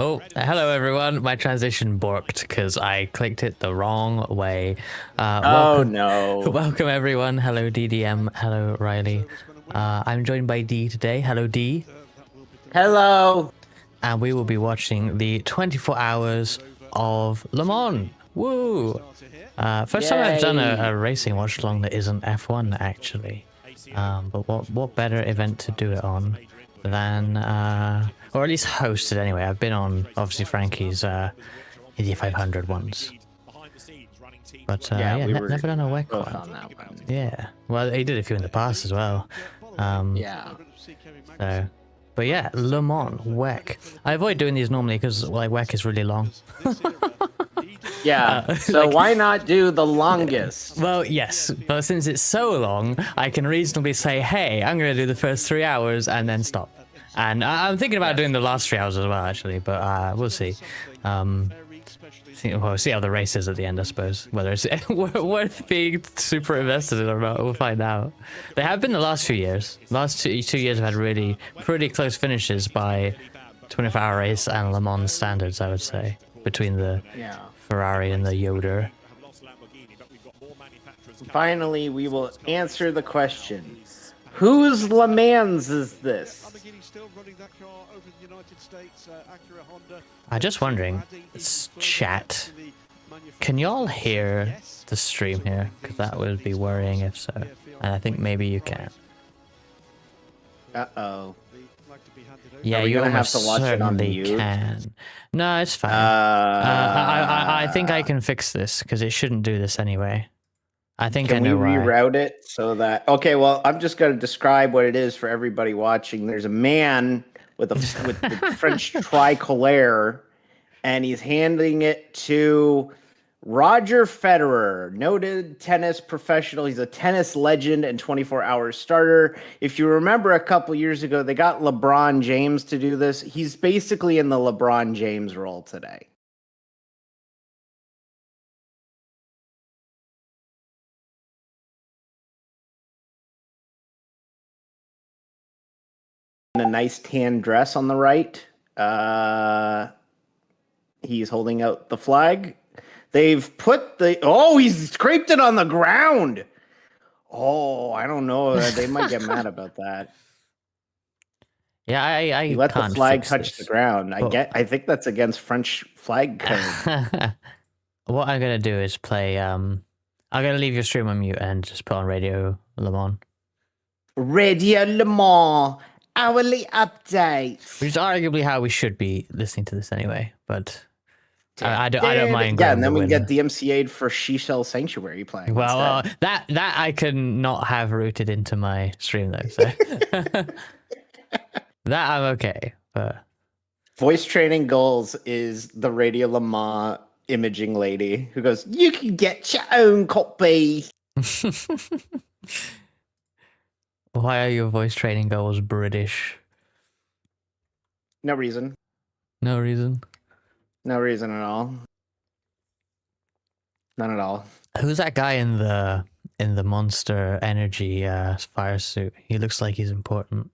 Oh, hello everyone. My transition borked because I clicked it the wrong way. Oh Welcome, no. welcome everyone. Hello DDM. Hello Riley. I'm joined by D today. Hello D. Hello. And we will be watching the 24 hours of Le Mans. Woo! First time I've done Yay. a racing watch along that isn't F1 actually. But what better event to do it on than, or at least hosted anyway. I've been on obviously Frankie's Indy 500 once, but yeah, we were never done a WEC both one. on that one. Yeah, well he did a few in the past as well. Yeah. So, but yeah, Le Mans WEC. I avoid doing these normally because like WEC is really long. Yeah. So like, why not do the longest? Well, yes, but since it's so long, I can reasonably say, hey, I'm going to do the first 3 hours and then stop. And I'm thinking about doing the last 3 hours as well, actually, but we'll see. We'll see how the race is at the end, I suppose. Whether it's worth being super invested in or not, we'll find out. They have been the last few years. Last two years have had really pretty close finishes by 24-hour race and Le Mans standards, I would say, between the Ferrari and the Yoder. Finally, we will answer the question. Whose Le Mans is this? I'm just wondering, chat, can y'all hear the stream here? Because that would be worrying if so. And I think maybe you can. Uh-oh. Yeah, you gonna have to watch it on certainly mute? can. No, it's fine. I think I can fix this because it shouldn't do this anyway. I think I know why. Can we reroute it so that... Okay, well, I'm just going to describe what it is for everybody watching. There's a man with the French tricolore, and he's handing it to Roger Federer, noted tennis professional. He's a tennis legend and 24-hour starter. If you remember a couple years ago, they got LeBron James to do this. He's basically in the LeBron James role today. In a nice tan dress on the right. He's holding out the flag. They've put the... Oh, he's scraped it on the ground. Oh, I don't know. They might get mad about that. Yeah, I he let the can't flag fix touch this. the ground. I think that's against French flag code. What I'm gonna do is play. I'm gonna leave your stream on mute and just put on Radio Le Mans. Radio Le Mans hourly update. Which is arguably how we should be listening to this anyway, but I don't mind. Yeah, and then we can get DMCA'd for She-Shell Sanctuary playing. Well, that I can not have routed into my stream though, so that I'm okay. But voice training goals is the Radio Le Mans imaging lady who goes, "You can get your own copy." Why are your voice training goals British? No reason. No reason. No reason at all. None at all. Who's that guy in the Monster Energy fire suit? He looks like he's important.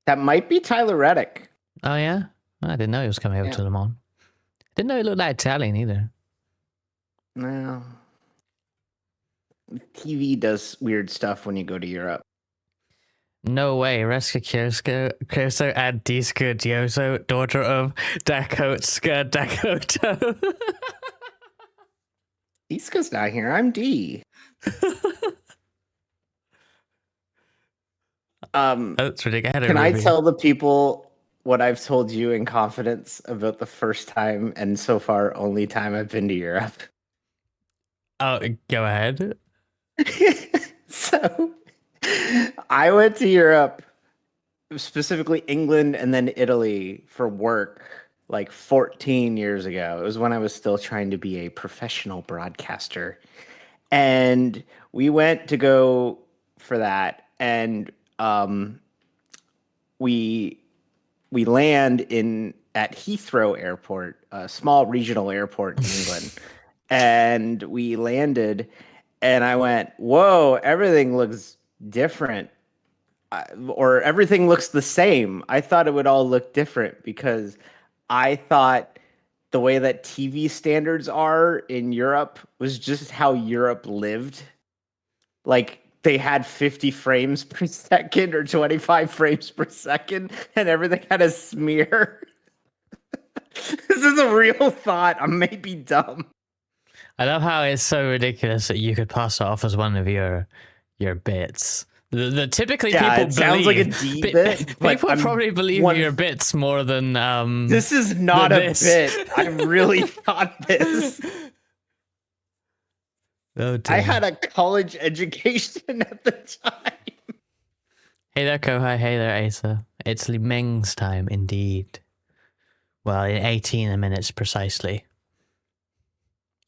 That might be Tyler Reddick. Oh yeah, I didn't know he was coming over to Le Mans. Didn't know he looked like Italian either. No. TV does weird stuff when you go to Europe. No way. Reska Kirso and Diska Dioso, daughter of Dakotska Dakoto. Diska's not here. I'm D. That's ridiculous. Can I tell the people what I've told you in confidence about the first time and so far only time I've been to Europe? Oh, go ahead. So, I went to Europe, specifically England and then Italy for work like 14 years ago. It was when I was still trying to be a professional broadcaster. And we went to go for that. And we land at Heathrow Airport, a small regional airport in England. And we landed and I went, whoa, everything looks different. Or everything looks the same. I thought it would all look different because I thought the way that TV standards are in Europe was just how Europe lived. Like they had 50 frames per second or 25 frames per second, and everything had a smear. This is a real thought. I may be dumb. I love how it's so ridiculous that you could pass it off as one of your bits. The typically Yeah, people it sounds like a believe D bit, but people I'm probably believe one. your bits more than This is not than a this. bit. I really thought this. Oh I dear. had a college education at the time. Hey there, Kohai. Hey there, Asa. It's Li Meng's time, indeed. Well, in 18 minutes precisely.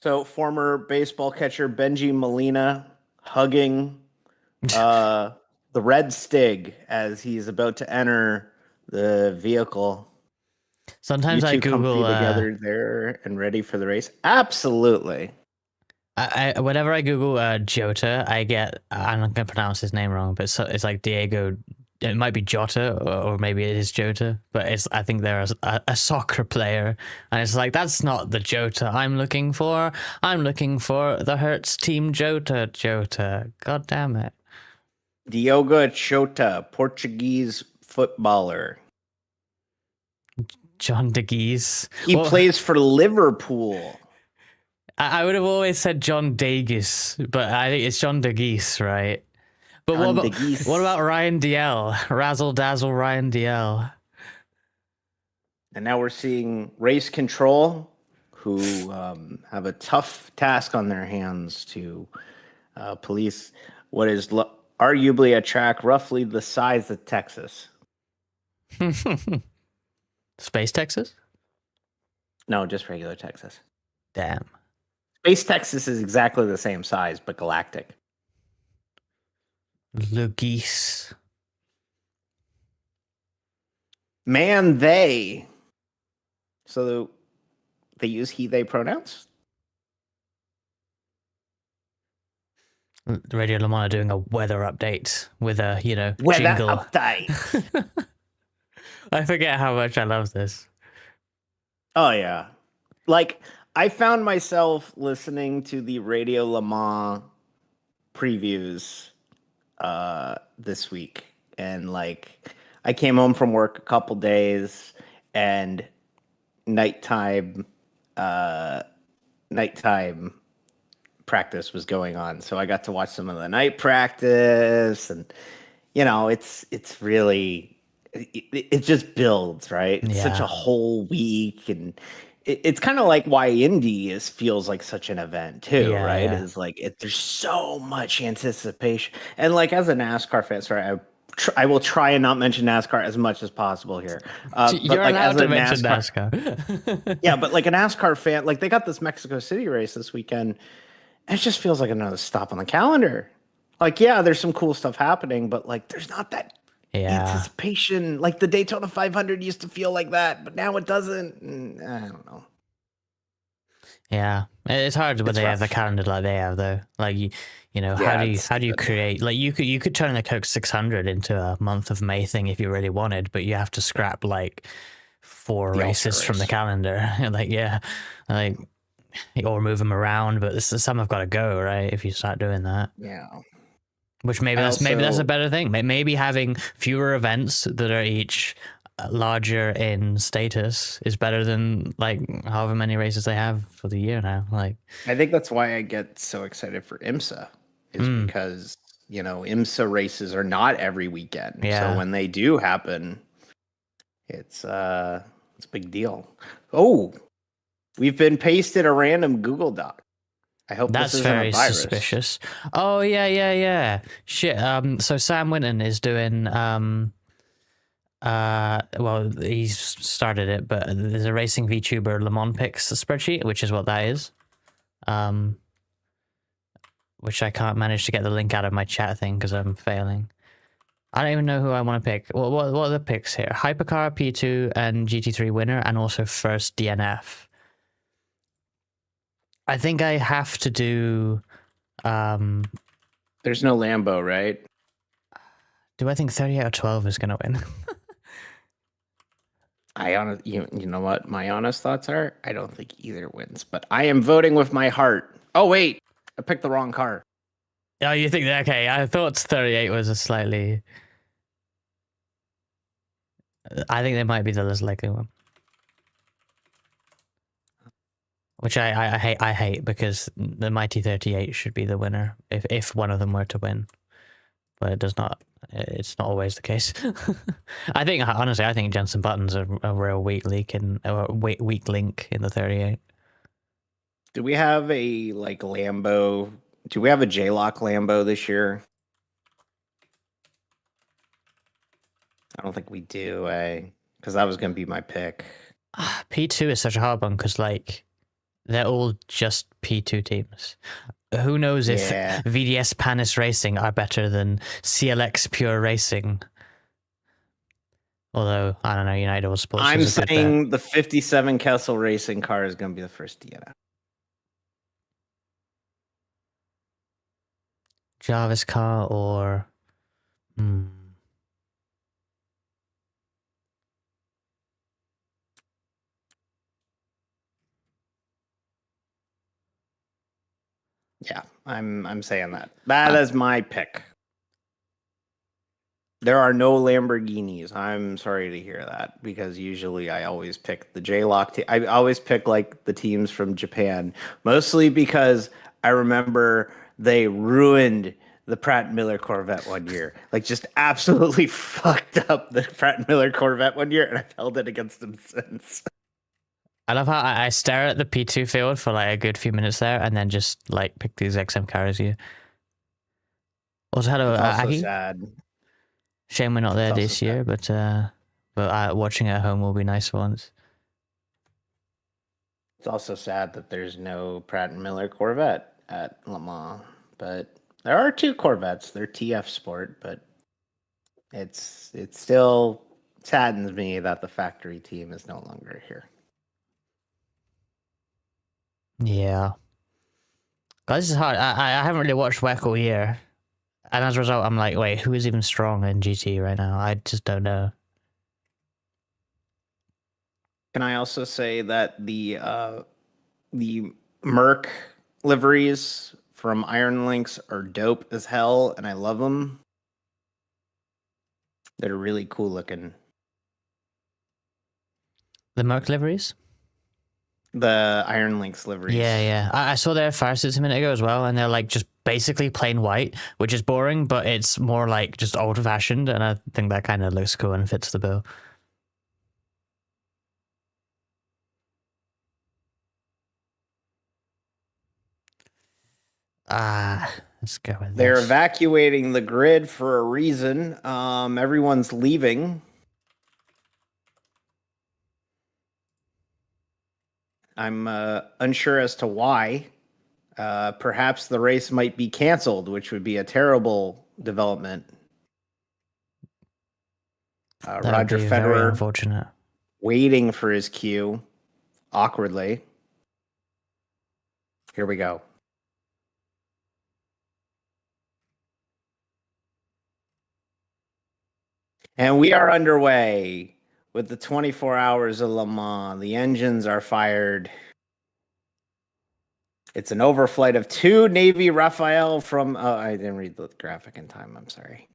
So, former baseball catcher Benji Molina hugging the red stig as he's about to enter the vehicle. Sometimes You I two Google comfy together there and ready for the race? Absolutely. whenever I Google Jota, I get, I'm not gonna pronounce his name wrong, but it's like Diego. It might be Jota, or maybe it is Jota, but I think they're a soccer player, and it's like, that's not the Jota I'm looking for. I'm looking for the Hertz Team Jota. God damn it. Diogo Jota, Portuguese footballer. John de Geese. He plays for Liverpool. I would have always said John Davis, but I think it's John de Geese, right? But what about Ryan DL? Razzle dazzle Ryan DL. And now we're seeing Race Control, who have a tough task on their hands to police what is arguably a track roughly the size of Texas. Space Texas? No, just regular Texas. Damn. Space Texas is exactly the same size, but galactic. Le geese. Man, they. So they use he, they pronouns? Radio Le Mans are doing a weather update with a, Weather jingle. update. I forget how much I love this. Oh, yeah. Like, I found myself listening to the Radio Le Mans previews this week. And, like, I came home from work a couple days, and nighttime practice was going on. So I got to watch some of the night practice, and, it's really... It just builds, right? It's such a whole week, and it's kind of like why Indy feels like such an event too, right? Yeah. Is like there's so much anticipation, and like as a NASCAR fan, sorry, I will try and not mention NASCAR as much as possible here. You're like allowed as a to mention NASCAR. Yeah, but like a NASCAR fan, like they got this Mexico City race this weekend, and it just feels like another stop on the calendar. Like, yeah, there's some cool stuff happening, but like there's not that anticipation. Like the Daytona 500 used to feel like that, but now it doesn't. I don't know. Yeah, it's hard when they have the calendar like they have, though. Like how do you create? Like you could turn the Coke 600 into a month of May thing if you really wanted, but you have to scrap like 4 races from the calendar. Or move them around. But some have got to go, right? If you start doing that. Yeah. Which maybe that's a better thing. Maybe having fewer events that are each larger in status is better than like however many races they have for the year now. Like, I think that's why I get so excited for IMSA, is because IMSA races are not every weekend. Yeah. So when they do happen, it's a big deal. Oh, we've been pasted a random Google Doc. I hope that's this isn't very a virus. Suspicious. Oh yeah. Shit. So Sam Winton is doing well, he's started it, but there's a racing VTuber Le Mans picks spreadsheet, which is what that is. Which I can't manage to get the link out of my chat thing because I'm failing. I don't even know who I want to pick. What are the picks here? Hypercar P2 and GT3 winner, and also first DNF. I think I have to do. There's no Lambo, right? Do I think 30 out of 12 is going to win? You know what my honest thoughts are? I don't think either wins, but I am voting with my heart. Oh wait, I picked the wrong car. Oh, you think that? Okay, I thought 38 was a slightly. I think they might be the less likely one. Which I hate. I hate because the mighty 38 should be the winner if one of them were to win, but it does not. It's not always the case. I think honestly, I think Jensen Button's a real weak link in the 38. Do we have a like Lambo? Do we have a J-Lock Lambo this year? I don't think we do, because that was going to be my pick. P2 is such a hard one because like they're all just P2 teams. Who knows if VDS Panis Racing are better than CLX Pure Racing? Although, I don't know, United Auto Sports. I'm saying the 57 Kessel Racing car is going to be the first to get out. Jarvis car or... Yeah, I'm saying that. That is my pick. There are no Lamborghinis. I'm sorry to hear that because usually I always pick the J-Lock. I always pick like the teams from Japan, mostly because I remember they ruined the Pratt Miller Corvette one year. Like just absolutely fucked up the Pratt Miller Corvette one year, and I've held it against them since. I love how I stare at the P2 field for like a good few minutes there and then just like pick the exact same car as you. Also, hello, Aggie. Sad. Shame we're not there this year, but watching at home will be nice once. It's also sad that there's no Pratt and Miller Corvette at Le Mans, but there are two Corvettes. They're TF Sport, but it still saddens me that the factory team is no longer here. Yeah. God, this is hard. I haven't really watched WEC all year. And as a result, I'm like, wait, who is even strong in GT right now? I just don't know. Can I also say that the Merc liveries from Iron Links are dope as hell, and I love them. They're really cool looking. The Merc liveries? The Iron Links liveries. Yeah. I saw their Farsights a minute ago as well, and they're like just basically plain white, which is boring, but it's more like just old-fashioned, and I think that kind of looks cool and fits the bill. Let's go with They're this. evacuating the grid for a reason. Everyone's leaving. I'm unsure as to why. Perhaps the race might be canceled, which would be a terrible development. Roger Federer, very unfortunate, waiting for his cue awkwardly. Here we go. And we are underway with the 24 hours of Le Mans. The engines are fired. It's an overflight of 2 Navy Raphael from... Oh, I didn't read the graphic in time. I'm sorry.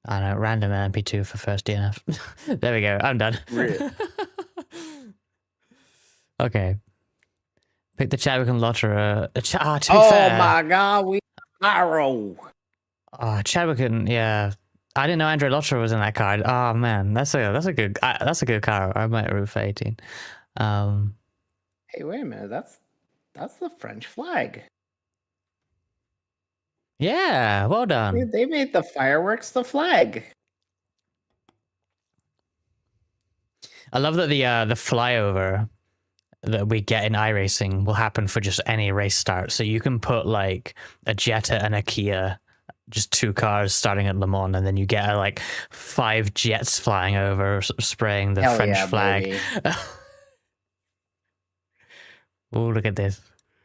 I don't know, random MP2 for first DNF. There we go. I'm done. Really? Okay. Pick the Chadwick and Lotterer. To be oh fair, my God, we arrow. Chadwick and I didn't know Andre Lotterer was in that card. Oh man, that's a good car. I might root for 18. Hey, wait a minute. That's the French flag. Yeah, well done. They made the fireworks the flag. I love that the flyover that we get in iRacing will happen for just any race start. So you can put like a Jetta and a Kia, just 2 cars starting at Le Mans, and then you get like 5 jets flying over, spraying the French flag. Oh, look at this.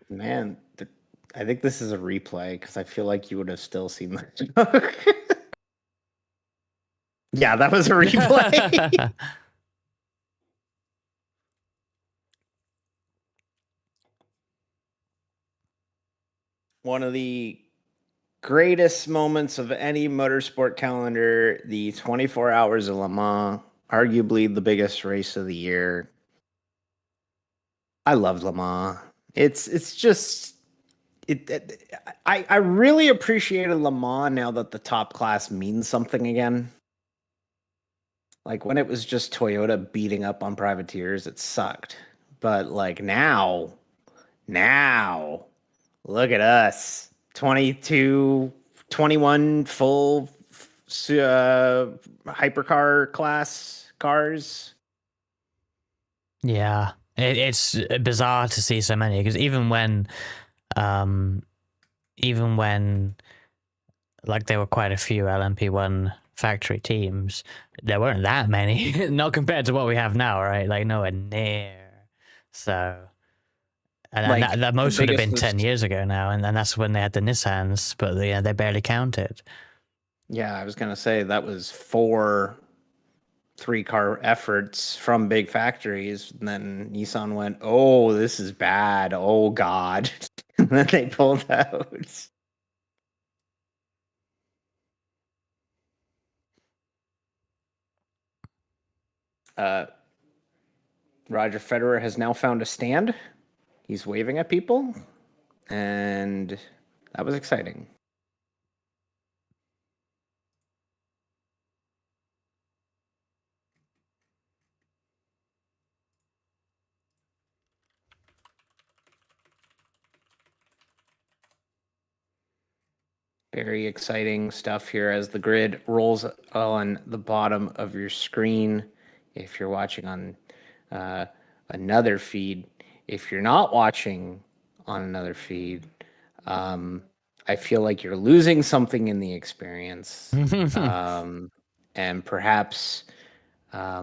Man, I think this is a replay because I feel like you would have still seen that. Yeah, that was a replay. One of the greatest moments of any motorsport calendar, the 24 Hours of Le Mans, arguably the biggest race of the year. I love Le Mans. It's just I really appreciated Le Mans now that the top class means something again. Like when it was just Toyota beating up on privateers, it sucked. But like now, look at us. 22, 21 full hypercar class cars. Yeah, it's bizarre to see so many because even when like there were quite a few LMP1 factory teams, there weren't that many, not compared to what we have now, right? Like nowhere near. So, and Like, that most would have been biggest 10 years ago now, and that's when they had the Nissans, but they barely counted. Yeah, I was gonna say that was 4 3-car efforts from big factories, and then Nissan went, "Oh, this is bad. Oh God," and then they pulled out. Roger Federer has now found a stand. He's waving at people, and that was exciting. Very exciting stuff here as the grid rolls on the bottom of your screen. If you're watching on another feed, if you're not watching on another feed, I feel like you're losing something in the experience. And perhaps, I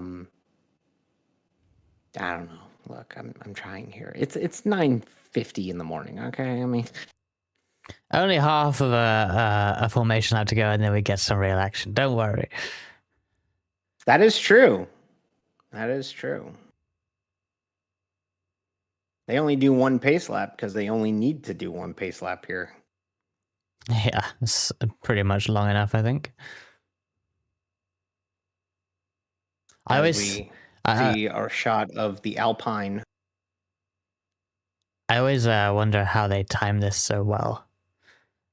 don't know. Look, I'm trying here. It's 9:50 in the morning. Okay, I mean. Only half of a formation had to go, and then we get some real action. Don't worry. That is true. That is true. They only do one pace lap because they only need to do one pace lap here. Yeah, it's pretty much long enough, I think. I always see our shot of the Alpine. I always wonder how they time this so well.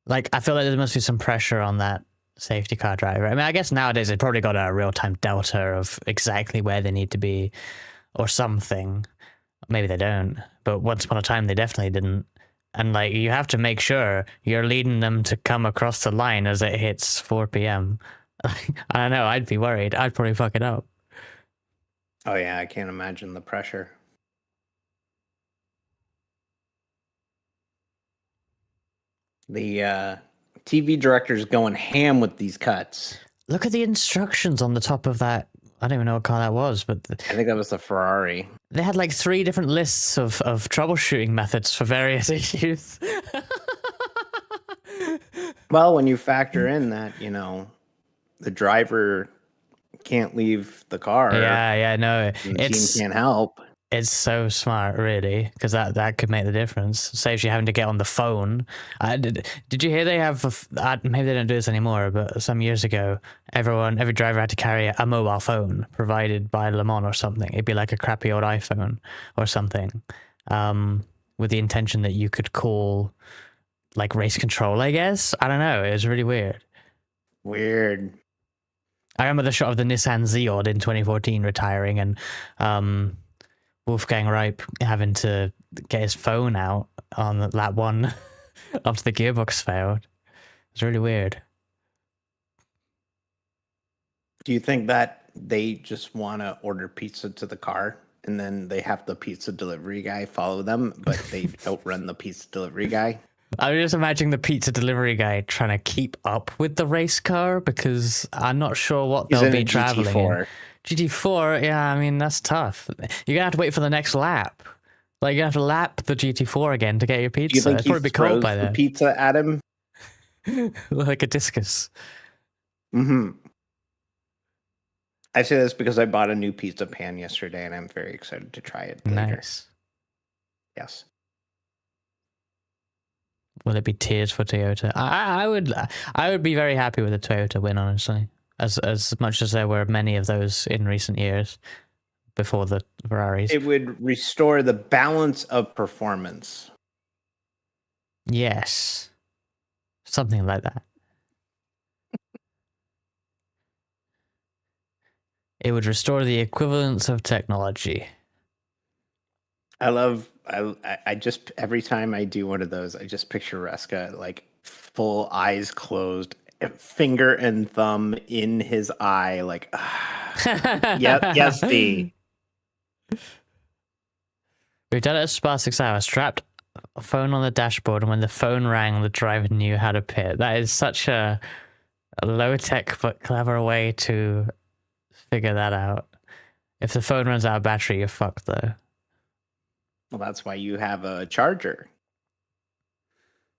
Like, I feel like there must be some pressure on that safety car driver. I mean, I guess nowadays they've probably got a real-time delta of exactly where they need to be or something. Maybe they don't, but once upon a time they definitely didn't. And like, you have to make sure you're leading them to come across the line as it hits 4 p.m. I don't know, I'd be worried. I'd probably fuck it up. Oh yeah, I can't imagine the pressure. The TV director's going ham with these cuts. Look at the instructions on the top of that. I don't even know what car that was, but I think that was the Ferrari. They had like 3 different lists of troubleshooting methods for various issues. Well, when you factor in that, you know, the driver can't leave the car. Yeah, no, the team can't help. It's so smart, really, because that could make the difference. Saves you having to get on the phone. Did you hear they have? Maybe they don't do this anymore, but some years ago, every driver had to carry a mobile phone provided by Le Mans or something. It'd be like a crappy old iPhone or something, with the intention that you could call, like, race control. I guess, I don't know. It was really weird. Weird. I remember the shot of the Nissan Ziod in 2014 retiring, and Wolfgang Reip having to get his phone out on lap 1 after the gearbox failed. It's really weird. Do you think that they just want to order pizza to the car and then they have the pizza delivery guy follow them, but they outrun the pizza delivery guy? I'm just imagining the pizza delivery guy trying to keep up with the race car because I'm not sure what they'll be traveling in. GT4, yeah, I mean, that's tough. You're going to have to wait for the next lap. Like you have to lap the GT4 again to get your Do you pizza. think It'd he probably be cold throws by the then. pizza at him? Like a discus. Mm-hmm. I say this because I bought a new pizza pan yesterday, and I'm very excited to try it later. Nice. Yes. Will it be tears for Toyota? I would be very happy with a Toyota win, honestly. As much as there were many of those in recent years before the Ferraris. It would restore the balance of performance. Yes. Something like that. It would restore the equivalence of technology. I just, every time I do one of those, I just picture Reska like full eyes closed, finger and thumb in his eye, like, yes, D. We've done it at Spa 6 hours. Strapped a phone on the dashboard, and when the phone rang, the driver knew how to pit. That is such a low-tech but clever way to figure that out. If the phone runs out of battery, you're fucked, though. Well, that's why you have a charger.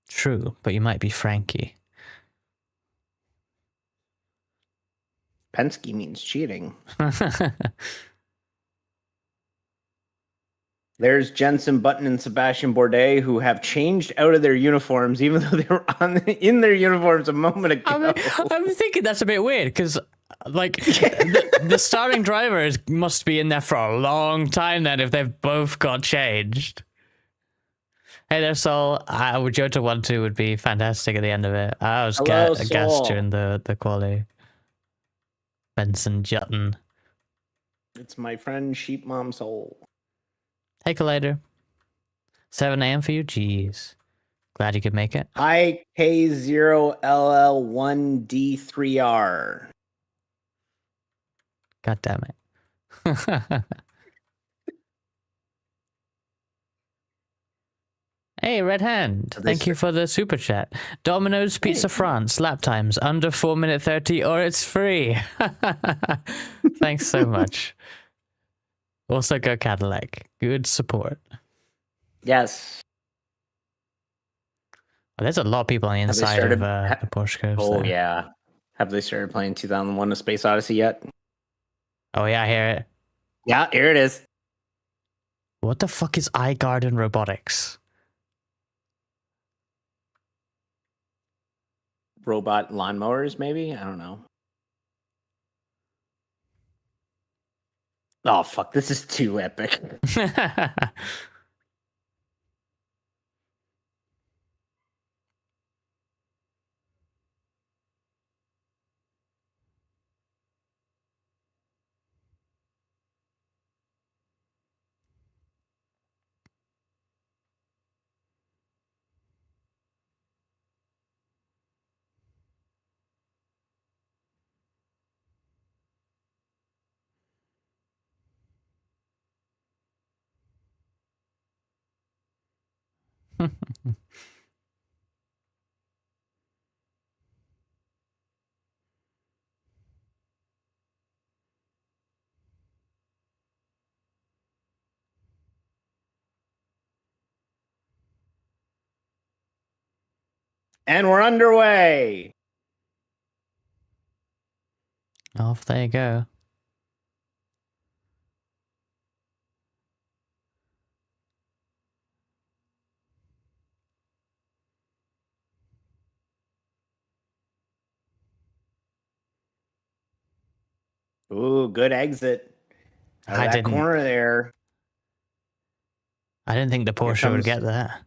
True, but you might be Frankie. Penske means cheating. There's Jensen Button and Sebastian Bourdais, who have changed out of their uniforms, even though they were in their uniforms a moment ago. I'm thinking that's a bit weird, because like the starting drivers must be in there for a long time then if they've both got changed. Hey there, Sol. Jota 1-2 would be fantastic at the end of it. I was gassed during the quali. Benson Jutton. It's my friend Sheep Mom Soul. Hey, Collider. 7 a.m. for you? Jeez. Glad you could make it. Hi, K0LL1D3R. God damn it. Hey, Red Hand. Thank you for the super chat. Domino's Pizza France. Lap times under 4 minute 30 or it's free. Thanks so much. Also, go Cadillac. Good support. Yes. Oh, there's a lot of people on the inside of the Porsche Coast. Oh, there. yeah. Have they started playing 2001: A Space Odyssey yet? Oh, yeah, I hear it. Yeah, here it is. What the fuck is iGarden Robotics? Robot lawnmowers, maybe? I don't know. Oh, fuck. This is too epic. And we're underway. Off they go. Ooh, good exit. Out of that corner there. I didn't think the Porsche would get that.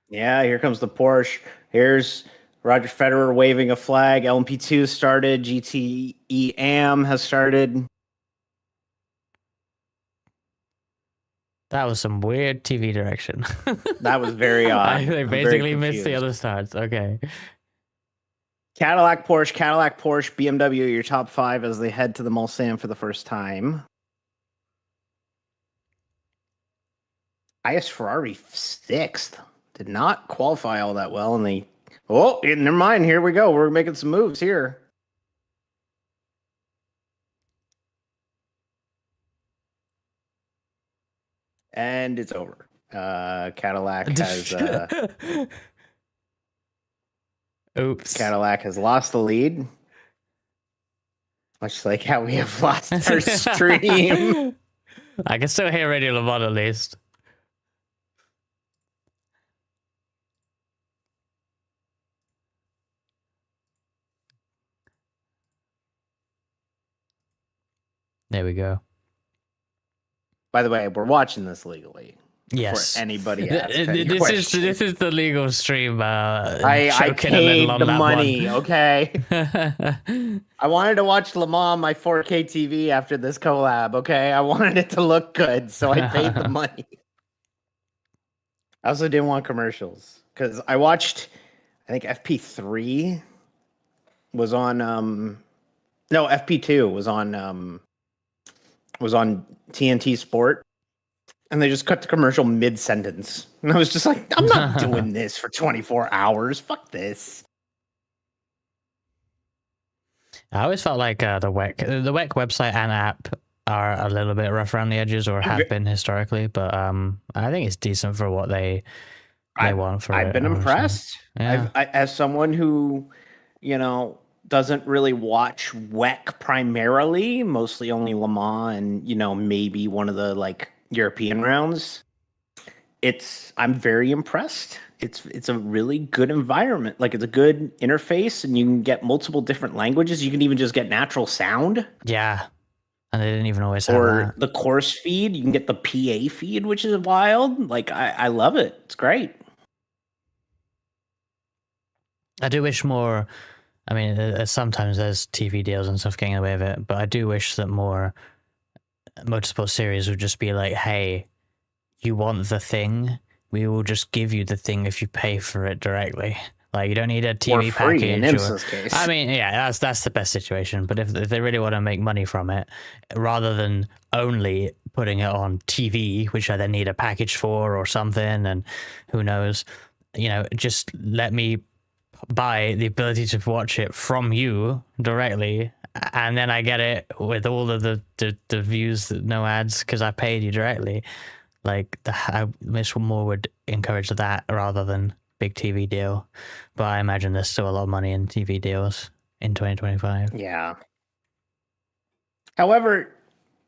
Yeah, here comes the Porsche. Here's Roger Federer waving a flag. LMP2 started. GTE AM has started. That was some weird TV direction. That was very odd. They basically missed the other starts. Okay. Cadillac, Porsche, BMW, your top 5 as they head to the Mulsanne for the first time. IS Ferrari 6th. Did not qualify all that well, and they... Oh, never mind. Here we go. We're making some moves here. And it's over. Cadillac has Oops. Cadillac has lost the lead. Much like how we have lost our stream. I can still hear Radio Lamont at least. There we go. By the way, we're watching this legally. Yes. For anybody asks this is the legal stream. I paid the money. Okay. I wanted to watch Le Mans on my 4K TV after this collab. Okay, I wanted it to look good, so I paid the money. I also didn't want commercials because I watched. I think FP3 was on. No, FP2 was on TNT Sport. And they just cut the commercial mid-sentence. And I was just like, I'm not doing this for 24 hours. Fuck this. I always felt like the WEC website and app are a little bit rough around the edges, or have been historically. But I think it's decent for what they want for it. I've been impressed. Yeah. As someone who, doesn't really watch WEC primarily, mostly only Le Mans and, maybe one of the, European rounds, I'm very impressed. It's a really good environment. It's a good interface, and you can get multiple different languages. You can even just get natural sound. Yeah. And they didn't even always have or the course feed. You can get the PA feed, which is wild. I love it. It's great. I do wish more. I mean, sometimes there's TV deals and stuff getting away with it, but I do wish that more motorsport series would just be like, hey, you want the thing, we will just give you the thing if you pay for it directly. You don't need a TV package. In IMSA's case. I mean, yeah, that's the best situation. But if they really want to make money from it, rather than only putting it on TV, which I then need a package for or something, and who knows, just let me buy the ability to watch it from you directly, and then I get it with all of the views, no ads, because I paid you directly. I wish more would encourage that rather than big TV deal. But I imagine there's still a lot of money in TV deals in 2025. Yeah. However,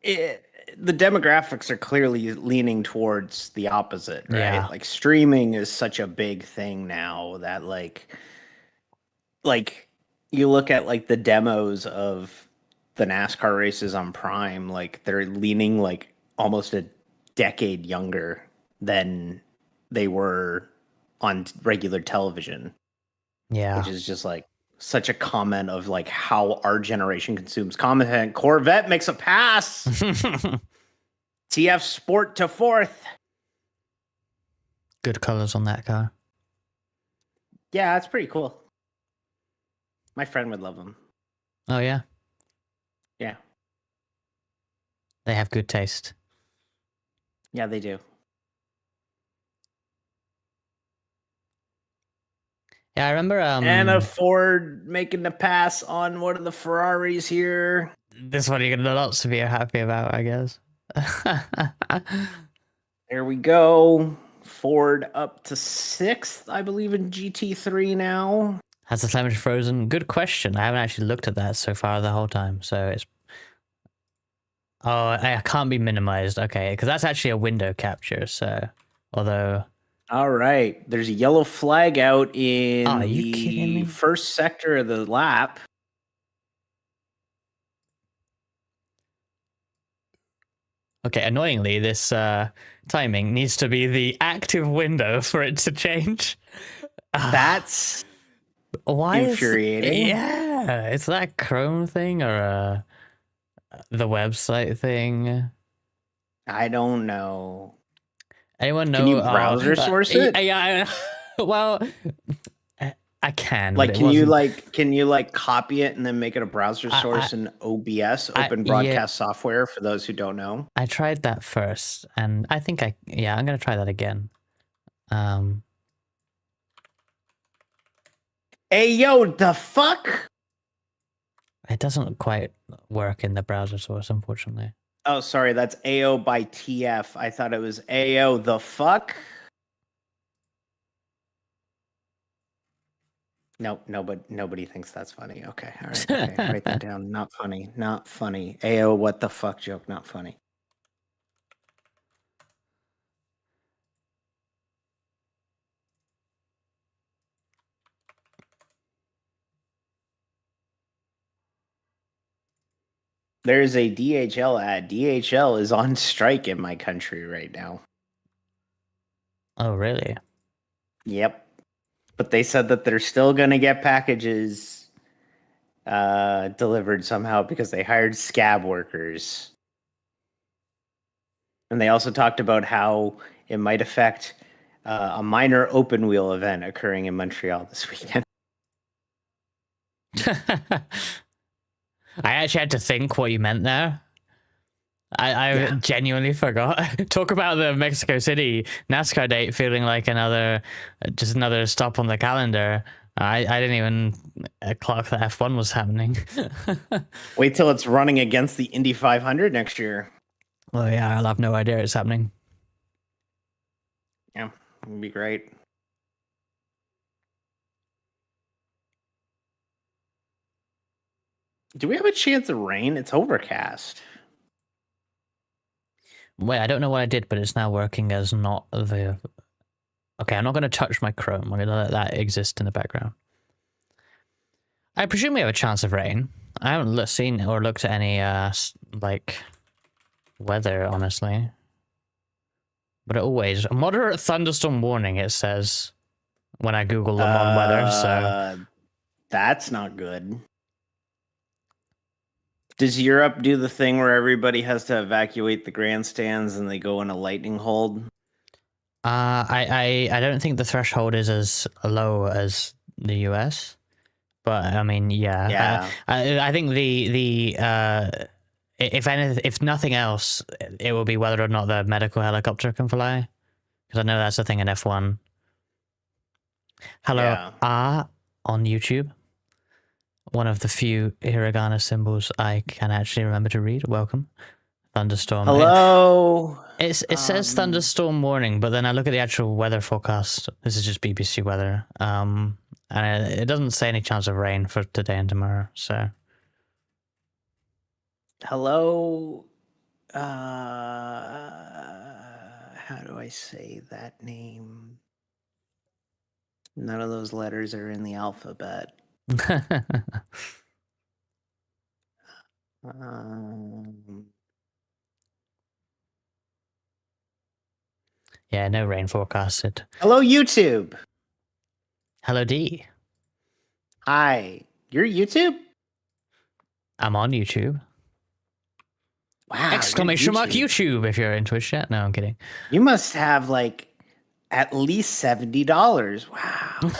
the demographics are clearly leaning towards the opposite, right? Yeah. Streaming is such a big thing now that you look at the demos of the NASCAR races on Prime, they're leaning almost a decade younger than they were on regular television. Yeah. Which is just such a comment of how our generation consumes content. Corvette makes a pass. TF Sport to fourth. Good colors on that car. Yeah, it's pretty cool. My friend would love them. Oh, yeah? Yeah. They have good taste. Yeah, they do. Yeah, I remember... Anna Ford making the pass on one of the Ferraris here. This one you're gonna lots to be happy about, I guess. There we go. Ford up to 6th, I believe, in GT3 now. Has the telemetry frozen? Good question. I haven't actually looked at that so far the whole time, so it's... Oh, I can't be minimized. Okay, because that's actually a window capture, so... Although... All right. There's a yellow flag out in the first sector of the lap. Okay, annoyingly, this timing needs to be the active window for it to change. That's Is, infuriating. yeah, it's that Chrome thing or the website thing. I don't know. Anyone know? Can you browser source it? Yeah. Well, I can. Can you copy it and then make it a browser source in OBS, Open Broadcast Software, for those who don't know? I tried that first, and I think I'm gonna try that again. Hey, yo, the fuck? It doesn't quite work in the browser source, unfortunately. Oh, sorry, that's AO by TF. I thought it was AO the fuck. Nope, nobody thinks that's funny. Okay, all right, okay, write that down. Not funny, not funny. AO what the fuck joke, not funny. There's a DHL ad. DHL is on strike in my country right now. Oh, really? Yep. But they said that they're still going to get packages delivered somehow because they hired scab workers. And they also talked about how it might affect a minor open wheel event occurring in Montreal this weekend. I actually had to think what you meant there. I genuinely forgot. Talk about the Mexico City NASCAR date feeling like just another stop on the calendar. I didn't even clock that F1 was happening. Wait till it's running against the Indy 500 next year. Well, yeah, I'll have no idea it's happening. Yeah, it'd be great. Do we have a chance of rain? It's overcast. Wait, I don't know what I did, but it's now working as not the... Okay, I'm not going to touch my Chrome. I'm going to let that exist in the background. I presume we have a chance of rain. I haven't seen or looked at any, weather, honestly. But it always... A moderate thunderstorm warning, it says, when I Google Le Mans weather, so... That's not good. Does Europe do the thing where everybody has to evacuate the grandstands and they go in a lightning hold? I don't think the threshold is as low as the US, but I mean, yeah. I think if nothing else, it will be whether or not the medical helicopter can fly, because I know that's a thing in F1. Hello, on YouTube. One of the few hiragana symbols I can actually remember to read. Welcome. Thunderstorm. Hello. It says thunderstorm warning, but then I look at the actual weather forecast. This is just BBC weather. And it doesn't say any chance of rain for today and tomorrow, so. Hello. How do I say that name? None of those letters are in the alphabet. Yeah, no rain forecasted. Hello, YouTube. Hello, D. Hi. You're YouTube? I'm on YouTube. Wow. Exclamation mark YouTube if you're in Twitch chat. No, I'm kidding. You must have like at least $70. Wow.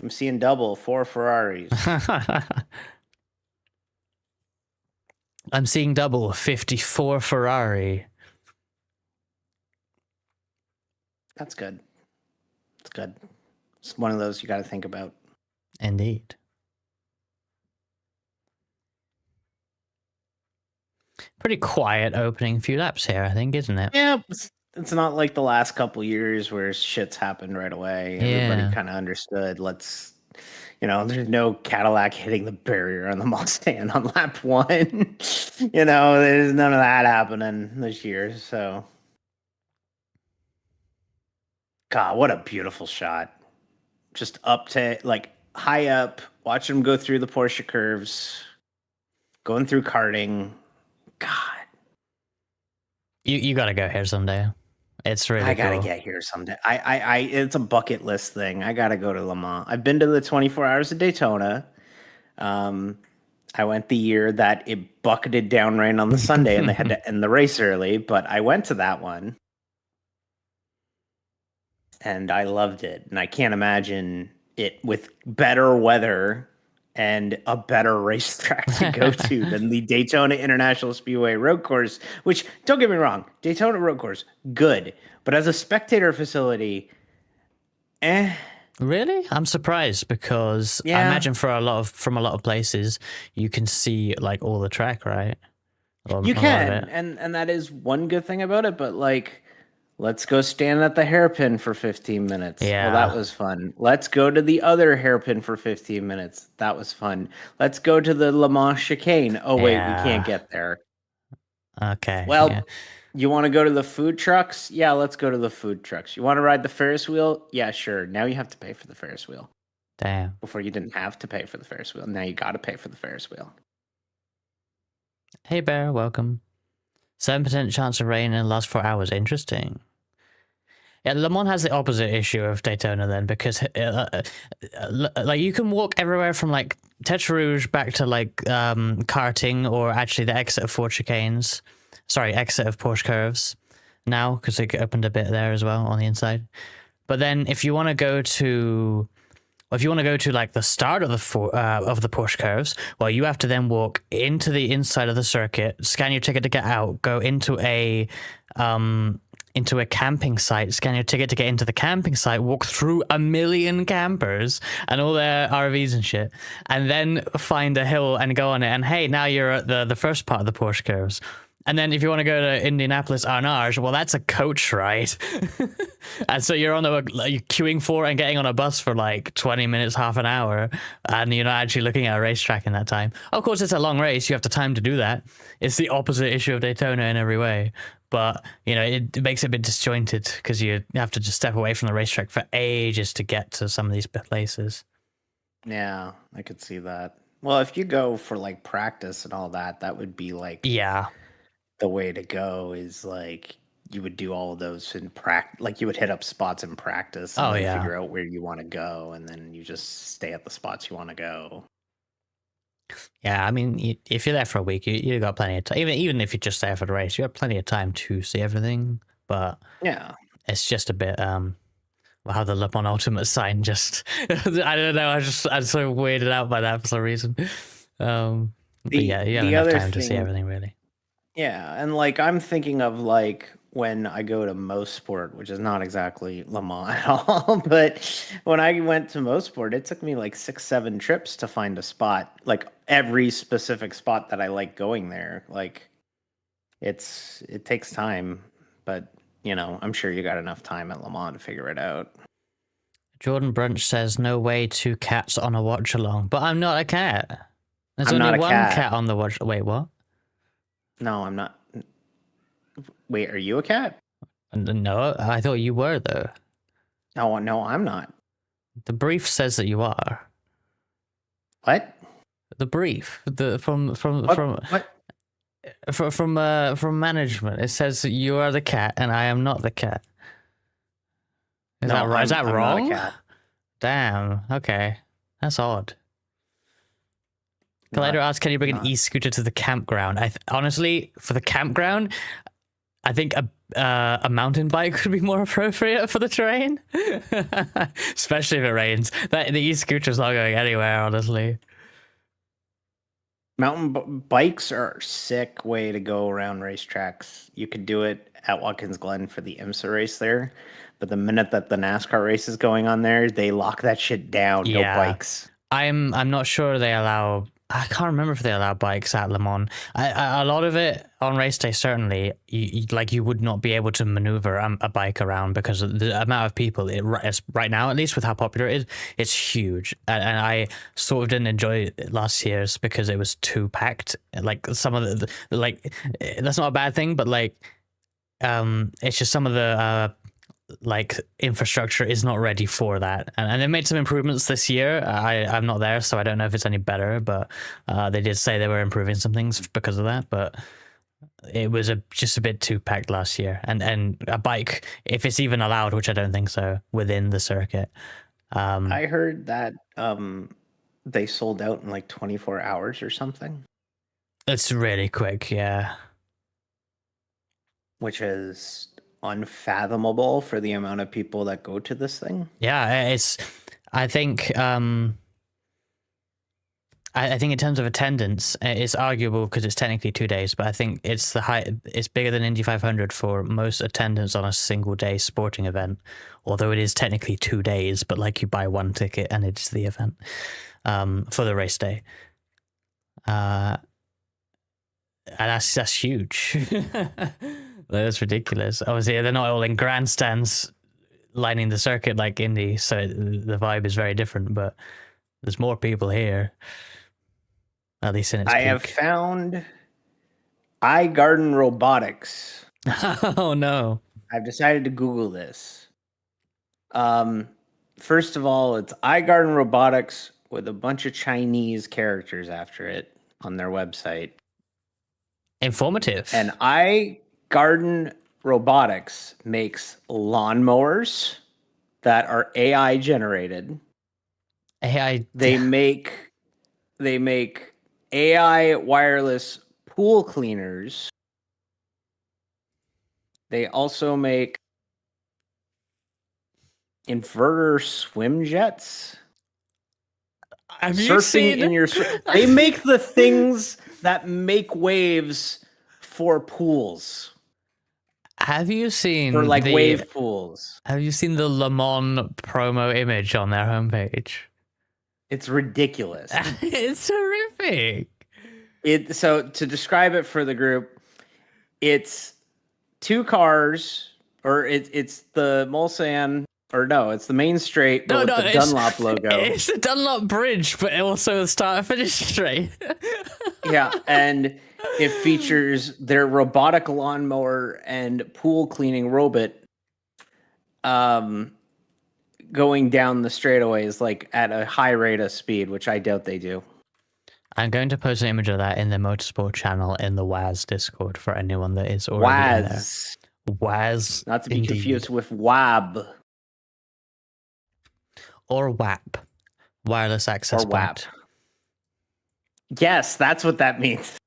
I'm seeing double, 4 Ferraris. I'm seeing double, 54 Ferrari. That's good. It's good. It's one of those you got to think about. Indeed. Pretty quiet opening few laps here, I think, isn't it? Yeah, it's not like the last couple years where shit's happened right away. Everybody kind of understood. There's no Cadillac hitting the barrier on the Mustang on lap 1. There's none of that happening this year. So, God, what a beautiful shot. Just up to, high up, watch them go through the Porsche curves, going through karting. God. You got to go here someday. It's really I gotta get here someday. It's a bucket list thing. I gotta go to Le Mans. I've been to the 24 Hours of Daytona. I went the year that it bucketed down rain on the Sunday and they had to end the race early, but I went to that one. And I loved it. And I can't imagine it with better weather and a better racetrack to go to than the Daytona International Speedway road course, which, don't get me wrong, Daytona road course, good. But as a spectator facility, Really? I'm surprised because I Yeah. imagine from a lot of places you can see like all the track, right? Or You a lot of it. can, and that is one good thing about it, but like let's go stand at the hairpin for 15 minutes. Oh, that Yeah. was fun. Let's go to the other hairpin for 15 minutes. That was fun. Let's go to the Le Mans chicane. Oh wait, we can't Yeah. get there. Okay. Yeah. Well, you want to go to the food trucks? Yeah, let's go to the food trucks. You want to ride the Ferris wheel? Yeah, sure. Now you have to pay for the Ferris wheel. Damn. Before you didn't have to pay for the Ferris wheel. Now you got to pay for the Ferris wheel. Hey Bear, welcome. 7% chance of rain in the last 4 hours. Interesting. Yeah, Le Mans has the opposite issue of Daytona then, because like you can walk everywhere from like Tete Rouge back to like karting, or actually the exit of exit of Porsche curves now, because they opened a bit there as well on the inside. But then if you want to go to like the start of the Porsche curves, well, you have to then walk into the inside of the circuit, scan your ticket to get out, go into a camping site, scan your ticket to get into the camping site, walk through 1 million campers and all their RVs and shit, and then find a hill and go on it. And hey, now you're at the first part of the Porsche curves. And then if you want to go to Indianapolis Arnage, well, that's a coach ride. And so you're you're queuing for and getting on a bus for like 20 minutes, half an hour, and you're not actually looking at a racetrack in that time. Of course, it's a long race. You have the time to do that. It's the opposite issue of Daytona in every way. But, you know, it makes it a bit disjointed because you have to just step away from the racetrack for ages to get to some of these places. Yeah, I could see that. Well, if you go for like practice and all that, that would be like Yeah. the way to go is like you would do all of those in practice. Like you would hit up spots in practice and then figure out where you want to go, and then you just stay at the spots you want to go. Yeah, I mean, if you're there for a week, you got plenty of time. Even if you're just there for the race, you have plenty of time to see everything. But yeah, it's just a bit how the Le Mans Ultimate sign just I don't know. I'm so weirded out by that for some reason. But yeah, you have enough time to see everything, really. Yeah, and like I'm thinking of like when I go to Most Sport, which is not exactly Le Mans at all, but when I went to Most Sport, it took me like 6-7 trips to find a spot, like every specific spot that I like going there. Like it takes time, but you know, I'm sure you got enough time at Le Mans to figure it out. Jordan Brunch says no way 2 cats on a watch along, but I'm not a cat. There's I'm only not a one cat. on the watch. Wait, what? No, I'm not. Wait, are you a cat? No, I thought you were though. Oh, no, I'm not. The brief says that you are. What? The brief, What? from management, it says that you are the cat and I am not the cat. Is No, that right? Is that I'm wrong? not a cat. Damn. Okay, that's odd. Collider asks, "Can you bring an e-scooter to the campground?" Honestly, for the campground, I think a mountain bike would be more appropriate for the terrain, especially if it rains. The e-scooter's not going anywhere, honestly. Mountain bikes are a sick way to go around racetracks. You could do it at Watkins Glen for the IMSA race there, but the minute that the NASCAR race is going on there, they lock that shit down. Yeah. No bikes. I'm not sure they allow. I can't remember if they allow bikes at Le Mans. A lot of it on race day, certainly, you would not be able to maneuver a bike around because of the amount of people. Right now, at least with how popular it is, it's huge. And I sort of didn't enjoy it last year's because it was too packed. Like some of that's not a bad thing, but it's just some of the infrastructure is not ready for that, and they made some improvements this year. I'm not there, so I don't know if it's any better, but they did say they were improving some things because of that. But it was just a bit too packed last year, and a bike, if it's even allowed, which I don't think so, within the circuit. I heard that they sold out in like 24 hours or something. It's really quick, yeah. Which is unfathomable for the amount of people that go to this thing. Yeah, I think I think in terms of attendance, it's arguable because it's technically 2 days, but I think it's it's bigger than Indy 500 for most attendance on a single day sporting event. Although it is technically 2 days, but like you buy one ticket and it's the event for the race day. And that's huge. That's ridiculous. Obviously, they're not all in grandstands lining the circuit like Indy, so the vibe is very different. But there's more people here, at least in its peak. have found iGarden Robotics. Oh no! I've decided to Google this. First of all, it's iGarden Robotics with a bunch of Chinese characters after it on their website. Informative. And iGarden Robotics makes lawnmowers that are AI generated. AI. They make AI wireless pool cleaners. They also make inverter swim jets. Have you seen? In your they make the things that make waves for pools. Have you seen for like wave pools? Have you seen the Le Mans promo image on their homepage? It's ridiculous. It's horrific. So to describe it for the group, it's two cars, or it's the Mulsanne, or no, it's the main straight, but with the Dunlop logo. It's the Dunlop bridge, but also the start-finish straight. Yeah, and it features their robotic lawnmower and pool cleaning robot going down the straightaways like at a high rate of speed, which I doubt they do. I'm going to post an image of that in the Motorsport channel in the WAZ Discord for anyone that is already in there. WAZ. Not to be indeed. confused with WAB. Or WAP. Wireless Access or WAP. Point. Yes, that's what that means.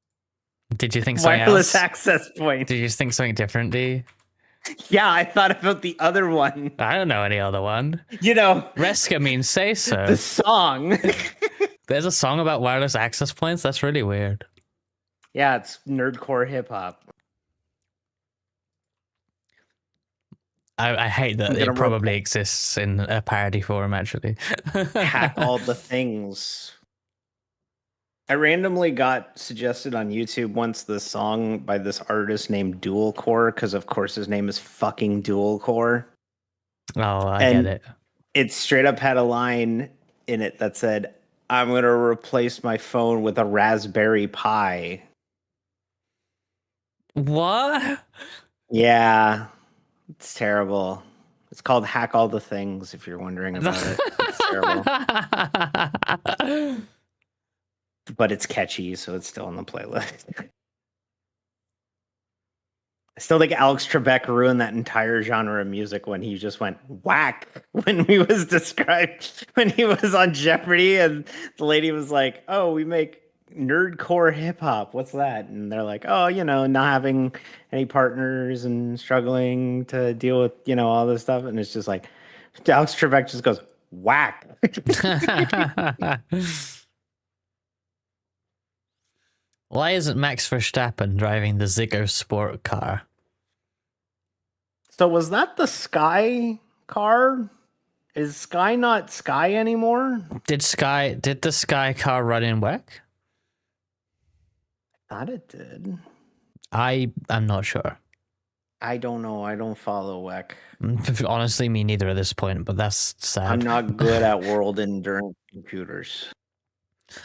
Did you think something Wireless else? access point. Did you think something different, D? Yeah, I thought about the other one. I don't know any other one. You know, Reska means say so. the song. There's a song about wireless access points? That's really weird. Yeah, it's nerdcore hip hop. I hate that it probably exists in a parody forum, actually. Hack all the things. I randomly got suggested on YouTube once the song by this artist named Dual Core, because of course his name is fucking Dual Core. Oh, I get it. It straight up had a line in it that said, "I'm going to replace my phone with a Raspberry Pi." What? Yeah, it's terrible. It's called Hack All the Things, if you're wondering about it. It's terrible. But it's catchy, so it's still on the playlist. I still think Alex Trebek ruined that entire genre of music when he just went whack when he was described, when he was on Jeopardy, and the lady was like, "Oh, we make nerdcore hip hop. What's that?" And they're like, "Oh, not having any partners and struggling to deal with, all this stuff." And it's just like, Alex Trebek just goes whack. Why isn't Max Verstappen driving the Ziggo Sport car? So was that the Sky car? Is Sky not Sky anymore? Did the Sky car run in WEC? I thought it did. I'm not sure. I don't know. I don't follow WEC. Honestly, me neither at this point, but that's sad. I'm not good at world endurance computers.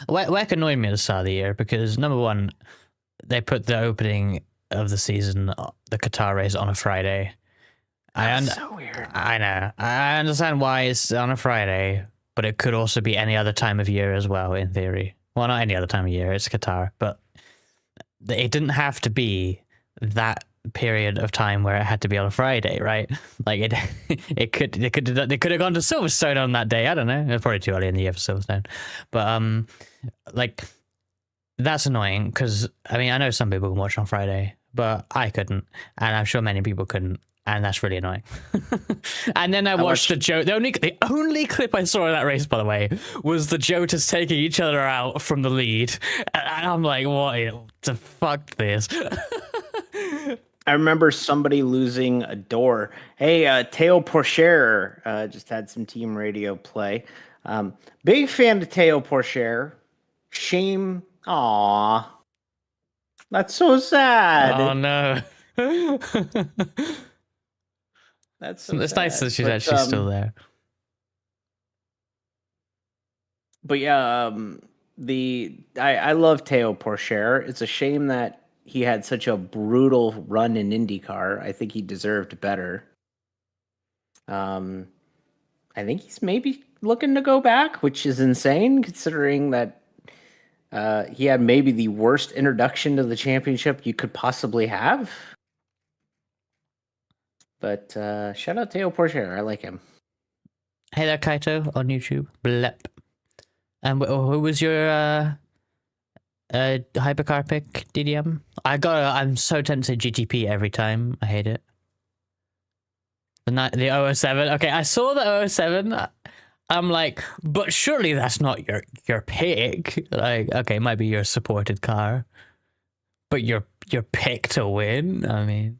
WEC annoyed me at the start of the year because, number one, they put the opening of the season, the Qatar race, on a Friday. That's so weird. I know. I understand why it's on a Friday, but it could also be any other time of year as well, in theory. Well, not any other time of year. It's Qatar, but it didn't have to be that period of time where it had to be on a Friday, right? Like they could have gone to Silverstone on that day. I don't know. It's probably too early in the year for Silverstone, but like that's annoying because I know some people can watch on Friday, but I couldn't, and I'm sure many people couldn't. and that's really annoying. And then I How watched much- the only clip I saw in that race, by the way, was the Jotas taking each other out from the lead, and I'm like, what the fuck this? I remember somebody losing a door. Hey, Teo Porcher just had some team radio play. Big fan of Teo Porcher. Shame. Aw. That's so sad. Oh no. That's so It's sad. nice that she's actually still there. But yeah, I love Teo Porcher. It's a shame that he had such a brutal run in IndyCar. I think he deserved better. I think he's maybe looking to go back, which is insane considering that he had maybe the worst introduction to the championship you could possibly have. But shout out Teo Porcher. I like him. Hey there, Kaito on YouTube. Blep. And who was your hypercar pick, DDM? I'm so tempted to say GTP every time. I hate it. The 007. Okay, I saw the 007. I'm like, but surely that's not your pick. Like, okay, it might be your supported car, but your pick to win. I mean,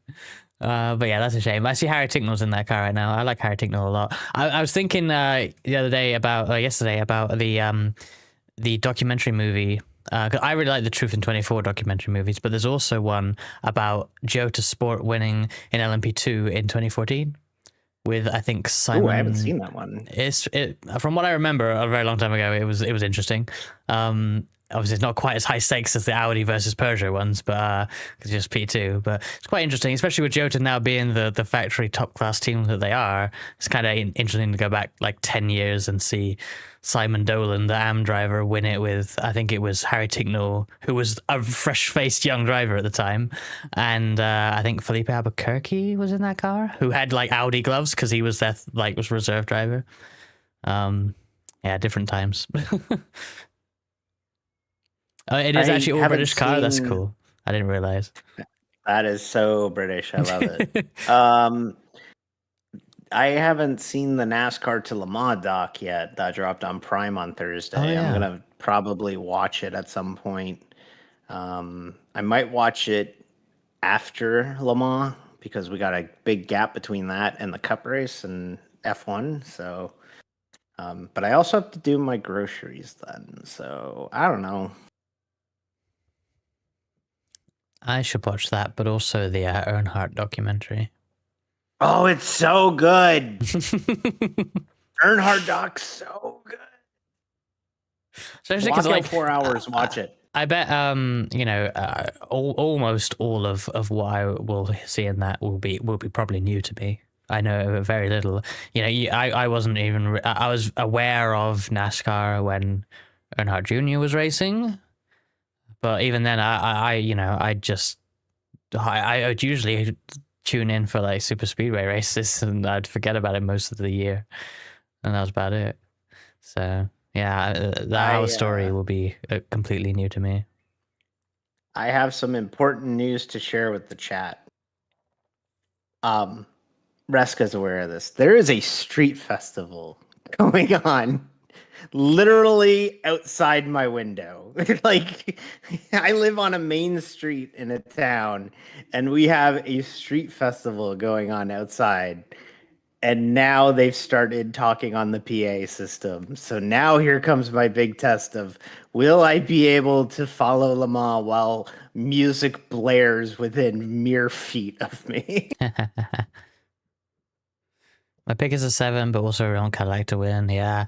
but yeah, that's a shame. I see Harry Ticknell's in that car right now. I like Harry Ticknell a lot. I was thinking the other day yesterday about the documentary movie. Cause I really like the Truth in 24 documentary movies, but there's also one about Jota Sport winning in LMP2 in 2014 with, I think, Simon. Oh, I haven't seen that one. From what I remember a very long time ago, it was interesting. Obviously, it's not quite as high stakes as the Audi versus Peugeot ones, but it's just P2. But it's quite interesting, especially with Jota now being the factory top class team that they are. It's kind of interesting to go back like 10 years and see Simon Dolan, the AM driver, win it with, I think it was Harry Ticknell, who was a fresh-faced young driver at the time, and I think Felipe Albuquerque was in that car, who had like Audi gloves because he was their was reserve driver. Yeah, different times. It is actually all British car. That's cool. I didn't realize. That is so British. I love it. I haven't seen the NASCAR to Le Mans doc yet. That dropped on Prime on Thursday. Oh, yeah. I'm gonna probably watch it at some point. I might watch it after Le Mans because we got a big gap between that and the Cup race and F1. So, but I also have to do my groceries then. So I don't know. I should watch that, but also the Earnhardt documentary. Oh, it's so good. Earnhold doc's so good. Especially Block because out like 4 hours, watch it. I bet almost all of what I will see in that will be probably new to me. I know very little. I wasn't even I was aware of NASCAR when Earnhardt Jr. was racing, but even then I would usually tune in for like super speedway races and I'd forget about it most of the year, and that was about it. So yeah, the whole story will be completely new to me. I have some important news to share with the chat. Reska's aware of this. There is a street festival going on literally outside my window. Like, I live on a main street in a town and we have a street festival going on outside. And now they've started talking on the PA system. So now here comes my big test of, will I be able to follow Le Mans while music blares within mere feet of me? My pick is a 7, but also around Cadillac to win. Yeah.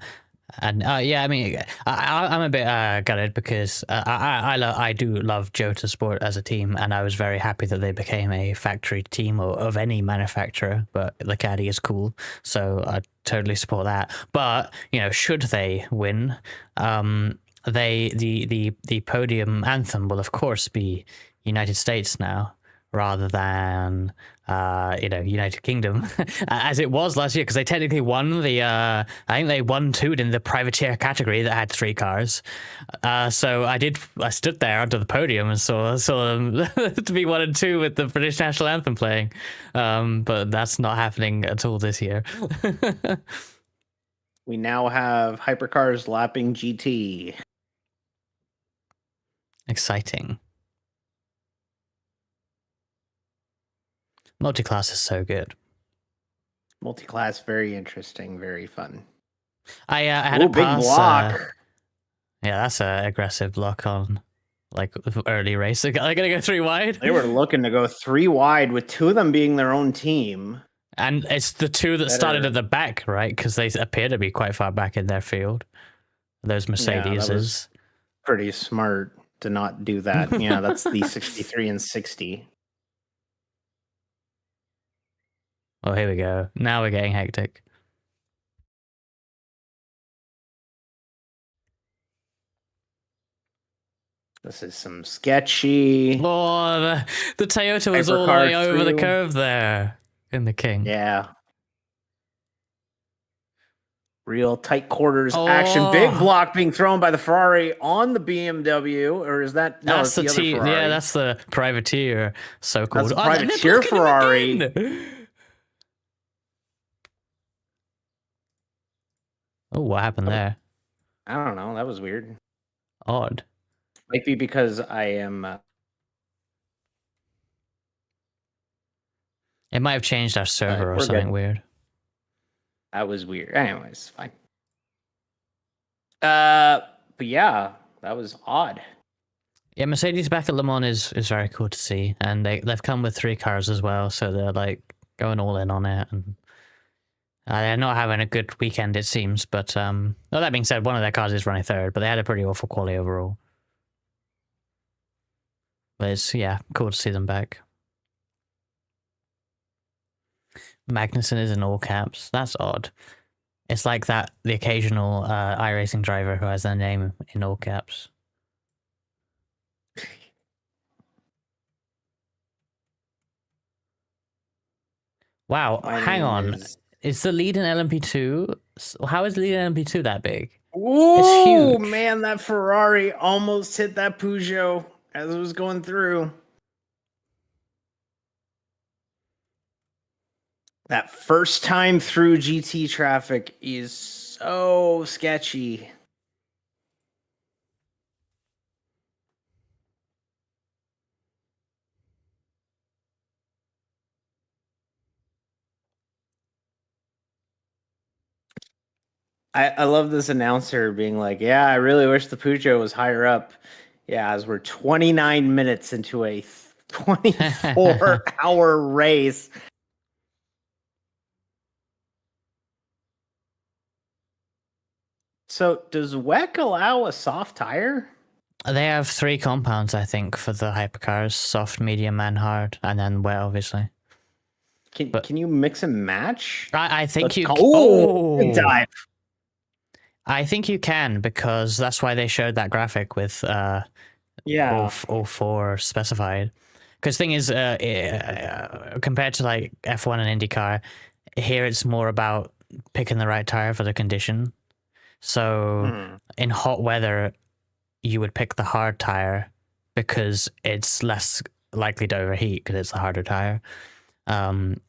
And yeah, I mean, I'm a bit gutted because I do love Jota Sport as a team, and I was very happy that they became a factory team of any manufacturer. But the Caddy is cool, so I totally support that. But should they win, the podium anthem will of course be United States now, rather than United Kingdom, as it was last year, because they technically won the. I think they won two in the privateer category that had 3 cars. So I stood there under the podium and saw them to be 1 and 2 with the British national anthem playing. But that's not happening at all this year. We now have hypercars lapping GT. Exciting. Multiclass is so good. Multiclass, very interesting, very fun. I had a big pass, block. Yeah, that's an aggressive block on like early race. They're gonna go 3 wide. They were looking to go 3 wide, with 2 of them being their own team. And it's the 2 that started at the back, right? Because they appear to be quite far back in their field. Those Mercedes. Yeah, that was pretty smart to not do that. Yeah, that's the 63 and 60. Oh, here we go. Now we're getting hectic. This is some sketchy. Oh, the Toyota was all the way over the curve there in the King. Yeah. Real tight quarters action. Big block being thrown by the Ferrari on the BMW, or is that no? That's the other Ferrari. Yeah, that's the privateer, so called. That's privateer Ferrari. Oh, what happened there? I don't know. That was weird. Odd. Might be because I am. It might have changed our server or something weird. That was weird. Anyways, fine. But yeah, that was odd. Yeah, Mercedes back at Le Mans is very cool to see, and they've come with 3 cars as well, so they're like going all in on it, and they're not having a good weekend, it seems. But well, that being said, one of their cars is running 3rd, but they had a pretty awful quality overall. But it's cool to see them back. Magnussen is in all caps. That's odd. It's like that the occasional iRacing driver who has their name in all caps. Wow, hang on. Is the lead in LMP2? How is the lead in LMP2 that big? Oh man, that Ferrari almost hit that Peugeot as it was going through. That first time through GT traffic is so sketchy. I love this announcer being like, yeah, I really wish the Peugeot was higher up. Yeah, as we're 29 minutes into a 24-hour race. So does WEC allow a soft tire? They have 3 compounds, I think, for the hypercars: soft, medium, and hard, and then wet, obviously. Can you mix and match? I think you. Good dive. I think you can, because that's why they showed that graphic with all 4 specified. Because thing is, compared to like F1 and IndyCar, here it's more about picking the right tire for the condition. So in hot weather, you would pick the hard tire because it's less likely to overheat because it's the harder tire. And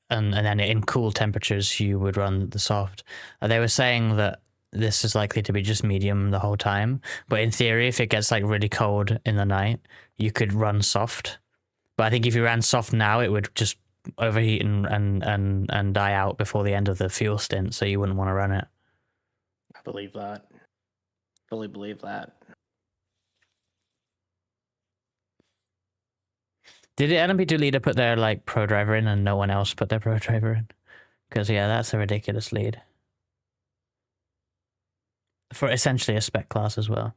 then in cool temperatures, you would run the soft. They were saying that this is likely to be just medium the whole time, but in theory, if it gets like really cold in the night, you could run soft. But I think if you ran soft now, it would just overheat and die out before the end of the fuel stint, so you wouldn't want to run it. I believe that. Fully believe that. Did the LMP2 leader put their like pro driver in and no one else put their pro driver in? Because that's a ridiculous lead. For essentially a spec class as well.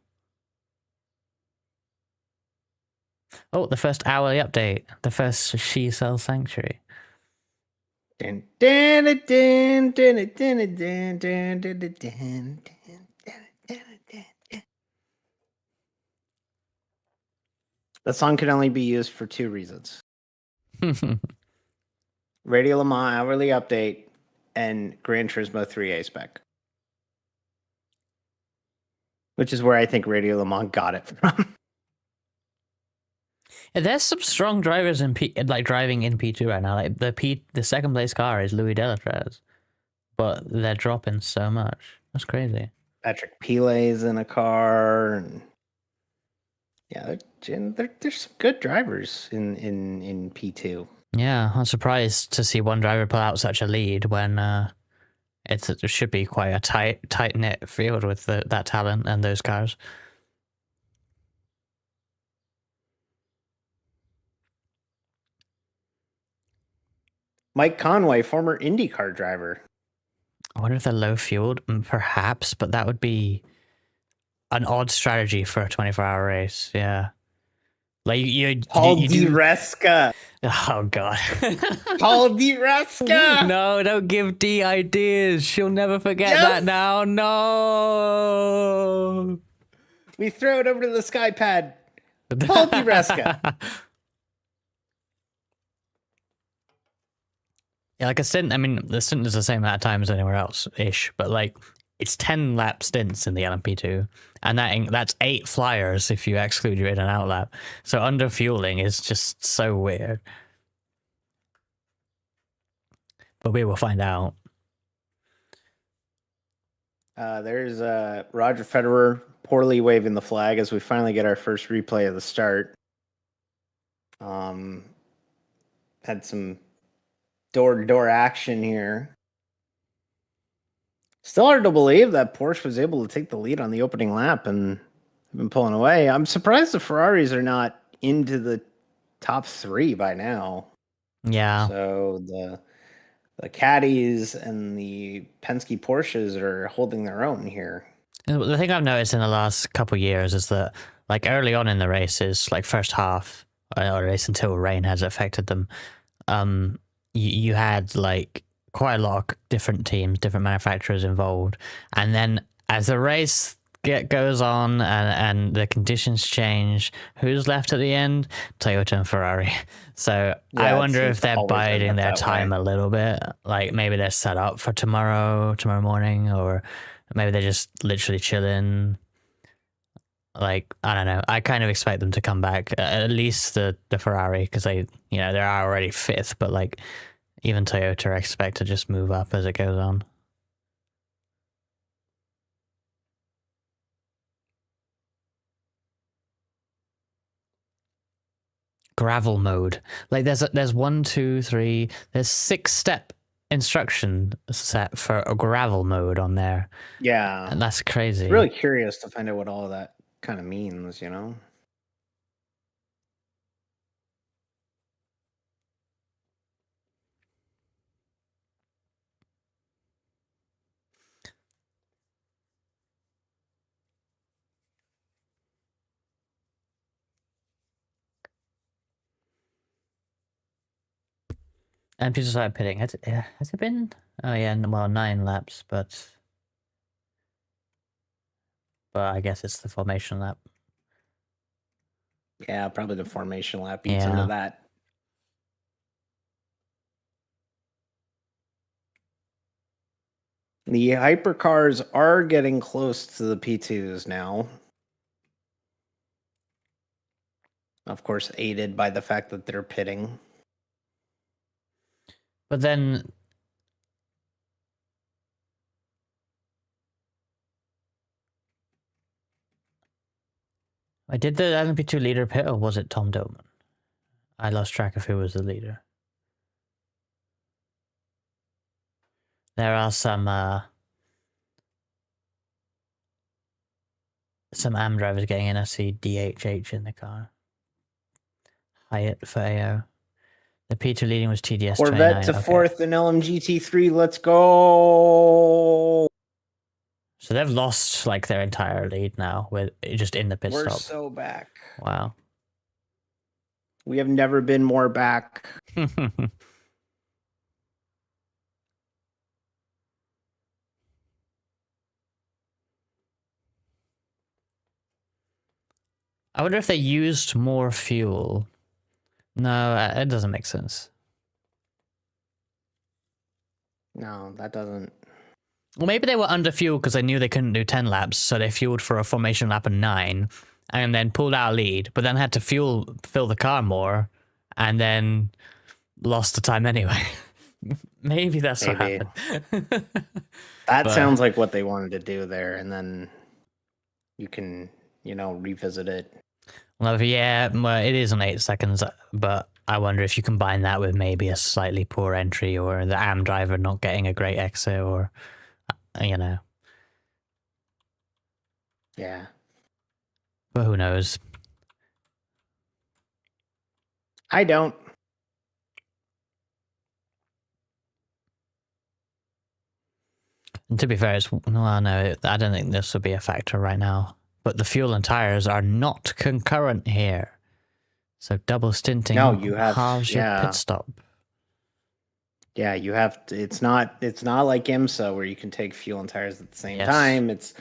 Oh, the first hourly update. The first She Cell Sanctuary. That song can only be used for 2 reasons. Radio Le Mans hourly update, and Gran Turismo 3A spec. Which is where I think Radio Le Mans got it from. Yeah, there's some strong drivers in driving in P2 right now. Like the second place car is Louis Delatrez, but they're dropping so much. That's crazy. Patrick Pilet's in a car, and yeah, there's some good drivers in P2. Yeah, I'm surprised to see one driver pull out such a lead when it should be quite a tight knit field with that talent and those cars. Mike Conway, former IndyCar driver. I wonder if they're low fueled, perhaps, but that would be an odd strategy for a 24-hour race. Yeah, like Paul Di Resca. Oh god, Paul Di Resca. No, don't give D ideas. She'll never forget that now. No. We throw it over to the sky pad. Paul Di Resca. Yeah, like a stint. I mean, the stint is the same amount of time as anywhere else ish, but like it's 10 lap stints in the LMP2, and that's 8 flyers if you exclude your in and out lap. So under fueling is just so weird. But we will find out. There's Roger Federer poorly waving the flag as we finally get our first replay of the start. Had some door-to-door action here. Still hard to believe that Porsche was able to take the lead on the opening lap and have been pulling away. I'm surprised the Ferraris are not into the top 3 by now. Yeah. So the Caddies and the Penske Porsches are holding their own here. The thing I've noticed in the last couple of years is that, like, early on in the races, like first half, or race until rain has affected them, you had like quite a lot of different teams, different manufacturers involved, and then as the race goes on and the conditions change, who's left at the end? Toyota and Ferrari. So yeah, I wonder if they're biding their time a little bit. Like maybe they're set up for tomorrow morning, or maybe they're just literally chilling. Like, I don't know. I kind of expect them to come back, at least the Ferrari, because they're already 5th, but like even Toyota I expect to just move up as it goes on. Gravel mode. Like there's 1, 2, 3, there's 6-step instruction set for a gravel mode on there. Yeah. And that's crazy. Really curious to find out what all of that kind of means, you know? And people started pitting. Has it been? Oh yeah, well, 9 laps, but I guess it's the formation lap. Yeah, probably the formation lap eats into that. The hypercars are getting close to the P2s now. Of course, aided by the fact that they're pitting. But then did the LMP2 leader pit, or was it Tom Doman? I lost track of who was the leader. There are some AM drivers getting in. I see DHH in the car. Hyatt for AO. The P2 leading was TDS. Corvette to 4th and LMGT3. Let's go. So they've lost like their entire lead now with just in the pit stop. We're so back. Wow. We have never been more back. I wonder if they used more fuel. No, it doesn't make sense. No, that doesn't. Well, maybe they were under fuel because they knew they couldn't do 10 laps, so they fueled for a formation lap of 9, and then pulled out a lead, but then had to fill the car more, and then lost the time anyway. Maybe that's what happened. That sounds like what they wanted to do there, and then you can, revisit it. Well, yeah, well, it is on 8 seconds, but I wonder if you combine that with maybe a slightly poor entry, or the AM driver not getting a great exit, or, Yeah. But who knows? I don't. And to be fair, no, I don't think this would be a factor right now. But the fuel and tires are not concurrent here, so double stinting halves your pit stop. Yeah, you have to. It's not like IMSA where you can take fuel and tires at the same time. It's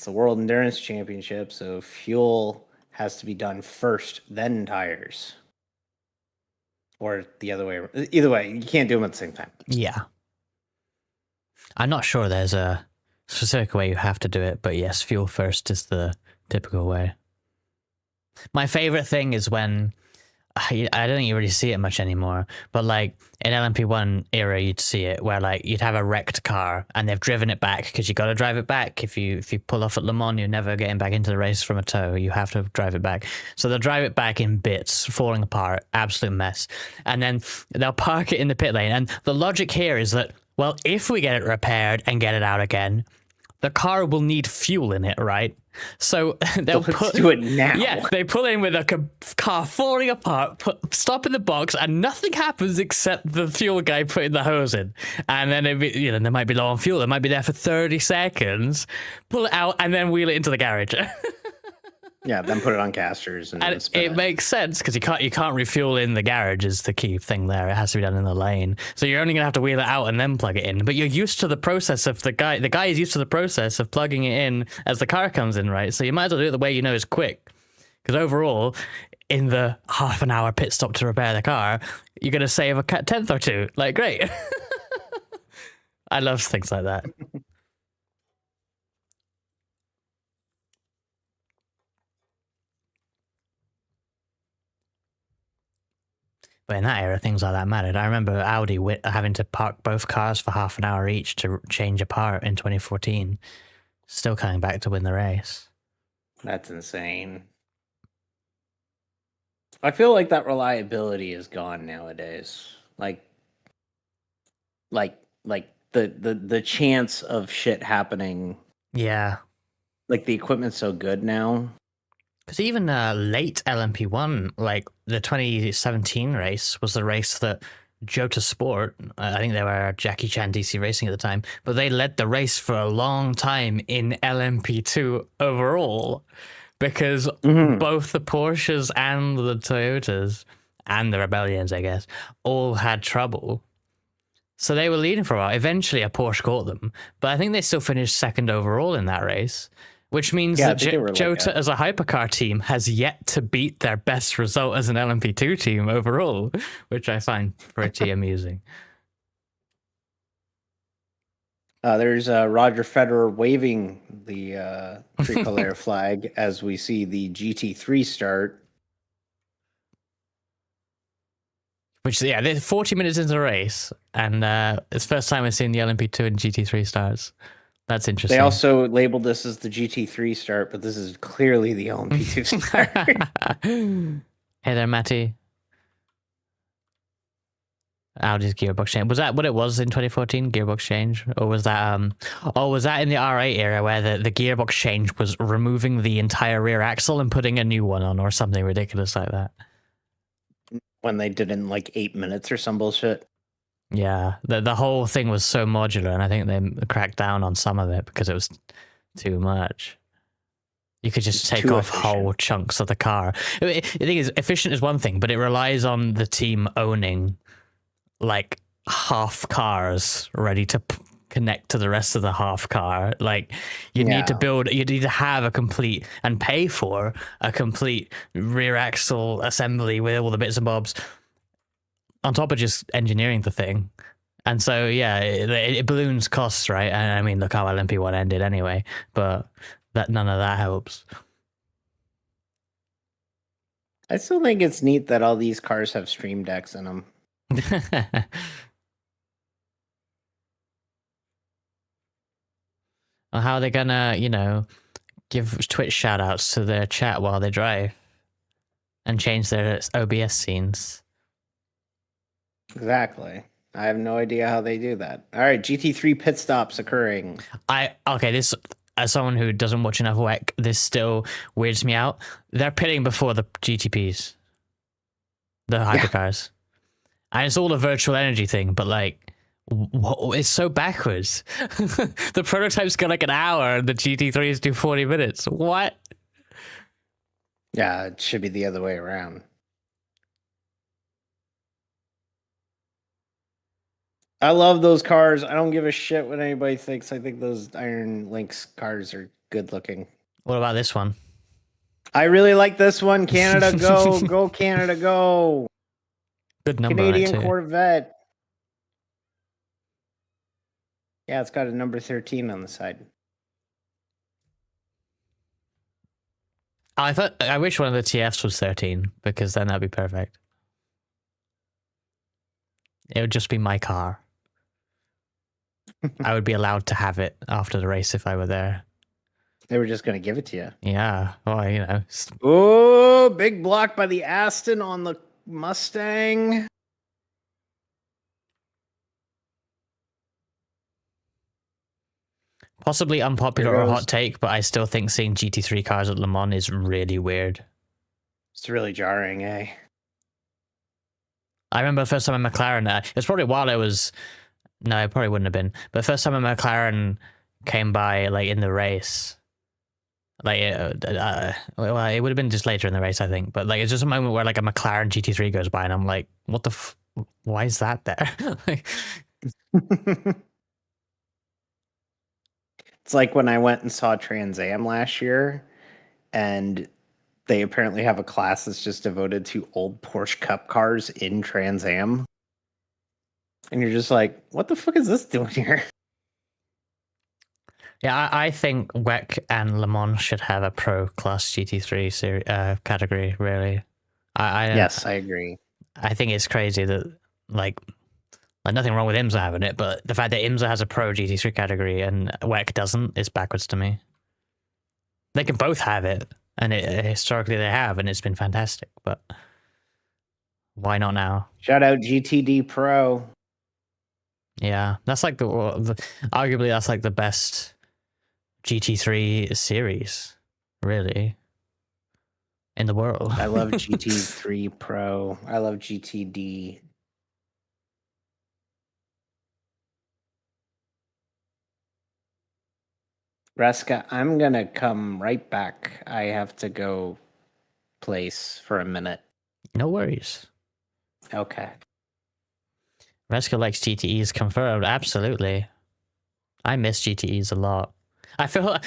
the World Endurance Championship, so fuel has to be done first, then tires, or the other way. Either way, you can't do them at the same time. Yeah. I'm not sure there's a specific way you have to do it, but yes, fuel first is the typical way. My favorite thing is when, I don't think you really see it much anymore, but like in LMP1 era, you'd see it where like you'd have a wrecked car and they've driven it back, because you got to drive it back. If you pull off at Le Mans, you're never getting back into the race from a tow. You have to drive it back. So they'll drive it back in bits, falling apart, absolute mess. And then they'll park it in the pit lane. And the logic here is that, well, if we get it repaired and get it out again, the car will need fuel in it, right? So they'll do it now. Yeah, they pull in with a car falling apart, stop in the box, and nothing happens except the fuel guy putting the hose in. And then they might be low on fuel. They might be there for 30 seconds, pull it out, and then wheel it into the garage. Yeah, then put it on casters, and it makes sense because you can't refuel in the garage is the key thing there. It has to be done in the lane, so you're only gonna have to wheel it out and then plug it in. But you're used to the process of the guy is used to the process of plugging it in as the car comes in, right? So you might as well do it the way you know is quick, because overall, in the half an hour pit stop to repair the car, you're gonna save a tenth or two. Like, great. I love things like that. But in that era, things like that mattered. I remember Audi having to park both cars for half an hour each to change a part in 2014. Still coming back to win the race. That's insane. I feel like that reliability is gone nowadays. Like the chance of shit happening. Yeah. Like the equipment's so good now. Because even late LMP1, like the 2017 race was the race that Jota Sport, I think they were Jackie Chan DC Racing at the time, but they led the race for a long time in LMP2 overall, because both the Porsches and the Toyotas and the Rebellions, I guess, all had trouble. So they were leading for a while. Eventually a Porsche caught them, but I think they still finished second overall in that race. Which means that Jota as a hypercar team has yet to beat their best result as an LMP2 team overall, which I find pretty amusing. There's Roger Federer waving the tricolor flag as we see the GT3 start. Which, yeah, they're 40 minutes into the race, and it's the first time I've seen the LMP2 and GT3 starts. That's interesting. They also labeled this as the GT3 start, but this is clearly the LMP2 start. Hey there, Matty. Audi's gearbox change. Was that what it was in 2014? Gearbox change, or was that was that in the R8 era where the gearbox change was removing the entire rear axle and putting a new one on, or something ridiculous like that? When they did it in like 8 minutes or some bullshit. Yeah, the whole thing was so modular, and I think they cracked down on some of it because it was too much. You could just take off whole chunks of the car. The thing is, efficient is one thing, but it relies on the team owning like half cars ready to connect to the rest of the half car. Like you need to have a complete and pay for a complete rear axle assembly with all the bits and bobs, on top of just engineering the thing. And so, yeah, it balloons costs, right? And I mean, look how LMP1 ended anyway, but none of that helps. I still think it's neat that all these cars have Stream Decks in them. Well, how are they gonna, you know, give Twitch shoutouts to their chat while they drive and change their OBS scenes? Exactly. I have no idea how they do that. All right, GT3 pit stops occurring. Okay, this, as someone who doesn't watch enough WEC, this still weirds me out. They're pitting before the GTPs, the hypercars. And it's all a virtual energy thing, but like, it's so backwards. The prototypes go like an hour and the GT3s do 40 minutes. What? Yeah, it should be the other way around. I love those cars. I don't give a shit what anybody thinks. I think those Iron Lynx cars are good looking. What about this one? I really like this one. Canada, go. Go, Canada, go. Good number, Canadian Corvette. Yeah, it's got a number 13 on the side. I wish one of the TFs was 13, because then that'd be perfect. It would just be my car. I would be allowed to have it after the race if I were there. They were just going to give it to you. Yeah, well, you know. Oh, big block by the Aston on the Mustang. Possibly unpopular or hot take, but I still think seeing GT3 cars at Le Mans is really weird. It's really jarring, eh? I remember the first time a McLaren, it was probably while it was, no, it probably wouldn't have been, but the first time a McLaren came by, like, in the race, like, well, it would have been just later in the race, I think, but, like, it's just a moment where, like, a McLaren GT3 goes by, and I'm like, what the why is that there? Like, it's like when I went and saw Trans Am last year, and they apparently have a class that's just devoted to old Porsche Cup cars in Trans Am. And you're just like, what the fuck is this doing here? Yeah, I think WEC and Le Mans should have a pro class GT3 category, really. Yes, I agree. I think it's crazy that, like nothing wrong with IMSA having it, but the fact that IMSA has a pro GT3 category and WEC doesn't is backwards to me. They can both have it, and historically they have, and it's been fantastic, but why not now? Shout out GTD Pro. Yeah, that's like arguably that's like the best GT3 series, really, in the world. I love GT3 Pro. I love GTD. Reska, I'm going to come right back. I have to go place for a minute. No worries. Okay. Reska likes GTEs confirmed. Absolutely. I miss GTEs a lot. I feel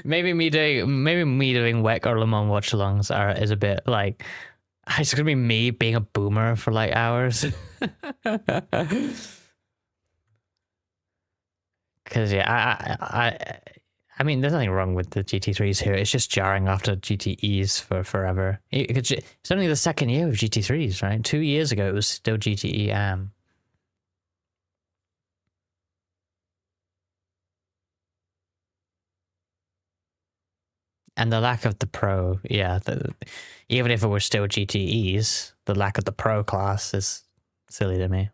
maybe me doing WEC or Le Mans watchalongs is a bit like, it's gonna be me being a boomer for like hours. Because yeah, I mean, there's nothing wrong with the GT3s here. It's just jarring after GTEs for forever. It's only the second year of GT3s, right? 2 years ago, it was still GTE AM. And the lack of the pro, yeah, even if it were still GTEs, the lack of the pro class is silly to me.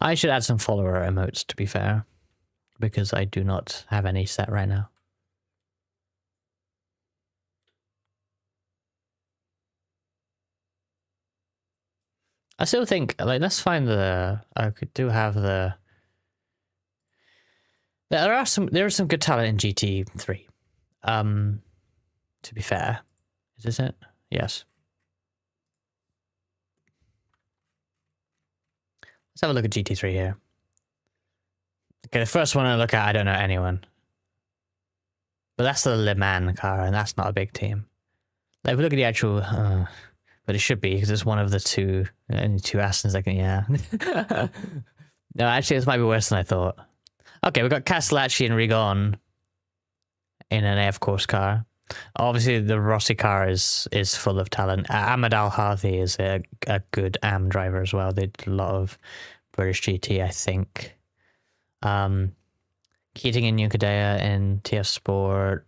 I should add some follower emotes, to be fair, because I do not have any set right now. I still think, like, let's find I do have the... There is some good talent in GT3. To be fair. Is this it? Yes. Let's have a look at GT3 here. Okay, the first one I look at, I don't know anyone. But that's the Le Mans car, and that's not a big team. Like, if we look at the actual but it should be because it's one of the two, only two Astons. I can, yeah. No, actually, this might be worse than I thought. Okay, we got Castellacci and Rigon in an AF course car. Obviously, the Rossi car is full of talent. Ahmed Al Harthi is a good AM driver as well. They did a lot of British GT, I think. Keating and Nucadea in TF Sport.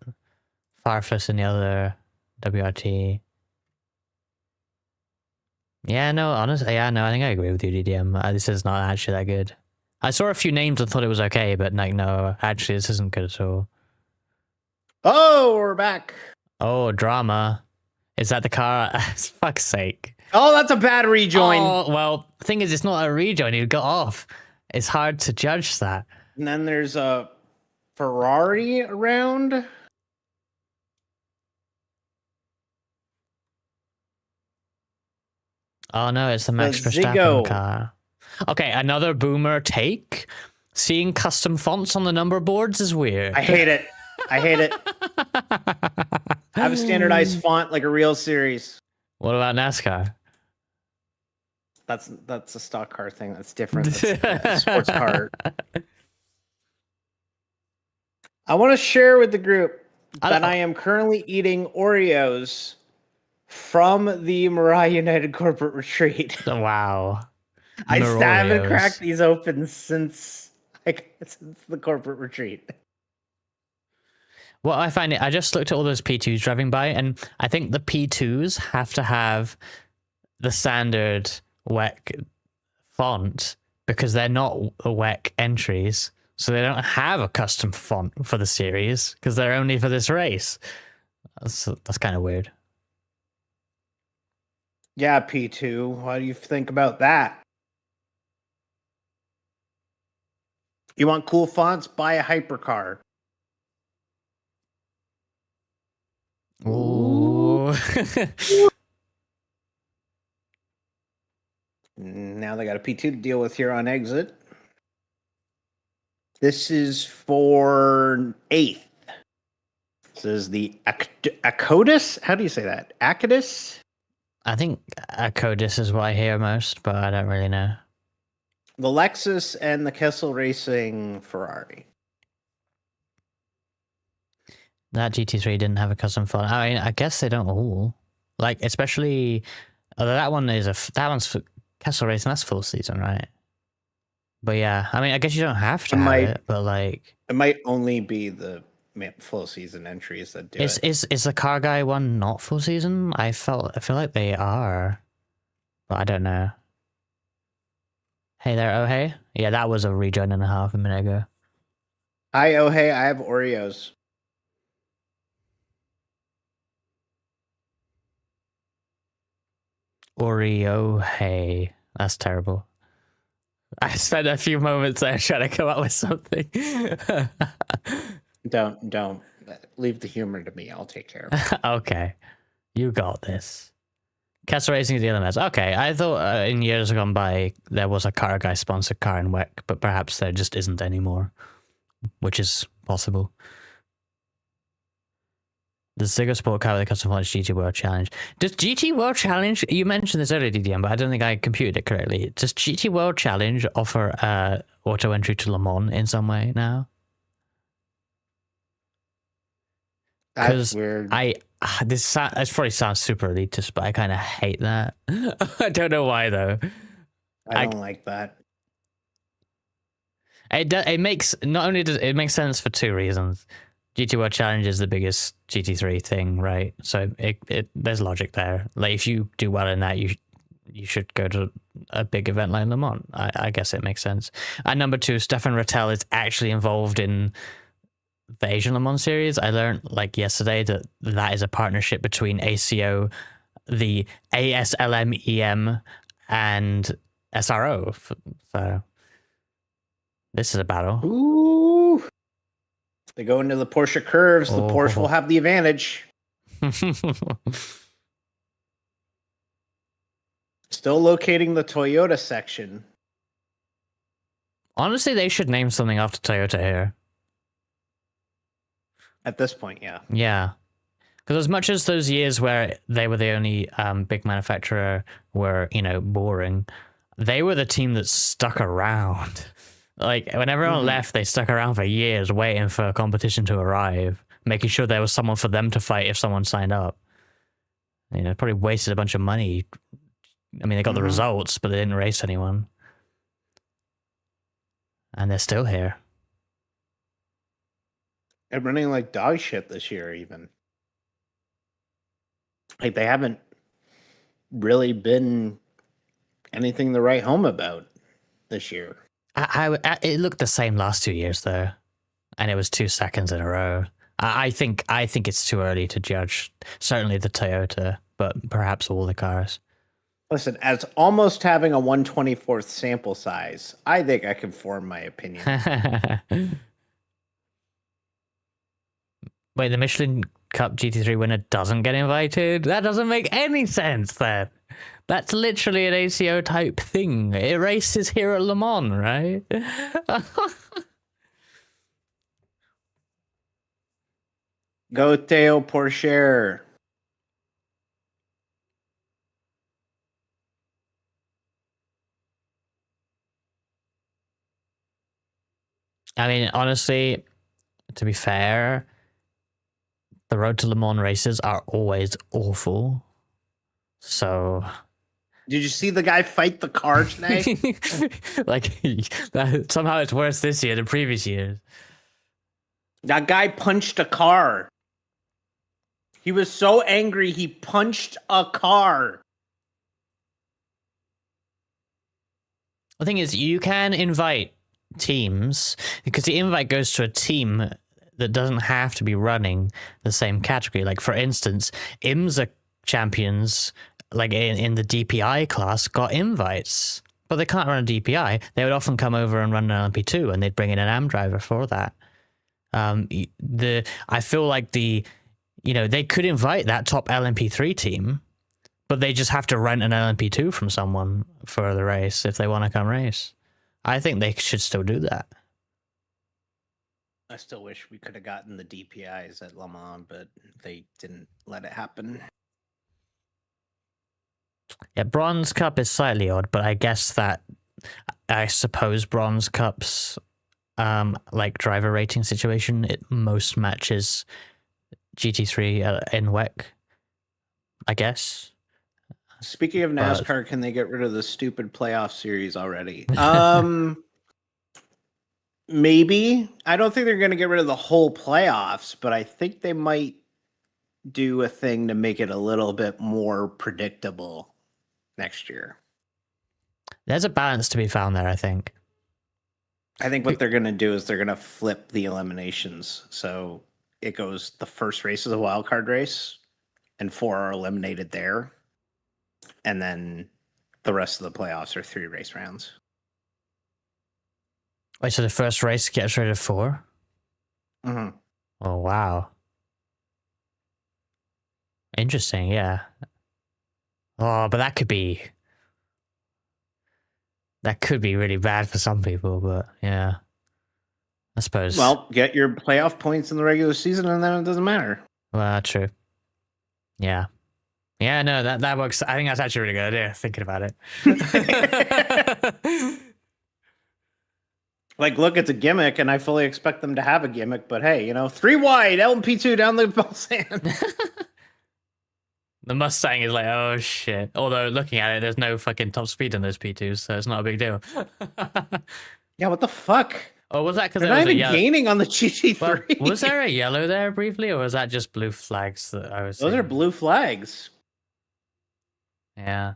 Farfus in the other WRT. Yeah, no, honestly, yeah, no, I think I agree with you, DDM. This is not actually that good. I saw a few names and thought it was okay, but like, no, actually, this isn't good at all. Oh, we're back. Oh, drama. Is that the car? Fuck's sake. Oh, that's a bad rejoin. Oh, well, the thing is, it's not a rejoin. You got off. It's hard to judge that. And then there's a Ferrari around. Oh, no, it's the Max Verstappen Ziggo car. Okay, another boomer take. Seeing custom fonts on the number boards is weird. I hate it. I hate it. Have a standardized font like a real series. What about NASCAR? That's a stock car thing. That's different. That's a sports car. I want to share with the group that I am currently eating Oreos from the Mariah United corporate retreat. Oh, wow. I haven't cracked these open since the corporate retreat. Well, I find it, I just looked at all those P2s driving by, and I think the P2s have to have the standard WEC font because they're not WEC entries. So they don't have a custom font for the series because they're only for this race. That's kind of weird. Yeah, P2. What do you think about that? You want cool fonts? Buy a hypercar. Ooh. Now they got a P2 to deal with here on exit. This is for 8th. This is the Acodus. How do you say that? Acodus? I think Acodus is what I hear most, but I don't really know. The Lexus and the Kessel Racing Ferrari. That GT3 didn't have a custom font. I mean, I guess they don't all. Like, especially, although that one's for Kessel Racing. That's full season, right? But yeah, I mean, I guess you don't have to have it, but like, it might only be the full season entries that do it. Is the car guy one not full season? I feel like they are, but I don't know. Hey there, oh hey. Yeah, that was a rejoin and a half a minute ago. Hi, oh hey, I have Oreos. Oreo, hey. That's terrible. I spent a few moments there trying to come up with something. Don't. Leave the humor to me. I'll take care of it. Okay. You got this. Kessel Racing is the other mess. Okay, I thought in years gone by there was a car guy sponsored car in WEC, but perhaps there just isn't anymore, which is possible. The Ziggo Sport car with the custom font GT World Challenge. Does GT World Challenge, you mentioned this earlier, DDM, but I don't think I computed it correctly. Does GT World Challenge offer auto entry to Le Mans in some way now? That's weird. This probably sounds super elitist, but I kind of hate that. I don't know why though. I don't like that. It makes not only does it makes sense for two reasons. GT World Challenge is the biggest GT3 thing, right? So there's logic there. Like if you do well in that, you should go to a big event like Le Mans. I guess it makes sense. And number two, Stefan Rattel is actually involved in the Asian Le Mans series. I learned like yesterday that is a partnership between ACO, the ASLMEM, and SRO. So this is a battle. Ooh. They go into the Porsche curves. The Porsche will have the advantage. Still locating the Toyota section. Honestly, they should name something after Toyota here. At this point, yeah. Yeah. Because as much as those years where they were the only big manufacturer were, you know, boring, they were the team that stuck around. Like, when everyone left, they stuck around for years waiting for competition to arrive, making sure there was someone for them to fight if someone signed up. You know, probably wasted a bunch of money. I mean, they got the results, but they didn't race anyone. And they're still here. And running like dog shit this year, even. Like, they haven't really been anything to write home about this year. It looked the same last 2 years, though. And it was 2 seconds in a row. I think it's too early to judge. Certainly the Toyota, but perhaps all the cars. Listen, as almost having a 1/24th sample size, I think I can form my opinion. Wait, the Michelin Cup GT3 winner doesn't get invited? That doesn't make any sense, then. That's literally an ACO type thing. It races here at Le Mans, right? Go Theo Porcher. I mean, honestly, to be fair, the Road to Le Mans races are always awful. So... Did you see the guy fight the car today? Like, somehow it's worse this year than previous years. That guy punched a car. He was so angry he punched a car. The thing is, you can invite teams, because the invite goes to a team that doesn't have to be running the same category. Like, for instance, IMSA champions, like in the DPI class, got invites, but they can't run a DPI. They would often come over and run an LMP2, and they'd bring in an AM driver for that. I feel like they could invite that top LMP3 team, but they just have to rent an LMP2 from someone for the race if they want to come race. I think they should still do that. I still wish we could have gotten the DPIs at Le Mans, but they didn't let it happen. Yeah, Bronze Cup is slightly odd, but I suppose Bronze Cup's like driver rating situation, it most matches GT3 in WEC, I guess. Speaking of NASCAR, can they get rid of the stupid playoff series already? Maybe. I don't think they're going to get rid of the whole playoffs, but I think they might do a thing to make it a little bit more predictable next year. There's a balance to be found there, I think. I think what they're going to do is they're going to flip the eliminations. So it goes, the first race is a wild card race, and 4 are eliminated there. And then the rest of the playoffs are 3 race rounds. Wait, so the first race gets rid of 4? Mm-hmm. Oh, wow. Interesting, yeah. Oh, but that could be really bad for some people, but yeah. I suppose. Well, get your playoff points in the regular season and then it doesn't matter. Well, true. Yeah. Yeah, no, that works. I think that's actually a really good idea, thinking about it. Like, look, it's a gimmick, and I fully expect them to have a gimmick, but hey, 3 wide, LMP2 down the ball sand. The Mustang is like, oh shit. Although, looking at it, there's no fucking top speed in those P2s, so it's not a big deal. Yeah, what the fuck? Oh, was that because they're not even gaining on the GT3? Well, was there a yellow there briefly, or was that just blue flags that I was Those seeing? are blue flags. Yeah.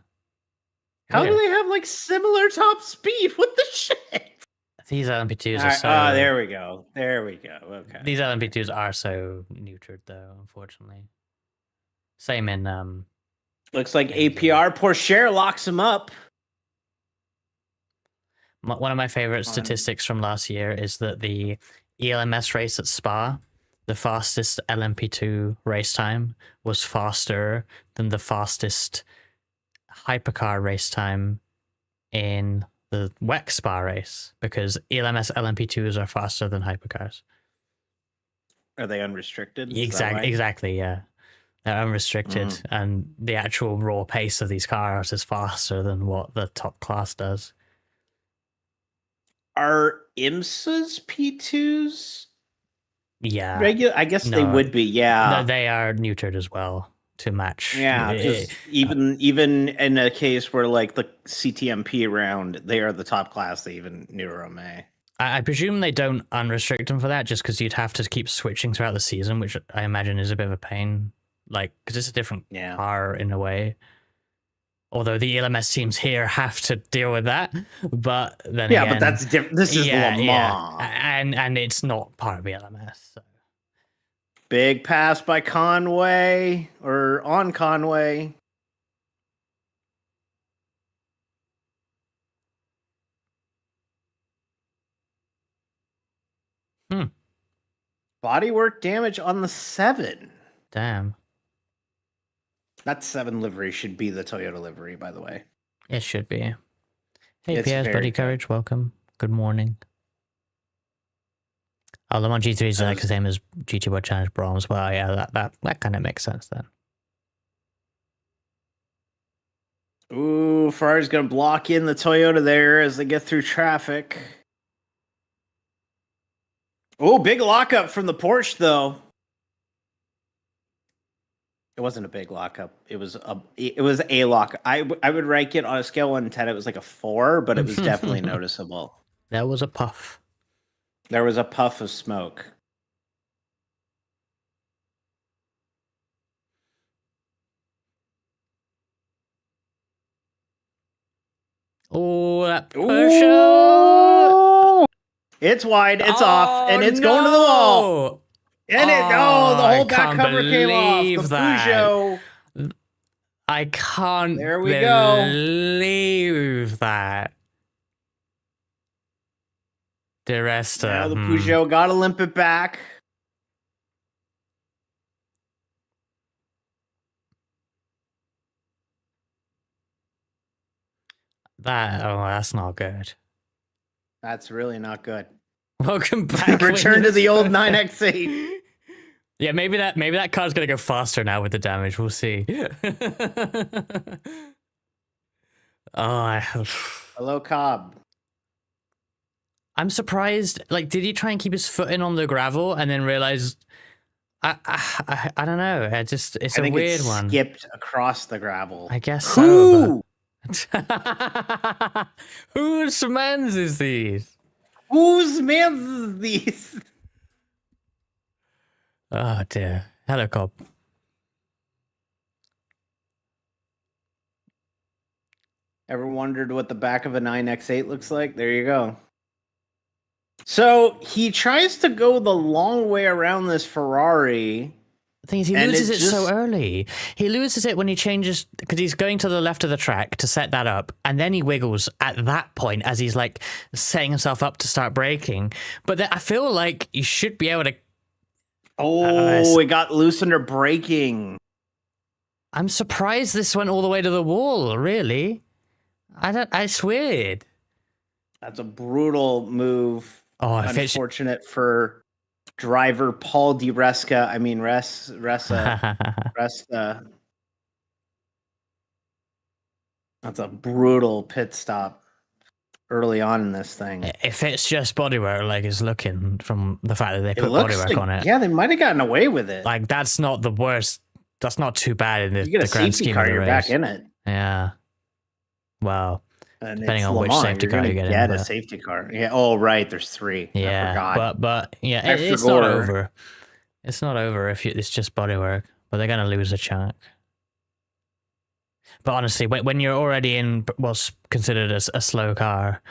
How do they have, like, similar top speed? What the shit? These LMP2s are so... Oh, there we go. There we go. Okay. These LMP2s are so neutered, though, unfortunately. Same in... Looks like APR Porsche locks him up. One of my favorite statistics from last year is that the ELMS race at Spa, the fastest LMP2 race time, was faster than the fastest hypercar race time in the WEC Spa race, because ELMS LMP2s are faster than hypercars. Are they unrestricted? Exactly, yeah. They're unrestricted, and the actual raw pace of these cars is faster than what the top class does. Are IMSA's P2s Yeah. regular? I guess they would be. Yeah. They are neutered as well to match. Yeah, because even in a case where like the CTMP round, they are the top class. They even neuter them. I presume they don't unrestrict them for that, just because you'd have to keep switching throughout the season, which I imagine is a bit of a pain. Like, because it's a different car in a way. Although the ELMS teams here have to deal with that, but then again, but that's different. This is Le Mans, and it's not part of ELMS. So. Big pass by Conway or on Conway. Bodywork damage on the 7. Damn. That 7 livery should be the Toyota livery, by the way. It should be. Hey, Pierre's Buddy Courage, welcome. Good morning. Oh, Le Mans G3 is like the same as GT World Challenge Bronze. Well, yeah, that kind of makes sense then. Ooh, Ferrari's going to block in the Toyota there as they get through traffic. Oh, big lockup from the Porsche, though. It wasn't a big lockup. It was a lockup. I would rank it on a scale of 1 to 10. It was like a 4, but it was definitely noticeable. That was a puff. There was a puff of smoke. Oh, that Porsche! It's wide, it's off, and it's going to the wall. And the whole back cover came off. The Peugeot. I can't believe that. The rest now the Peugeot got to limp it back. That's not good. That's really not good. Welcome back. Return to the old 9X8. Yeah, maybe that car's gonna go faster now with the damage. We'll see. Hello, Cobb. I'm surprised. Like, did he try and keep his foot in on the gravel and then realize? I don't know. It's a weird one. Skipped across the gravel. I guess so. Whose mans is these? Whose mans is these? Oh dear. Hello, Cobb. Ever wondered what the back of a 9X8 looks like? There you go. So he tries to go the long way around this Ferrari. The thing is, he loses it so early. He loses it when he changes, because he's going to the left of the track to set that up, and then he wiggles at that point as he's like setting himself up to start braking. But I feel like you should be able to. Oh, it got loose under braking. I'm surprised this went all the way to the wall. Really, it's weird. That's a brutal move. Oh, unfortunate for driver Paul Di Resca. I mean, Resta. That's a brutal pit stop early on in this thing. If it's just bodywork, like it's looking from the fact that they put bodywork on it. Yeah, they might have gotten away with it. Like, that's not the worst. That's not too bad in the grand scheme of the race. You're back in it. Yeah. Wow. And depending on which safety car you get in. A safety car. Yeah. Oh, right. There's 3. Yeah. I forgot. But yeah, it's not over. It's not over if it's just bodywork. But they're gonna lose a chunk. But honestly, when you're already in what's considered a slow car,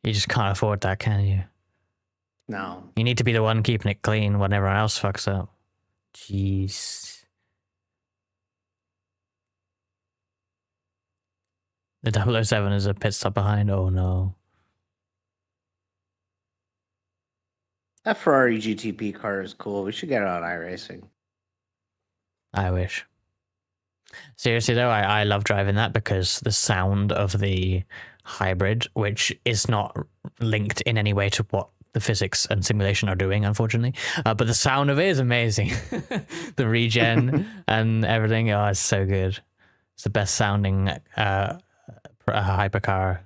you just can't afford that, can you? No. You need to be the one keeping it clean when everyone else fucks up. Jeez. The 007 is a pit stop behind. Oh no. That Ferrari GTP car is cool. We should get it on iRacing. I wish. Seriously though, I love driving that because the sound of the hybrid, which is not linked in any way to what the physics and simulation are doing, unfortunately. But the sound of it is amazing. The regen and everything, oh, it's so good. It's the best sounding hypercar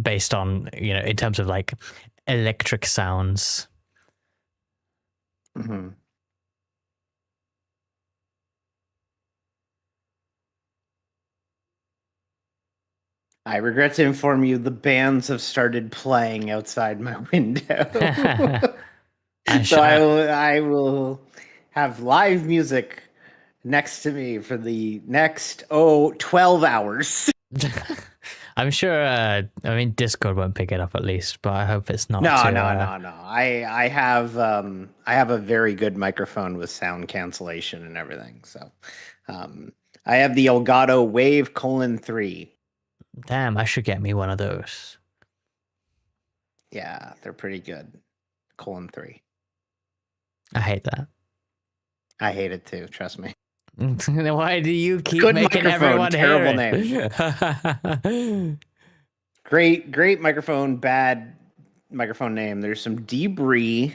based on, you know, in terms of like electric sounds. Mm-hmm. I regret to inform you the bands have started playing outside my window. So I will have live music next to me for the next 12 hours. I'm sure I mean Discord won't pick it up at least, but I hope it's not No. I have a very good microphone with sound cancellation and everything. So I have the Elgato Wave 3. Damn, I should get me one of those. Yeah, they're pretty good. 3. I hate that. I hate it too, trust me. Why do you keep good making everyone terrible hear it? Name. Great microphone, bad microphone name. There's some debris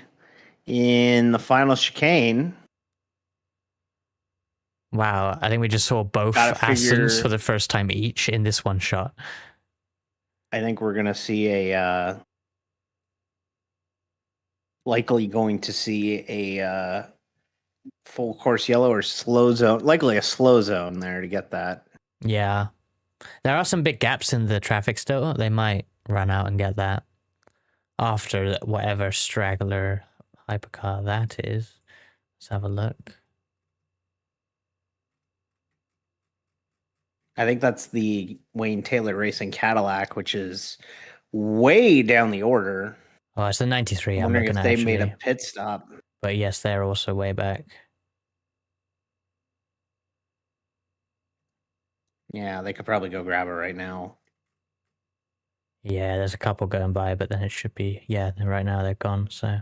in the final chicane. Wow, I think we just saw both Astons for the first time each in this one shot. I think we're gonna see likely going to see a full course yellow or slow zone, likely a slow zone there to get that. Yeah, there are some big gaps in the traffic still. They might run out and get that after whatever straggler hypercar that is. Let's have a look. I think that's the Wayne Taylor Racing Cadillac, which is way down the order. Oh, it's the 93. I'm wondering if they made a pit stop. But yes, they're also way back. Yeah, they could probably go grab it right now. Yeah, there's a couple going by, but then it should be, yeah, right now they're gone, so.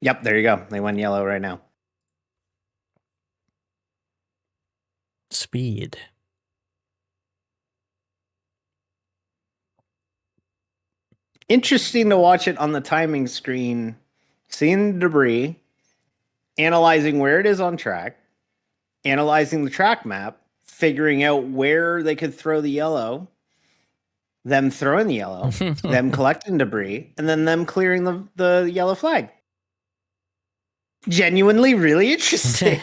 Yep, there you go. They went yellow right now. Speed. Interesting to watch it on the timing screen, seeing the debris, analyzing where it is on track, analyzing the track map, figuring out where they could throw the yellow, them throwing the yellow, them collecting debris, and then them clearing the yellow flag. Genuinely really interesting.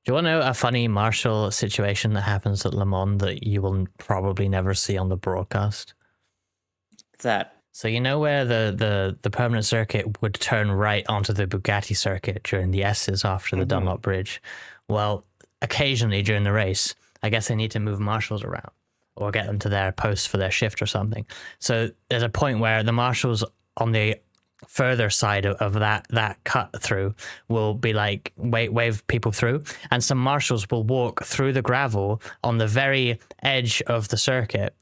Do you want to know a funny Marshall situation that happens at Le Mans that you will probably never see on the broadcast? What's that? So you know where the permanent circuit would turn right onto the Bugatti circuit during the S's after the Dunlop Bridge? Well, occasionally during the race, I guess they need to move marshals around or get them to their posts for their shift or something. So there's a point where the marshals on the further side of that cut through will be like wave people through, and some marshals will walk through the gravel on the very edge of the circuit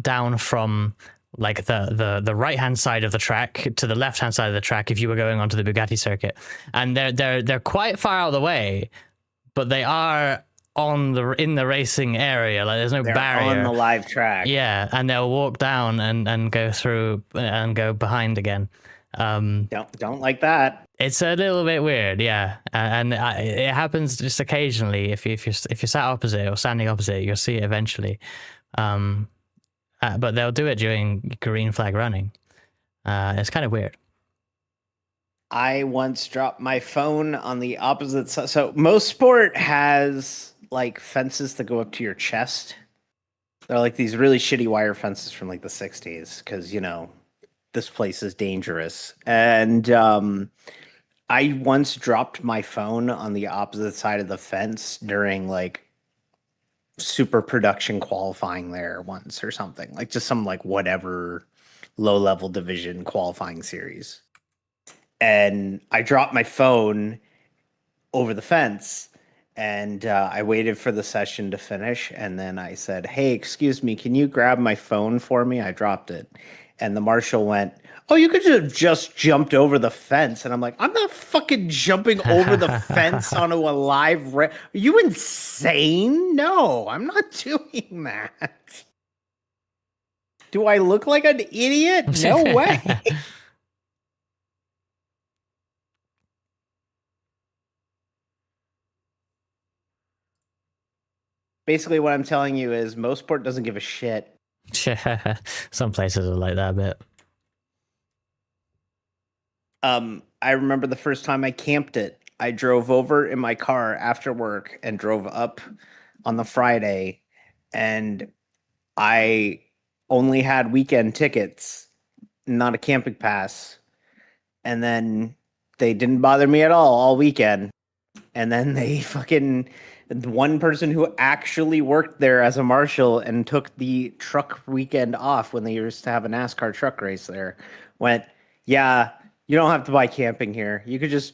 down from like the right hand side of the track to the left hand side of the track if you were going onto the Bugatti circuit, and they're quite far out of the way, but they are in the racing area. Like there's no barrier on the live track. Yeah, and they'll walk down and go through and go behind again. Don't like that. It's a little bit weird, yeah, and it happens just occasionally. If you're sat opposite or standing opposite, you'll see it eventually. But they'll do it during green flag running. It's kind of weird. I once dropped my phone on the opposite side. So most sport has like fences that go up to your chest. They're like these really shitty wire fences from like the 60s because, you know, this place is dangerous. And I once dropped my phone on the opposite side of the fence during like super production qualifying there once or something, like just some like whatever low level division qualifying series. And I dropped my phone over the fence, and I waited for the session to finish. And then I said, "Hey, excuse me, can you grab my phone for me? I dropped it." And the marshal went, oh, you could have just jumped over the fence. And I'm like, I'm not fucking jumping over the fence onto a live Are you insane? No, I'm not doing that. Do I look like an idiot? No way. Basically, what I'm telling you is Mosport doesn't give a shit. Some places are like that a bit. I remember the first time I camped it. I drove over in my car after work and drove up on the Friday, and I only had weekend tickets, not a camping pass. And then they didn't bother me at all weekend. And then they fucking one person who actually worked there as a marshal and took the truck weekend off when they used to have a NASCAR truck race there went, yeah, you don't have to buy camping here. You could just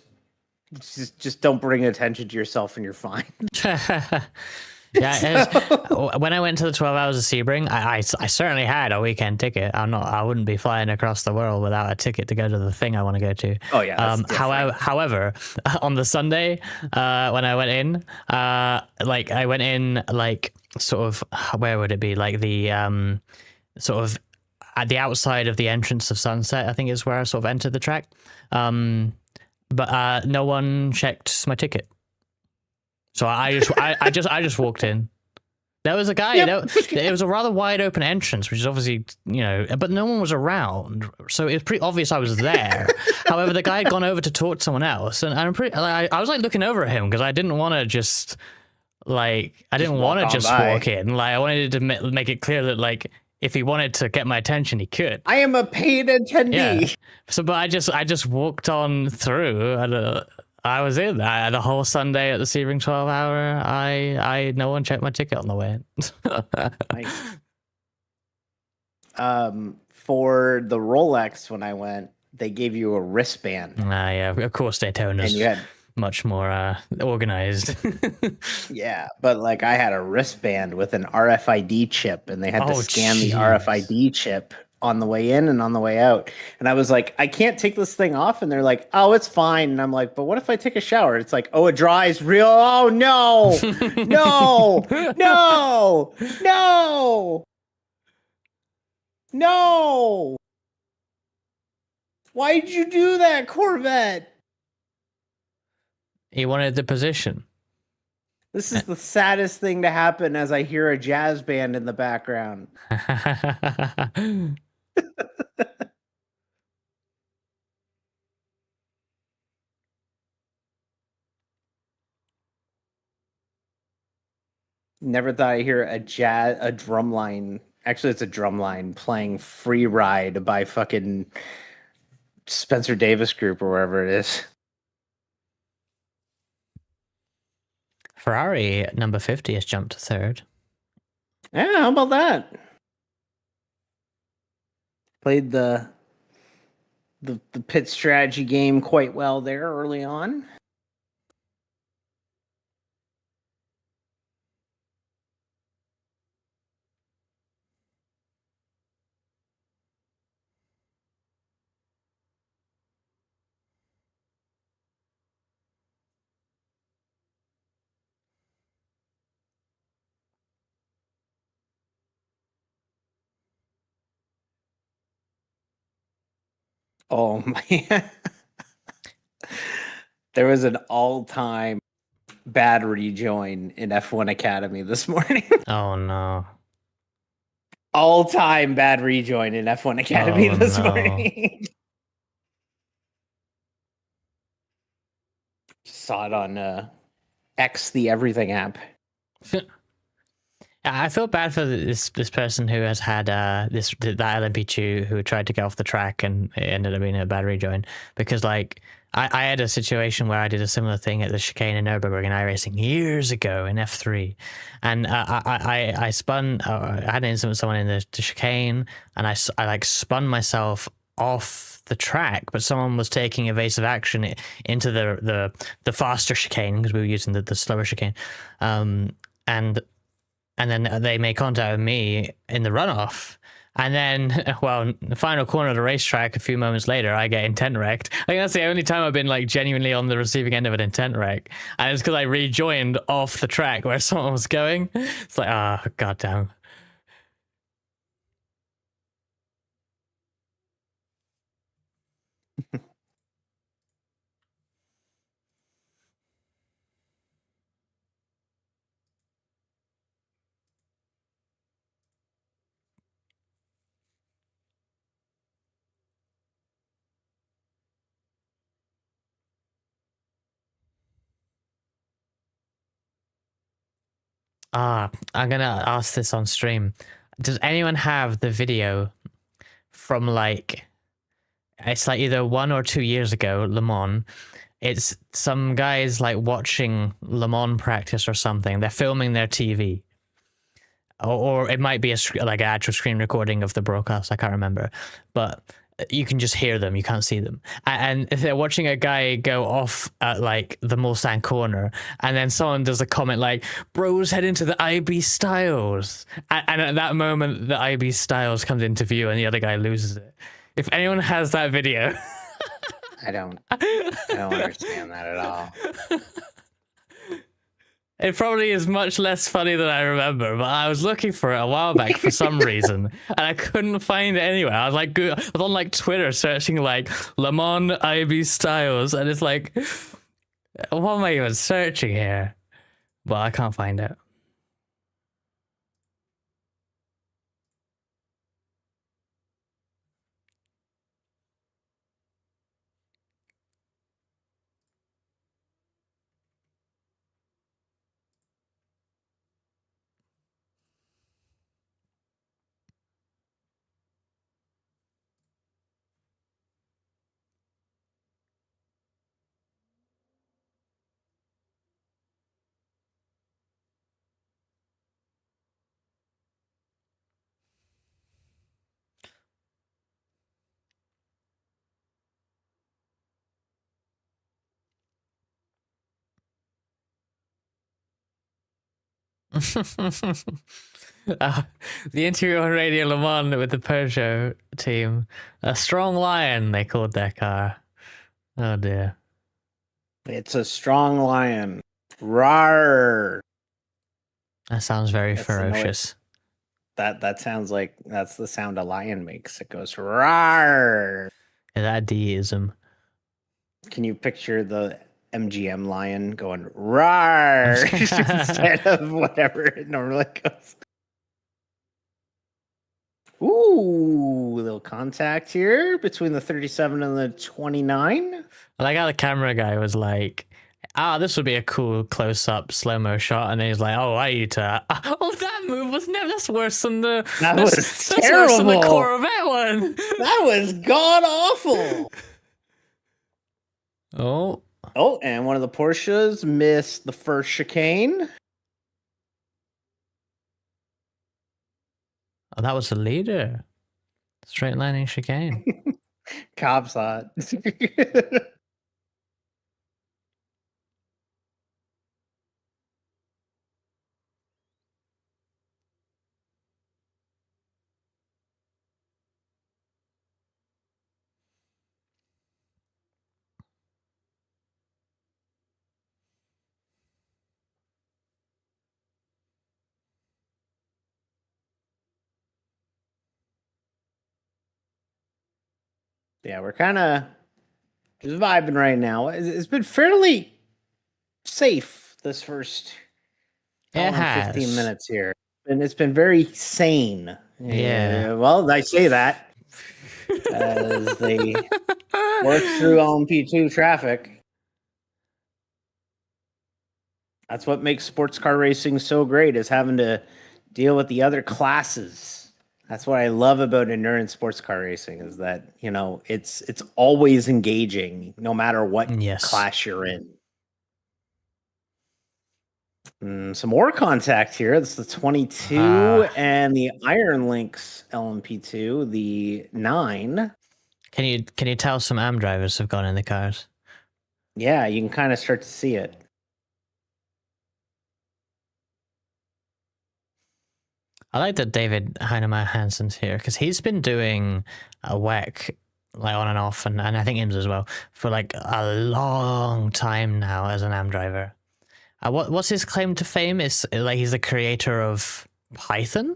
don't bring attention to yourself and you're fine. Yeah, when I went to the 12 Hours of Sebring, I certainly had a weekend ticket. I wouldn't be flying across the world without a ticket to go to the thing I want to go to. Oh yeah. However, on the Sunday, when I went in, I went in like sort of, where would it be? Like the sort of at the outside of the entrance of Sunset, I think is where I sort of entered the track. But no one checked my ticket. So I just walked in. There was a guy. Yep. It was a rather wide open entrance, which is obviously, but no one was around. So it was pretty obvious I was there. However, the guy had gone over to talk to someone else, and I'm pretty. I was like looking over at him because I didn't want to just walk in. Like I wanted to make it clear that like if he wanted to get my attention, he could. I am a paid attendee. Yeah. So, but I just walked on through and. I was in the whole Sunday at the Sebring 12 Hour. No one checked my ticket on the way. Nice. For the Rolex, when I went, they gave you a wristband. Yeah, of course Daytona's much more organized. Yeah, but like I had a wristband with an RFID chip, and they had to scan the RFID chip on the way in and on the way out. And I was like, I can't take this thing off. And they're like, oh, it's fine. And I'm like, but what if I take a shower? It's like, oh, it dries real. Oh, no, no, no, no, no. Why did you do that, Corvette? He wanted the position. This is the saddest thing to happen as I hear a jazz band in the background. Never thought I'd hear a drum line. Actually, it's a drum line playing Free Ride by fucking Spencer Davis Group or wherever it is. Ferrari number 50 has jumped to third. Yeah, how about that? Played the pit strategy game quite well there early on. Oh man. There was an all-time bad rejoin in F1 Academy this morning. Oh no. All-time bad rejoin in F1 Academy this morning. Saw it on X, the Everything app. I feel bad for this person who has had that LMP2 who tried to get off the track and it ended up being a bad rejoin, because like I had a situation where I did a similar thing at the chicane in Nürburgring in iRacing years ago in F3, and I spun. I had an incident with someone in the chicane, and I like spun myself off the track, but someone was taking evasive action into the faster chicane because we were using the slower chicane, and then they made contact with me in the runoff, And then, well, the final corner of the racetrack, a few moments later, I get intent wrecked. I think that's the only time I've been like genuinely on the receiving end of an intent wreck. And it's because I rejoined off the track where someone was going. It's like, ah, goddamn. I'm gonna ask this on stream. Does anyone have the video from like, it's like either 1 or 2 years ago, Le Mans? It's some guys like watching Le Mans practice or something. They're filming their TV. Or it might be like an actual screen recording of the broadcast. I can't remember. But you can just hear them. You can't see them. And they're watching a guy go off at like the Mulsanne corner. And then someone does a comment like, bro's heading to the IB Styles. And at that moment, the IB Styles comes into view and the other guy loses it. If anyone has that video... I don't understand that at all. It probably is much less funny than I remember, but I was looking for it a while back for some reason, and I couldn't find it anywhere. I was like, I was on like Twitter searching like Le Mans IB Styles, and it's like, what am I even searching here? But I can't find it. The interior on Radio Le Mans with the Peugeot team. A strong lion, they called their car. Oh dear. It's a strong lion. Rawr. That sounds very That's ferocious. That sounds like that's the sound a lion makes. It goes rawr. Is that a deism? Can you picture the MGM lion going rawr instead of whatever it normally goes? Ooh, little contact here between the 37 and the 29. I like how the camera guy was like, this would be a cool close-up slow-mo shot, and then he's like, oh, I need to... Oh, that move was never... That's worse than the... That was terrible. That's worse than the Corvette one. That was god-awful. Oh, and one of the Porsches missed the first chicane. Oh, that was the leader. Straight lining chicane. Cobb saw it. Yeah, we're kind of just vibing right now. It's been fairly safe this first 15 minutes here. And it's been very sane. Yeah. Well, I say that as they work through LMP2 traffic. That's what makes sports car racing so great, is having to deal with the other classes. That's what I love about endurance sports car racing, is that, it's always engaging no matter what class you're in. Some more contact here. That's the 22 and the Iron Lynx LMP2, the 9. Can you tell some AM drivers have gone in the cars? Yeah, you can kind of start to see it. I like that David Heinemeier Hansen's here because he's been doing a WEC like on and off, and I think IMS as well for like a long time now as an AM driver. What's his claim to fame? Is like he's the creator of Python,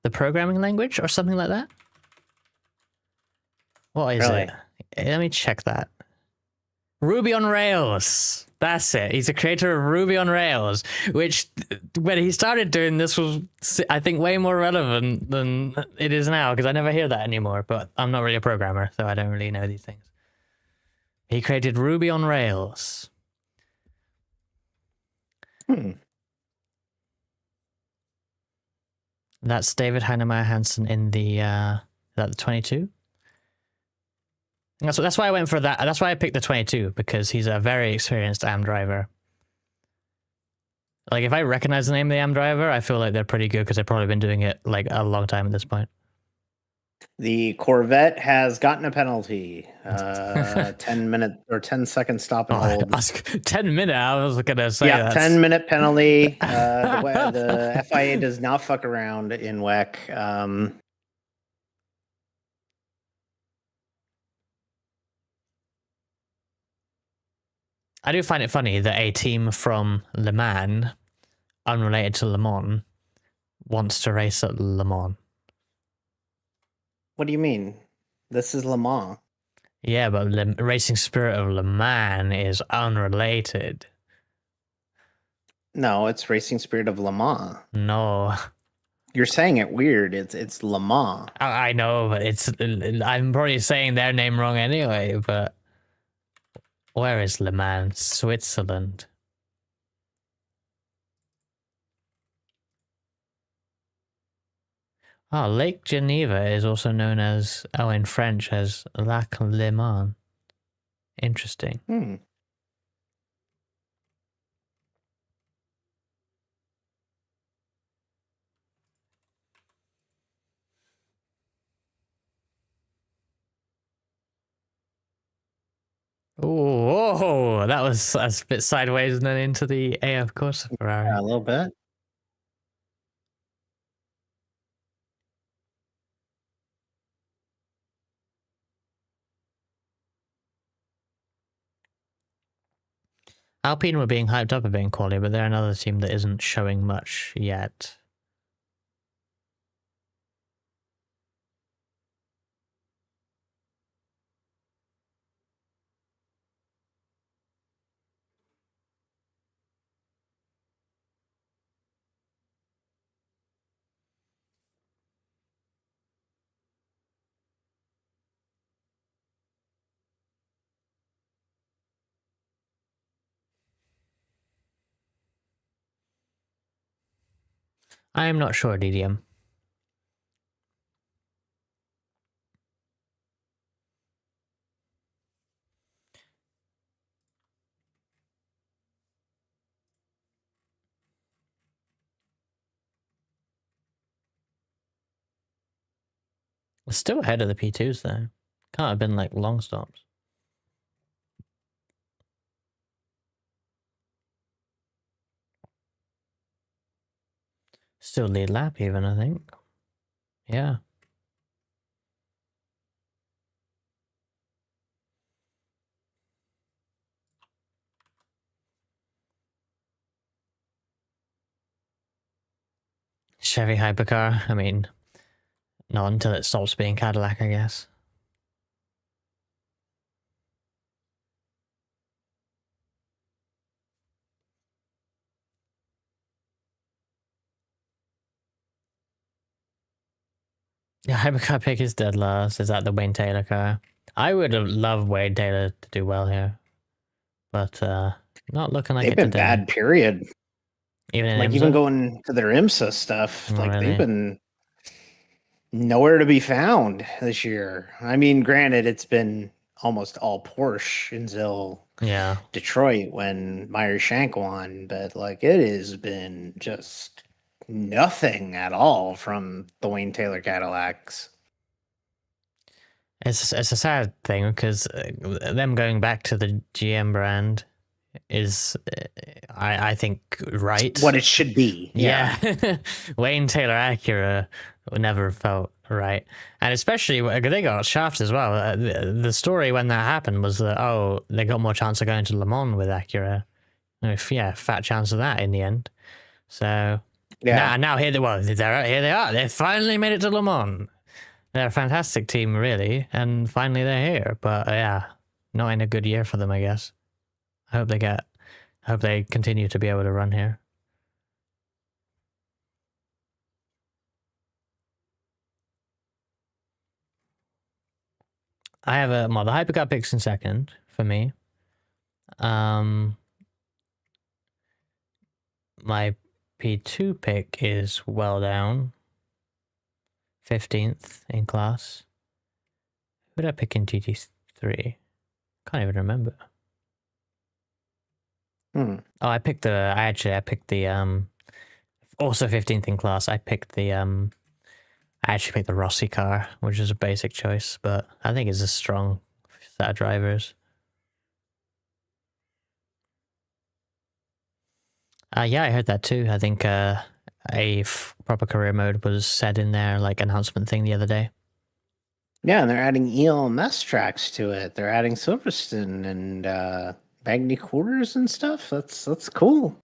the programming language, or something like that. What is Really? it? Let me check that. Ruby on Rails. That's it. He's a creator of Ruby on Rails, which when he started doing this was, I think, way more relevant than it is now because I never hear that anymore. But I'm not really a programmer, so I don't really know these things. He created Ruby on Rails. That's David Heinemeier Hansen in the, is that the 22? That's why I went for that. That's why I picked the 22, because he's a very experienced AM driver. Like, if I recognize the name of the AM driver, I feel like they're pretty good because they've probably been doing it like a long time at this point. The Corvette has gotten a penalty. 10-minute or 10-second stop and hold. 10-minute. I was gonna say yeah, that's... 10-minute penalty. The FIA does not fuck around in WEC. I do find it funny that a team from Le Mans, unrelated to Le Mans, wants to race at Le Mans. What do you mean? This is Le Mans. Yeah, but the racing spirit of Le Mans is unrelated. No, it's Racing Spirit of Le Mans. No. You're saying it weird. It's Le Mans. I know, but I'm probably saying their name wrong anyway, but where is Le Mans? Switzerland. Oh, Lake Geneva is also known as, in French, as Lac Le Mans. Interesting. Oh, that was a bit sideways and then into the AF course. Ferrari. Yeah, a little bit. Alpine were being hyped up a bit in quality, but they're another team that isn't showing much yet. I am not sure, DDM. It's still ahead of the P2s, though. Can't have been like long stops. Still lead lap, even, I think. Yeah. Chevy hypercar. I mean, not until it stops being Cadillac, I guess. Yeah, hypercar pick is dead last. Is that the Wayne Taylor car? I would have loved Wayne Taylor to do well here, but not looking like They've it been today. bad, period. Even like IMSA? Even going to their IMSA stuff, like Really? they've been nowhere to be found this year. I mean, granted, it's been almost all Porsche until Detroit when Meyer Shank won, but like it has been just nothing at all from the Wayne Taylor Cadillacs. It's a sad thing because them going back to the GM brand is, I think, right. What it should be. Yeah. Wayne Taylor Acura never felt right. And especially, they got shafted as well. The story when that happened was that, oh, they got more chance of going to Le Mans with Acura. Yeah, fat chance of that in the end. So, now here they are. They finally made it to Le Mans. They're a fantastic team, really. And finally they're here. But yeah, not in a good year for them, I guess. I hope they continue to be able to run here. I have the Hypercar picks in second for me. My P2 pick is well down. 15th in class. Who did I pick in GT3? Can't even remember. Oh, I picked the also 15th in class. I actually picked the Rossi car, which is a basic choice, but I think it's a strong set of drivers. Yeah, I heard that too. I think proper career mode was said in their like announcement thing the other day. Yeah, and they're adding ELMS tracks to it. They're adding Silverstone and Bagny Quarters and stuff. That's cool.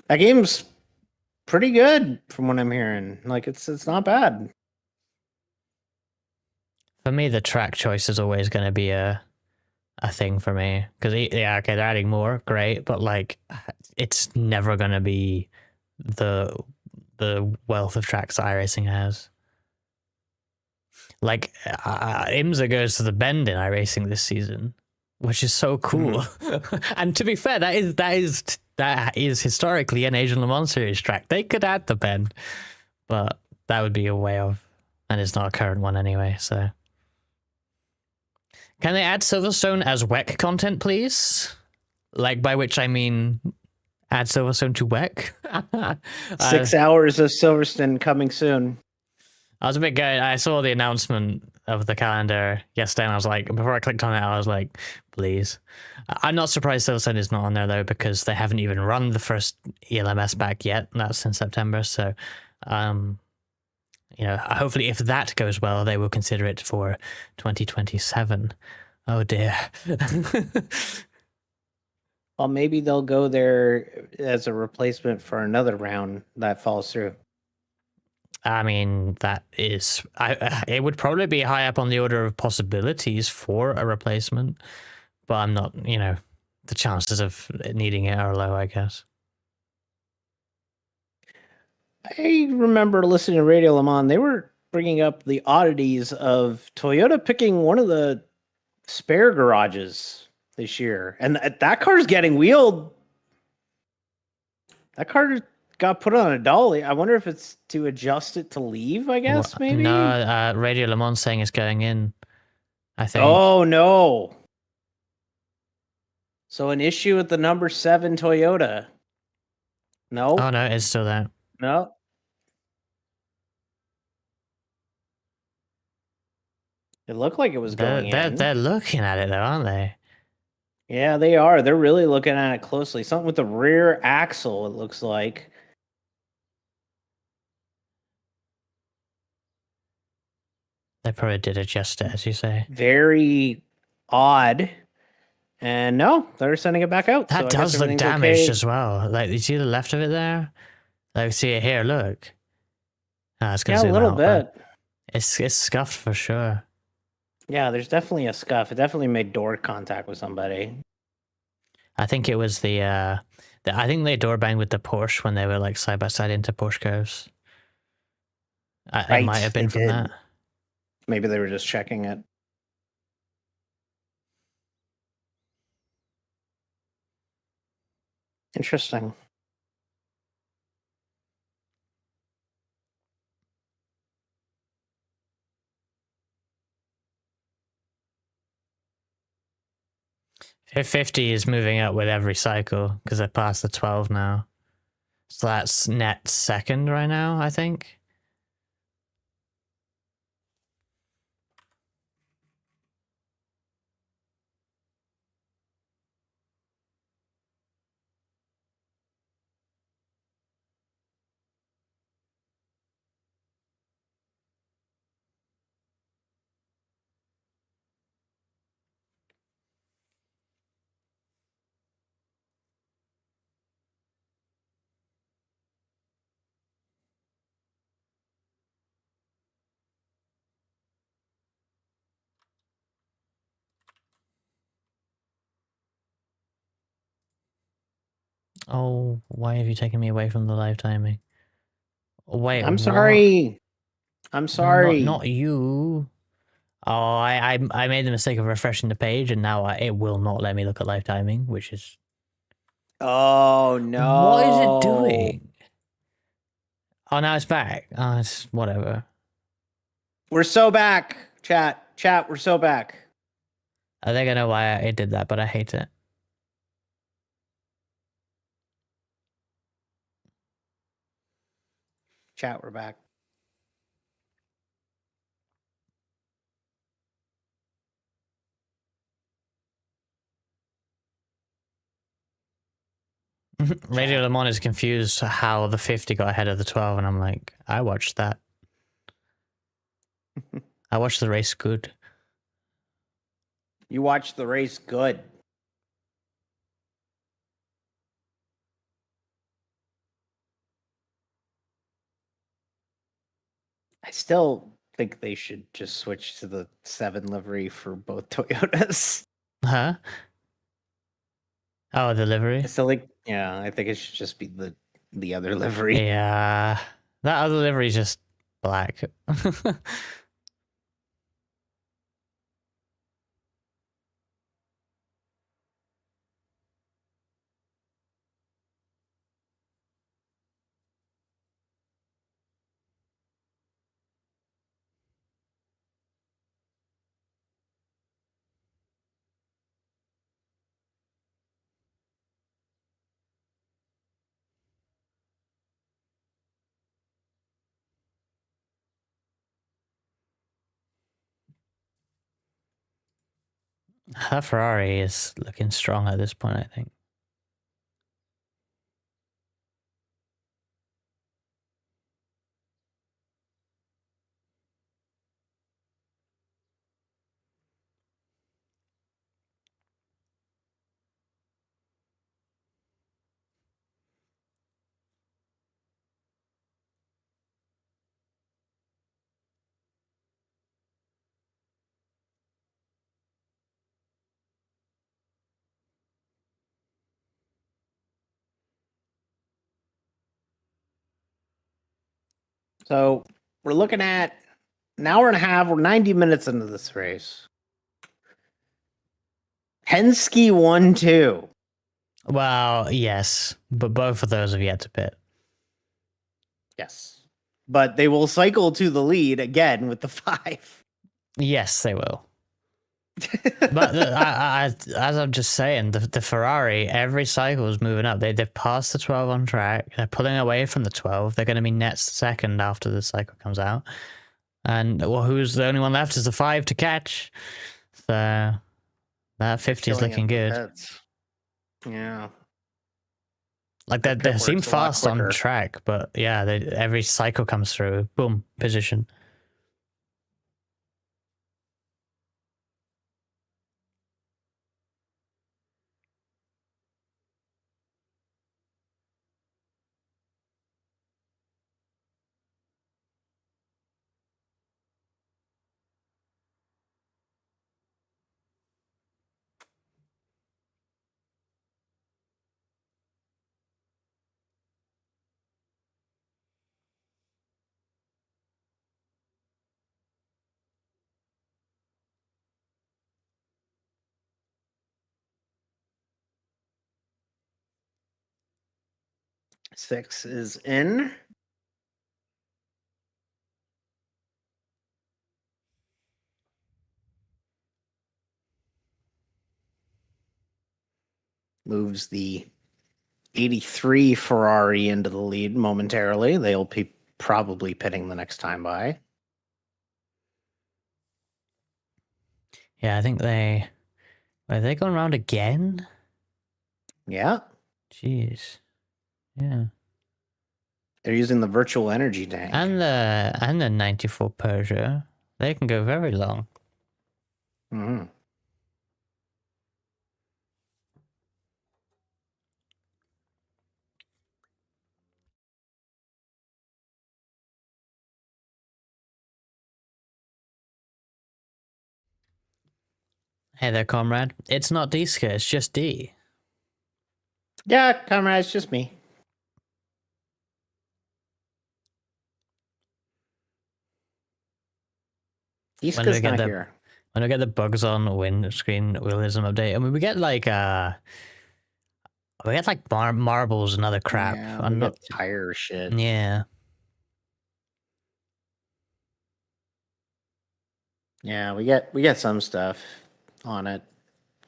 That game's pretty good from what I'm hearing. Like it's not bad. For me, the track choice is always going to be a thing for me, because yeah, okay, they're adding more, great, but like it's never going to be the wealth of tracks iRacing has. Like IMSA goes to the Bend in iRacing this season, which is so cool. And to be fair, that is historically an Asian Le Mans Series track. They could add the Bend, but that would be a way off, and it's not a current one anyway. So, can they add Silverstone as WEC content, please? Like, by which I mean add Silverstone to WEC. 6 hours of Silverstone coming soon. I was a bit gutted. I saw the announcement of the calendar yesterday, and I was like, before I clicked on it, I was like, please. I'm not surprised Silverstone is not on there, though, because they haven't even run the first ELMS back yet. That's in September. So, hopefully if that goes well, they will consider it for 2027. Oh, dear. Well, maybe they'll go there as a replacement for another round that falls through. I mean, that is... it would probably be high up on the order of possibilities for a replacement, but I'm not, the chances of needing it are low, I guess. I remember listening to Radio Le Mans. They were bringing up the oddities of Toyota picking one of the spare garages this year. And that car's getting wheeled. That car got put on a dolly. I wonder if it's to adjust it to leave, I guess, maybe? No, Radio Le Mans saying it's going in, I think. Oh, no. So an issue with the number 7 Toyota. No. Oh, no, it's still there. No. It looked like it was going in. They're looking at it, though, aren't they? Yeah, they are. They're really looking at it closely. Something with the rear axle, it looks like. They probably did adjust it, as you say. Very odd. And no, they're sending it back out. That does look damaged as well. Like, you see the left of it there? Like, see it here, look. Oh, it's gonna a little bit. It's scuffed for sure. Yeah, there's definitely a scuff. It definitely made door contact with somebody. I think it was I think they door banged with the Porsche when they were like side by side into Porsche curves. It might have been from that. Maybe they were just checking it. Interesting. If 50 is moving up with every cycle because they're past the 12 now. So that's net second right now, I think. Oh, why have you taken me away from the live timing? Wait, I'm what? sorry. I'm No, sorry. not you. Oh, I made the mistake of refreshing the page, and now it will not let me look at live timing, which is Oh what is it no. doing? Oh, now it's back. Oh, it's whatever. We're so back. Chat, we're so back. I think I know why it did that, but I hate it. Chat, we're back. Radio Chat. Lemon is confused how the 50 got ahead of the 12, and I'm like, I watched that. I watched the race good. You watched the race good. I still think they should just switch to the 7 livery for both Toyotas. Huh? Oh, the livery? I still think, yeah, I think it should just be the other livery. Yeah. That other livery is just black. That Ferrari is looking strong at this point, I think. So we're looking at an hour and a half. We're 90 minutes into this race. Penske 1-2. Well, yes, but both of those have yet to pit. Yes. But they will cycle to the lead again with the 5. Yes, they will. But as I'm just saying, the Ferrari, every cycle is moving up. They've passed the 12 on track. They're pulling away from the 12. They're going to be net second after the cycle comes out. And, well, who's the only one left is the 5 to catch. So that 50 is looking good. Pits. Yeah. Like, Their they pit seem work's a lot fast on quicker. track, but yeah, every cycle comes through. Boom, position. Six is in. Moves the 83 Ferrari into the lead momentarily. They'll be probably pitting the next time by. Yeah, I think are they going around again? Yeah. Jeez. Yeah. They're using the virtual energy tank. And the 94 Persia. They can go very long. Mm-hmm. Hey there, comrade. It's not D-Skirt, it's just D. Yeah, comrades, just me. When do we Iska's get not the here. when we get the bugs on windscreen realism update? I mean, we get like marbles and other crap. Yeah, I'm we not. get tire shit. Yeah. Yeah, we get some stuff on it.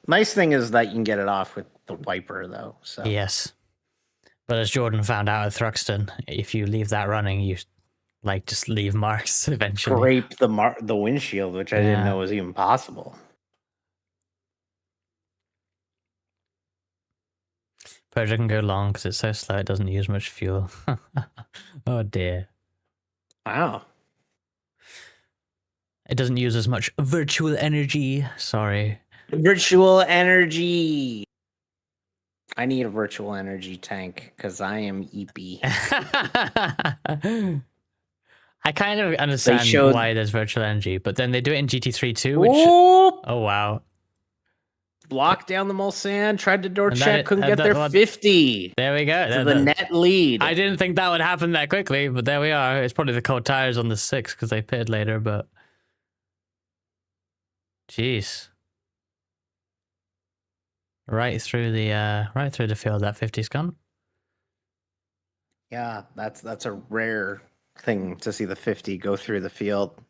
Nice thing is that you can get it off with the wiper though. So Yes. But as Jordan found out at Thruxton, if you leave that running, you like just leave marks eventually. scrape the windshield, which I didn't know was even possible. Persia can go long because it's so slow it doesn't use much fuel. Oh dear. Wow. It doesn't use as much virtual energy. Sorry. Virtual energy. I need a virtual energy tank because I am EP. I kind of understand why there's virtual energy, but then they do it in GT3 too, which... Ooh! Oh, wow. Blocked down the Mulsanne, tried to door And check, couldn't get their 50. There we go. To the net lead. I didn't think that would happen that quickly, but there we are. It's probably the cold tires on the 6 because they pitted later, but... Jeez. Right through the field that 50's gone. Yeah, that's a rare thing to see the 50 go through the field.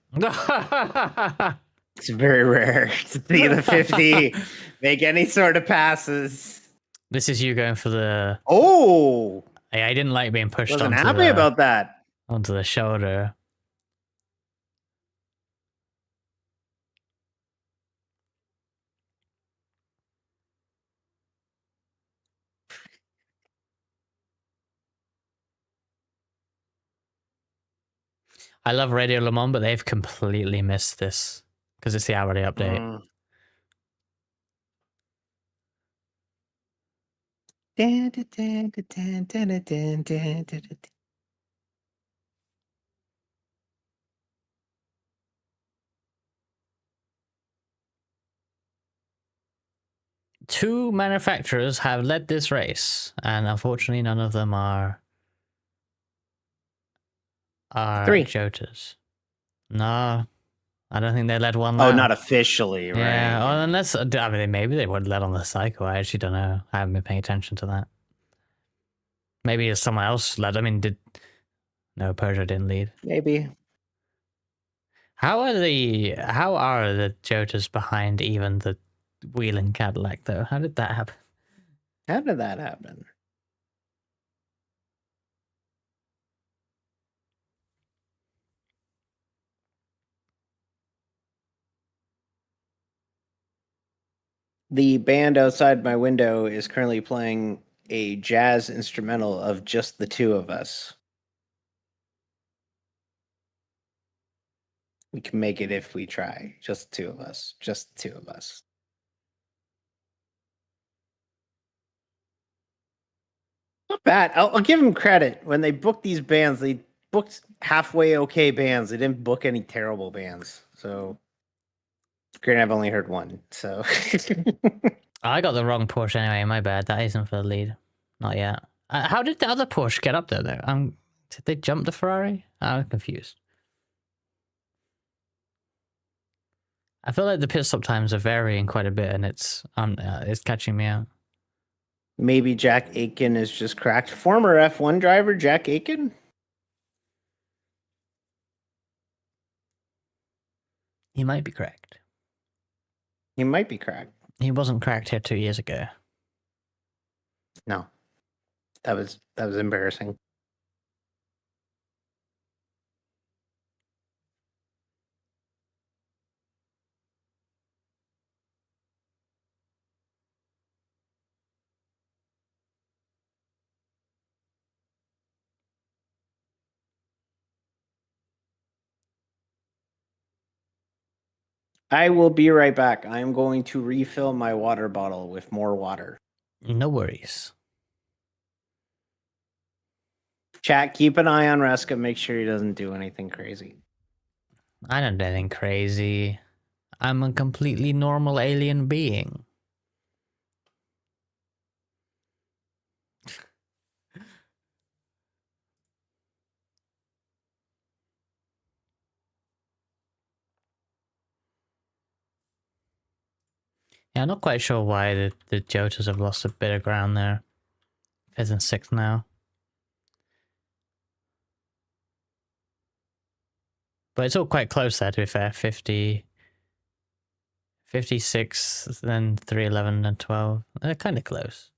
It's very rare to see the 50 make any sort of passes. This is you going for the... Oh! Hey, I didn't like being pushed Wasn't happy about that. Onto the shoulder. I love Radio Le Mans, but they've completely missed this because it's the hourly update. Two manufacturers have led this race, and unfortunately, none of them are Jotas. No, I don't think they led one. Oh, not officially, right? Yeah, well, unless I mean, maybe they would have led on the cycle. I actually don't know. I haven't been paying attention to that. Maybe someone else led. I mean, no, Persia didn't lead. Maybe. How are the Jotas behind even the Wheeling Cadillac though? How did that happen? How did that happen? The band outside my window is currently playing a jazz instrumental of just the two of us. We can make it if we try. Just the two of us. Just the two of us. Not bad. I'll give them credit. When they booked these bands, they booked halfway okay bands. They didn't book any terrible bands. So, granted, I've only heard one. So, I got the wrong Porsche anyway. My bad. That isn't for the lead. Not yet. How did the other Porsche get up there though? Did they jump the Ferrari? I'm confused. I feel like the pit stop times are varying quite a bit, and it's catching me out. Maybe Jack Aiken is just cracked. Former F1 driver Jack Aiken? He might be cracked. He might be cracked. He wasn't cracked here 2 years ago. No. That was embarrassing. I will be right back. I am going to refill my water bottle with more water. No worries. Chat, keep an eye on Reska. Make sure he doesn't do anything crazy. I don't do anything crazy. I'm a completely normal alien being. Yeah, I'm not quite sure why the Jotas have lost a bit of ground there. 5th and 6th now. But it's all quite close there, to be fair. 50, 56, then 311 and 12. They're kind of close.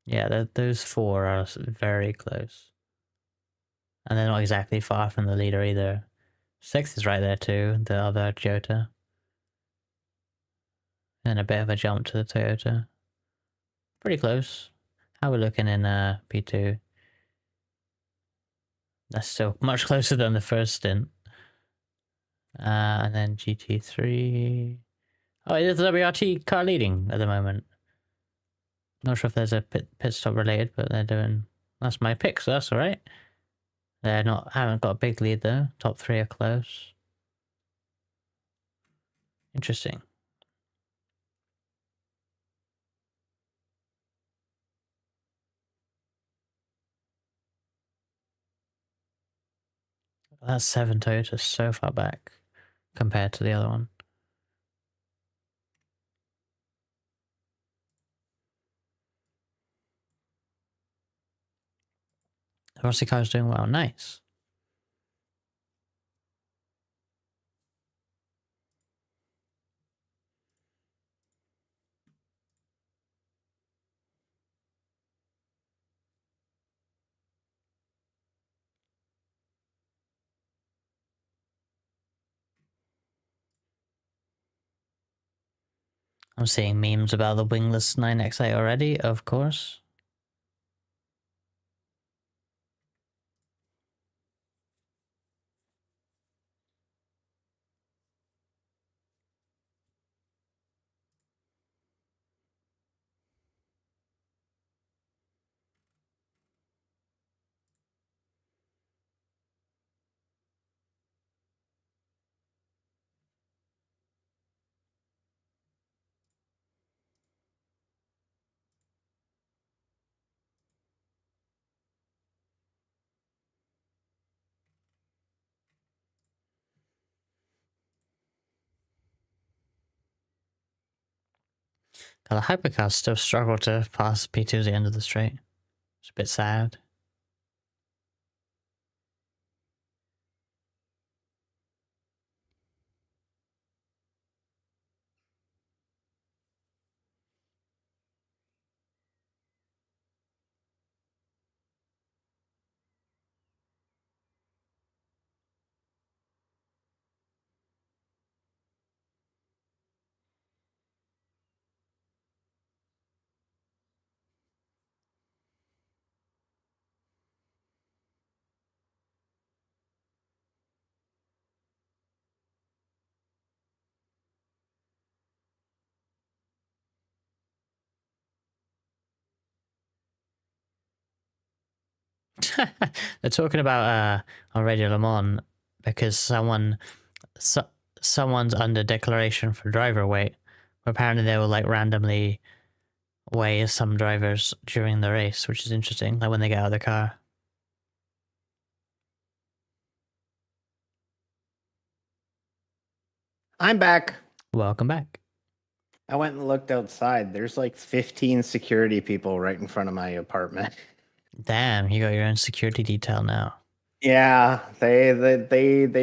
Yeah, those 4 are very close. And they're not exactly far from the leader either. 6th is right there too, the other Jota. And a bit of a jump to the Toyota. Pretty close. How are we looking in P2? That's still much closer than the first stint. And then GT3. Oh, it is the WRT car leading at the moment. Not sure if there's a pit stop related, but they're doing... That's my pick, so that's alright. They're not... haven't got a big lead though. Top 3 are close. Interesting. That 7 Toyota is so far back compared to the other one. The Rossi car is doing well. Nice. I'm seeing memes about the wingless 9XA already, of course. The hypercars still struggle to pass P2 at the end of the straight. It's a bit sad. They're talking about on Radio Le Mans because someone's under declaration for driver weight. Apparently they will like randomly weigh some drivers during the race, which is interesting, like when they get out of the car. I'm back. Welcome back. I went and looked outside. There's like 15 security people right in front of my apartment. Damn, you got your own security detail now. Yeah, they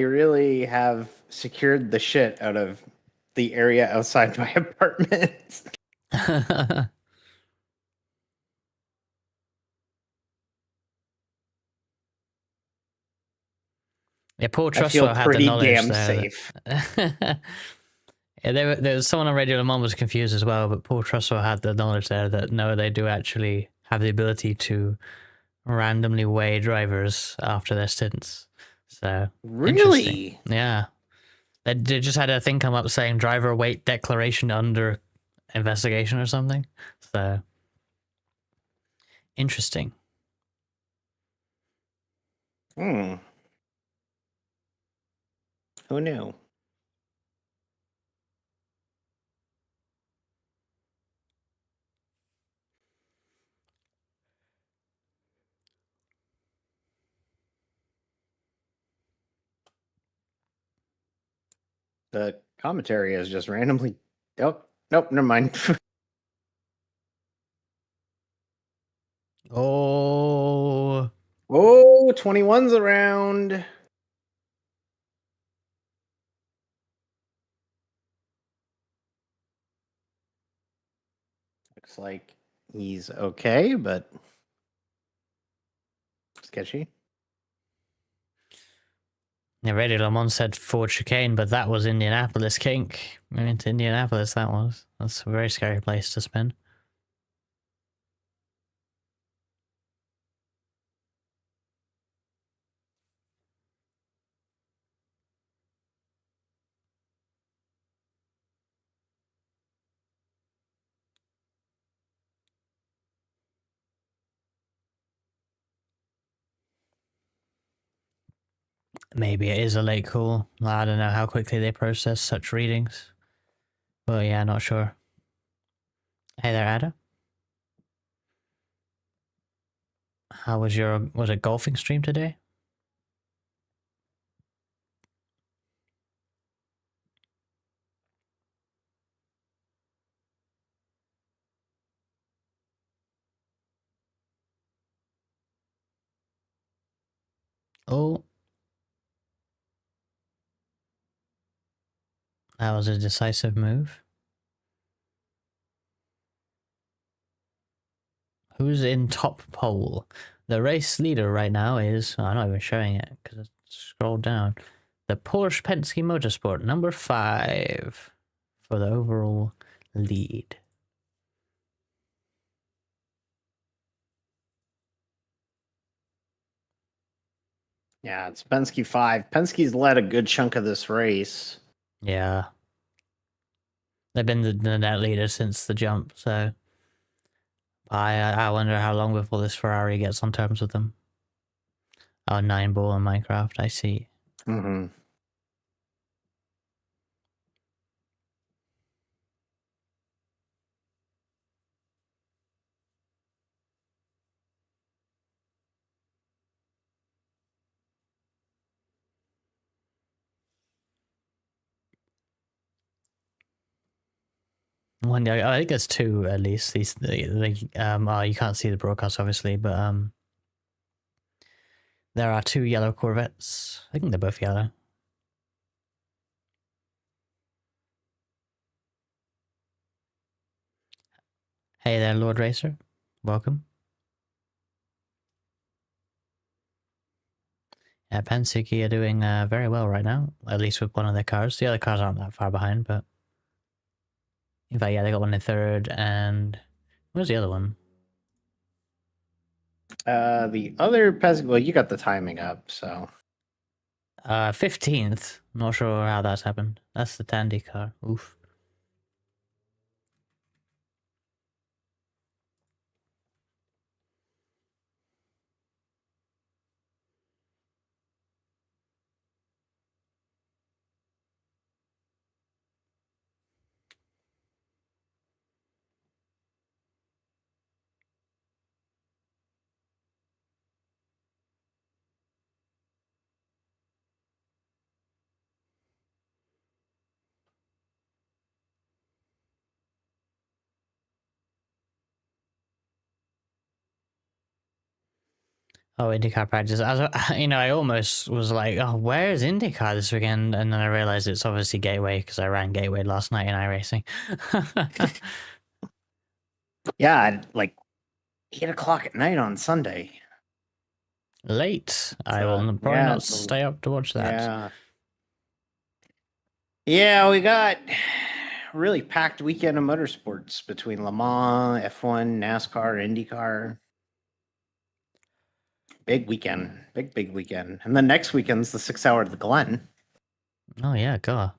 really have secured the shit out of the area outside my apartment. Yeah, Paul I feel Trustwell had the pretty knowledge damn there. safe. Yeah, there was someone on Radio Le Mans was confused as well, but Paul Trustwell had the knowledge there that no, they do actually have the ability to randomly weigh drivers after their stints. So Really? yeah, they just had a thing come up saying driver weight declaration under investigation or something. So interesting. Hmm. Who knew? The commentary is just randomly. Oh, nope, never mind. Oh, Oh, 21's around. Looks like he's okay, but sketchy. yeah, Radio Lamont said Ford Chicane, but that was Indianapolis Kink. We went to Indianapolis, that was. That's a very scary place to spin. Maybe it is a late call. I don't know how quickly they process such readings. Well, yeah, not sure. Hey there, Ada. How was it golfing stream today? Oh. That was a decisive move. Who's in top pole? The race leader right now is... Oh, I'm not even showing it because I scrolled down. The Porsche Penske Motorsport, number 5 for the overall lead. Yeah, it's Penske 5. Penske's led a good chunk of this race. Yeah. They've been the net leader since the jump, so... I wonder how long before this Ferrari gets on terms with them. Oh, 9-ball in Minecraft, I see. Mm-hmm. One day, I think there's 2 at least. These, oh, you can't see the broadcast obviously, but there are 2 yellow Corvettes. I think they're both yellow. Hey there, Lord Racer. Welcome. Penske are doing very well right now, at least with one of their cars. The other cars aren't that far behind, but... In fact, yeah, they got one in 3rd, and... Where's the other one? The other Penske, well, you got the timing up, so... 15th. Not sure how that's happened. That's the Tandy car. Oof. Oh, IndyCar practice. I almost was like, oh, where is IndyCar this weekend? And then I realized it's obviously Gateway because I ran Gateway last night in iRacing. Yeah, at like 8 o'clock at night on Sunday. Late. I will probably yeah, not stay up to watch that. Yeah. Yeah, we got really packed weekend of motorsports between Le Mans, F1, NASCAR, IndyCar. Big weekend. Big weekend. And then next weekend's the 6 hour to the Glen. Oh, yeah, God.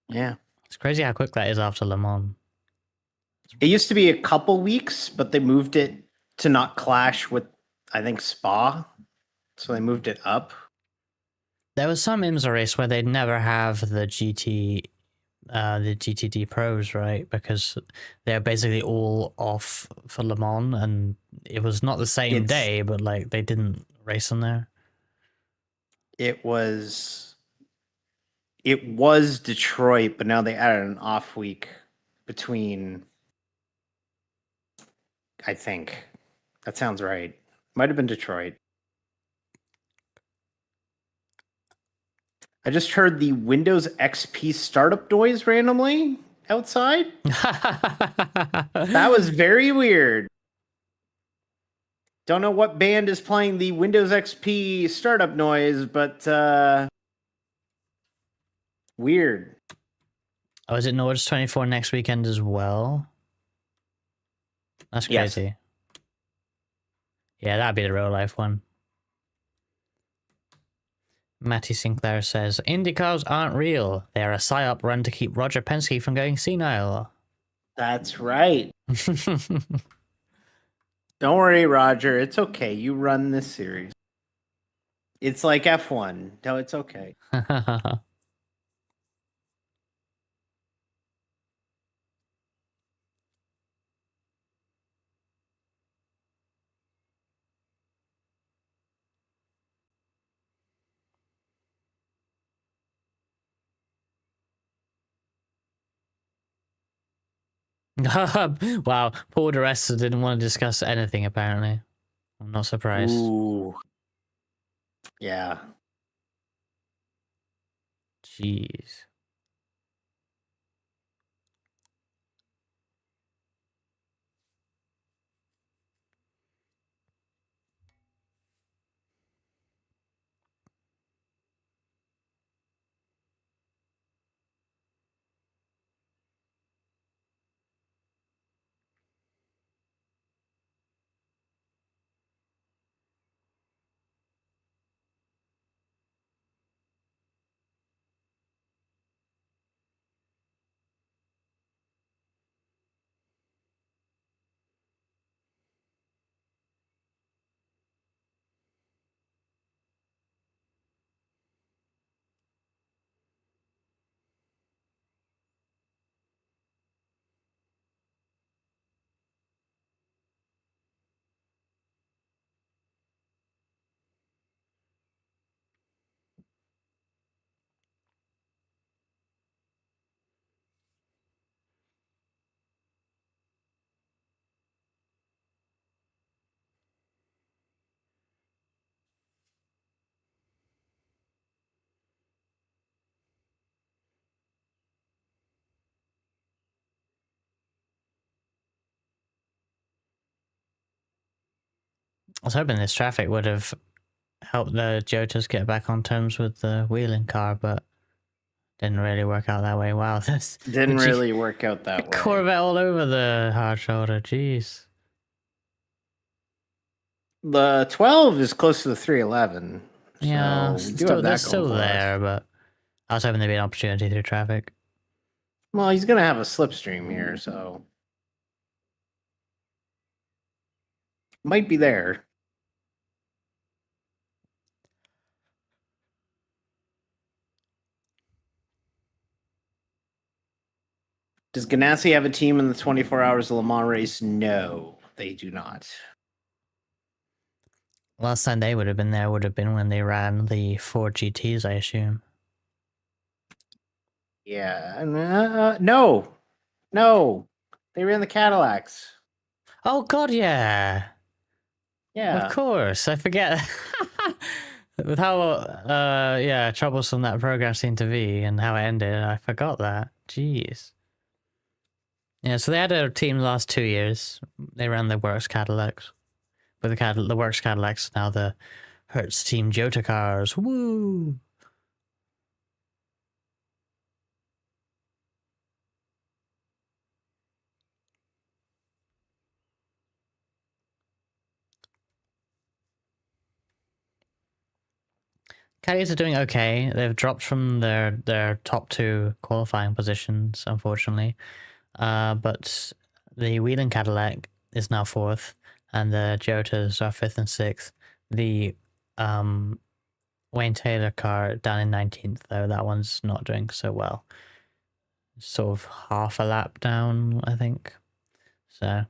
Yeah. It's crazy how quick that is after Le Mans. It used to be a couple weeks, but they moved it to not clash with, I think, Spa. So they moved it up. There was some IMSA race where they'd never have the GTD pros, right? Because they're basically all off for Le Mans, and it was not the same day, but like they didn't race on there. It was, It was Detroit, but now they added an off week between. I think that sounds right. Might have been Detroit. I just heard the Windows XP startup noise randomly outside. That was very weird. Don't know what band is playing the Windows XP startup noise, but weird. Oh, is it Nords 24 next weekend as well? That's Yes. crazy. Yeah, that'd be the real life one. Matty Sinclair says, IndyCars aren't real. They are a psyop run to keep Roger Penske from going senile. That's right. Don't worry, Roger. It's okay. You run this series. It's like F1. No, it's okay. Wow, Paul DeResta didn't want to discuss anything, apparently. I'm not surprised. Ooh. Yeah. Jeez. I was hoping this traffic would have helped the Jotas get back on terms with the wheeling car, but didn't really work out that way. Wow, this Didn't really work out that way. Corvette all over the hard shoulder. Jeez. The 12 is close to the 311. Yeah, So they're still there, but I was hoping there'd be an opportunity through traffic. Well, he's going to have a slipstream here, so might be there. Does Ganassi have a team in the 24 Hours of Le Mans race? No, they do not. Last time they would have been there would have been when they ran the Ford GTs, I assume. Yeah. No. They ran the Cadillacs. Oh, God, yeah. Yeah. Of course. I forget. With how, yeah, troublesome that program seemed to be and how it ended, I forgot that. Jeez. Yeah, so they had a team the last 2 years. They ran the Works Cadillacs. But the Works Cadillacs now the Hertz Team Jota cars. Woo! Caddies are doing okay. They've dropped from their top 2 qualifying positions, unfortunately. But the Wheeling Cadillac is now 4th, and the Jotas are 5th and 6th. The Wayne Taylor car down in 19th, though. That one's not doing so well. Sort of half a lap down, I think. So,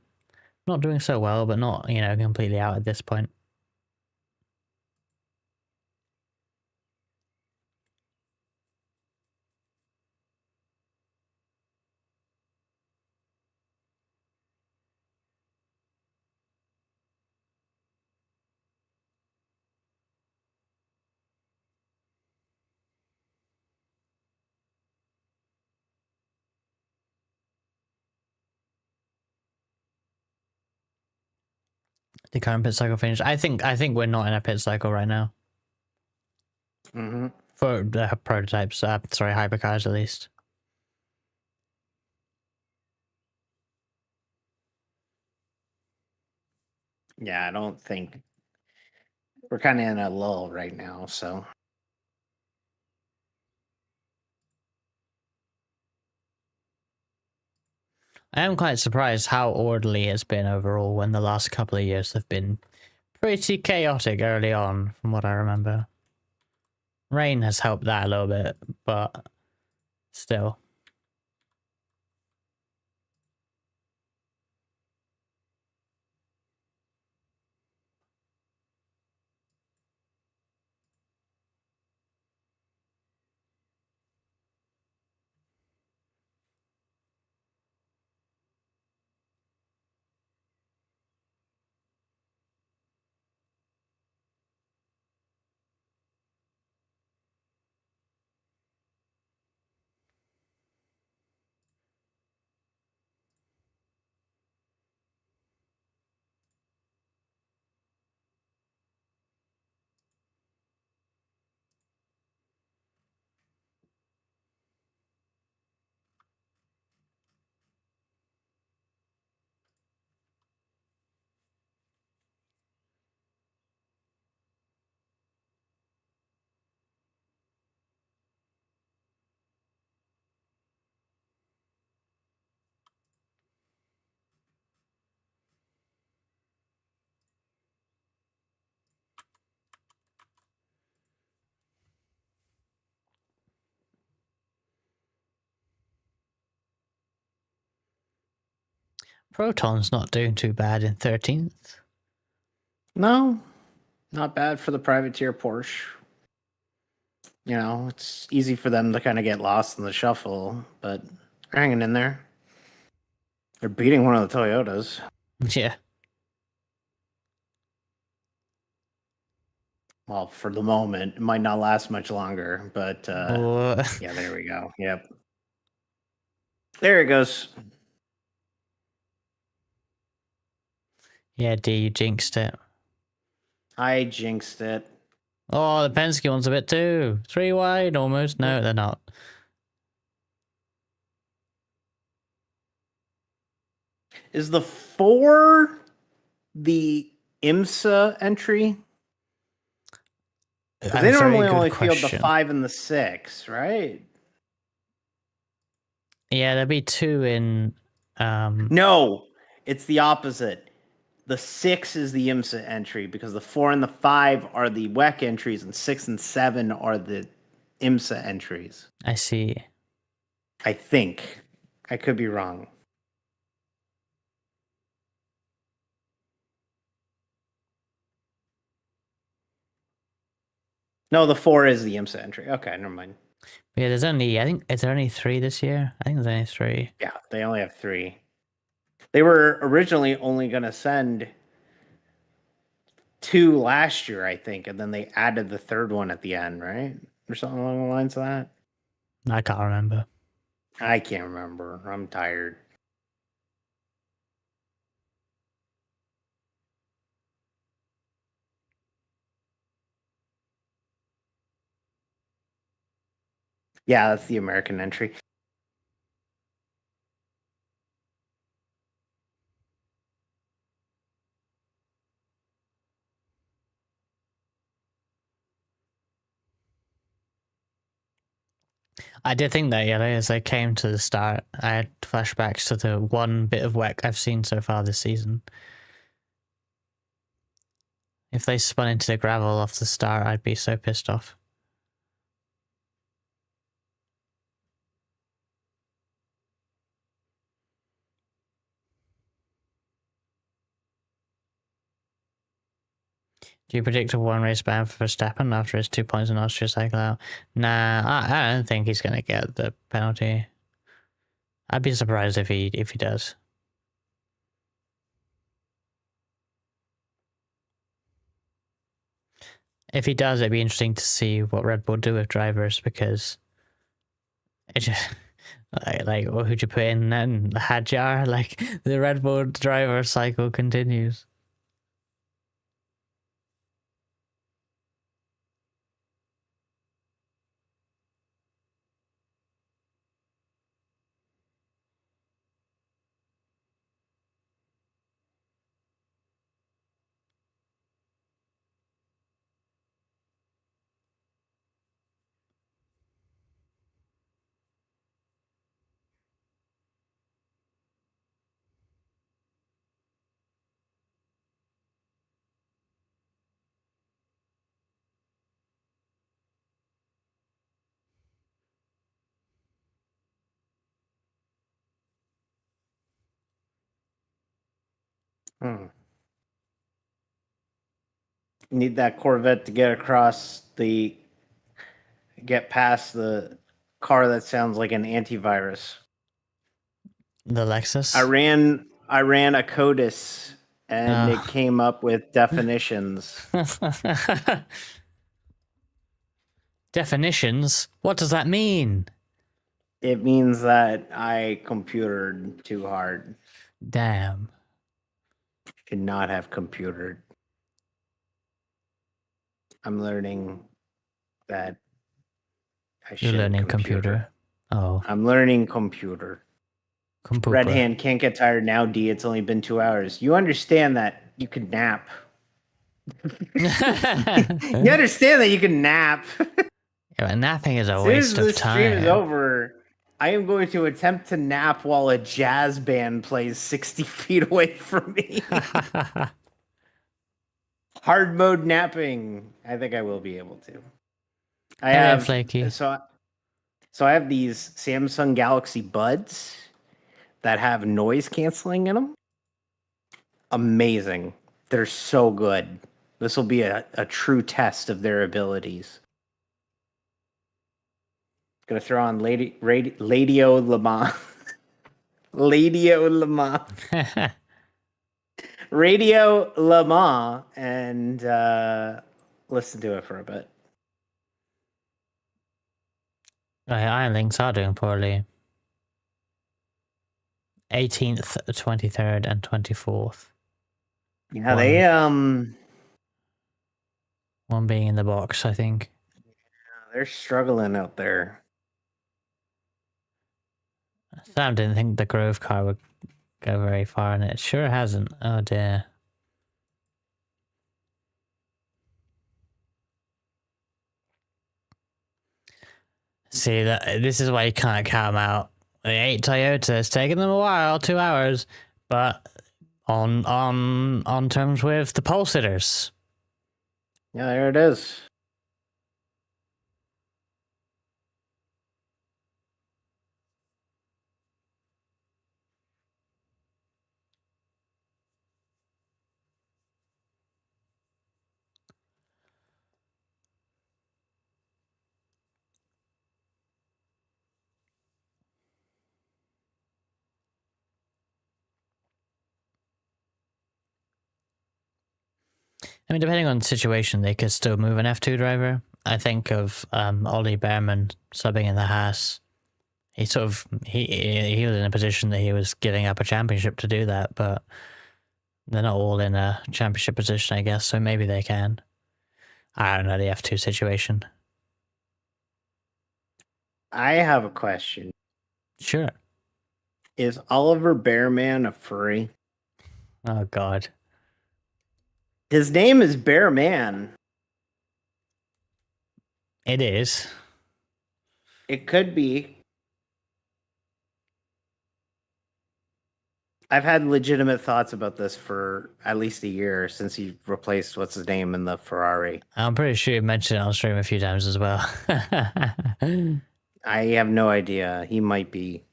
not doing so well, but not, completely out at this point. The current pit cycle finish. I think we're not in a pit cycle right now. Mm-hmm. For the prototypes, sorry, hypercars at least. Yeah, I don't think we're kind of in a lull right now. So I am quite surprised how orderly it's been overall when the last couple of years have been pretty chaotic early on, from what I remember. Rain has helped that a little bit, but still. Proton's not doing too bad in 13th. no, not bad for the privateer Porsche. You know, it's easy for them to kind of get lost in the shuffle, but they're hanging in there. They're beating one of the Toyotas. Yeah. Well, for the moment, it might not last much longer, but yeah, there we go. Yep. There it goes. Yeah, D, you jinxed it. I jinxed it. Oh, the Penske one's a bit too. 3 wide almost. No, they're not. Is the 4 the IMSA entry? Because they normally only field the 5 and the 6, right? Yeah, there'll be 2 in. No, it's the opposite. The 6 is the IMSA entry because the 4 and the 5 are the WEC entries, and 6 and 7 are the IMSA entries. I see. I think. I could be wrong. No, the 4 is the IMSA entry. Okay, never mind. Yeah, there's only, I think, is there only 3 this year? I think there's only 3. Yeah, they only have 3. They were originally only going to send 2 last year, I think, and then they added the 3rd one at the end, right? Or something along the lines of that. I can't remember. I can't remember. I'm tired. Yeah, that's the American entry. I did think that, yeah, as I came to the start, I had flashbacks to the one bit of WEC I've seen so far this season. If they spun into the gravel off the start, I'd be so pissed off. Do you predict a 1 race ban for Verstappen after his 2 points in Austria cycle out? Nah, I don't think he's going to get the penalty. I'd be surprised if he does. If he does, it'd be interesting to see what Red Bull do with drivers, because it just like what would you put in then? The Hadjar? Like, the Red Bull driver cycle continues. Hmm. Need that Corvette to get past the car that sounds like an antivirus. The I Lexus. ran a CODIS and it Oh. came up with definitions. Definitions? What does that mean? It means that I computered too hard. Damn. Should not have computered. I'm learning that I You're shouldn't learning computer. computer. Oh. I'm learning computer. Red Compooper. hand can't get tired now, D. It's only been 2 hours. You understand that you can nap. You understand that you can nap. Yeah, napping is a As soon as waste of this stream is time. over, I am going to attempt to nap while a jazz band plays 60 feet away from me. Hard mode napping. I think I will be able to. I Hey there, have Flaky. so I have these Samsung Galaxy Buds that have noise canceling in them. Amazing. They're so good. This will be a true test of their abilities. Gonna throw on Radio Le Mans. Radio Le Mans. Radio Le Mans and listen to it for a bit. Iron Links are doing poorly. 18th, 23rd, and 24th. Yeah, they One being in the box, I think. they're struggling out there. Sam didn't think the Grove car would go very far, and it sure hasn't. Oh dear. See, this is why you can't count them out. The 8 Toyota, it's taken them a while, 2 hours, but on terms with the pole sitters. Yeah, there it is. I mean, depending on the situation, they could still move an F2 driver. I think of Ollie Behrman subbing in the Haas. He sort of he was in a position that he was giving up a championship to do that, but they're not all in a championship position, I guess. So maybe they can. I don't know the F2 situation. I have a question. Sure. Is Oliver Bearman a furry? Oh God. His name is Bearman. It is. It could be. I've had legitimate thoughts about this for at least a year since he replaced what's his name in the Ferrari. I'm pretty sure you mentioned it on stream a few times as well. I have no idea. He might be.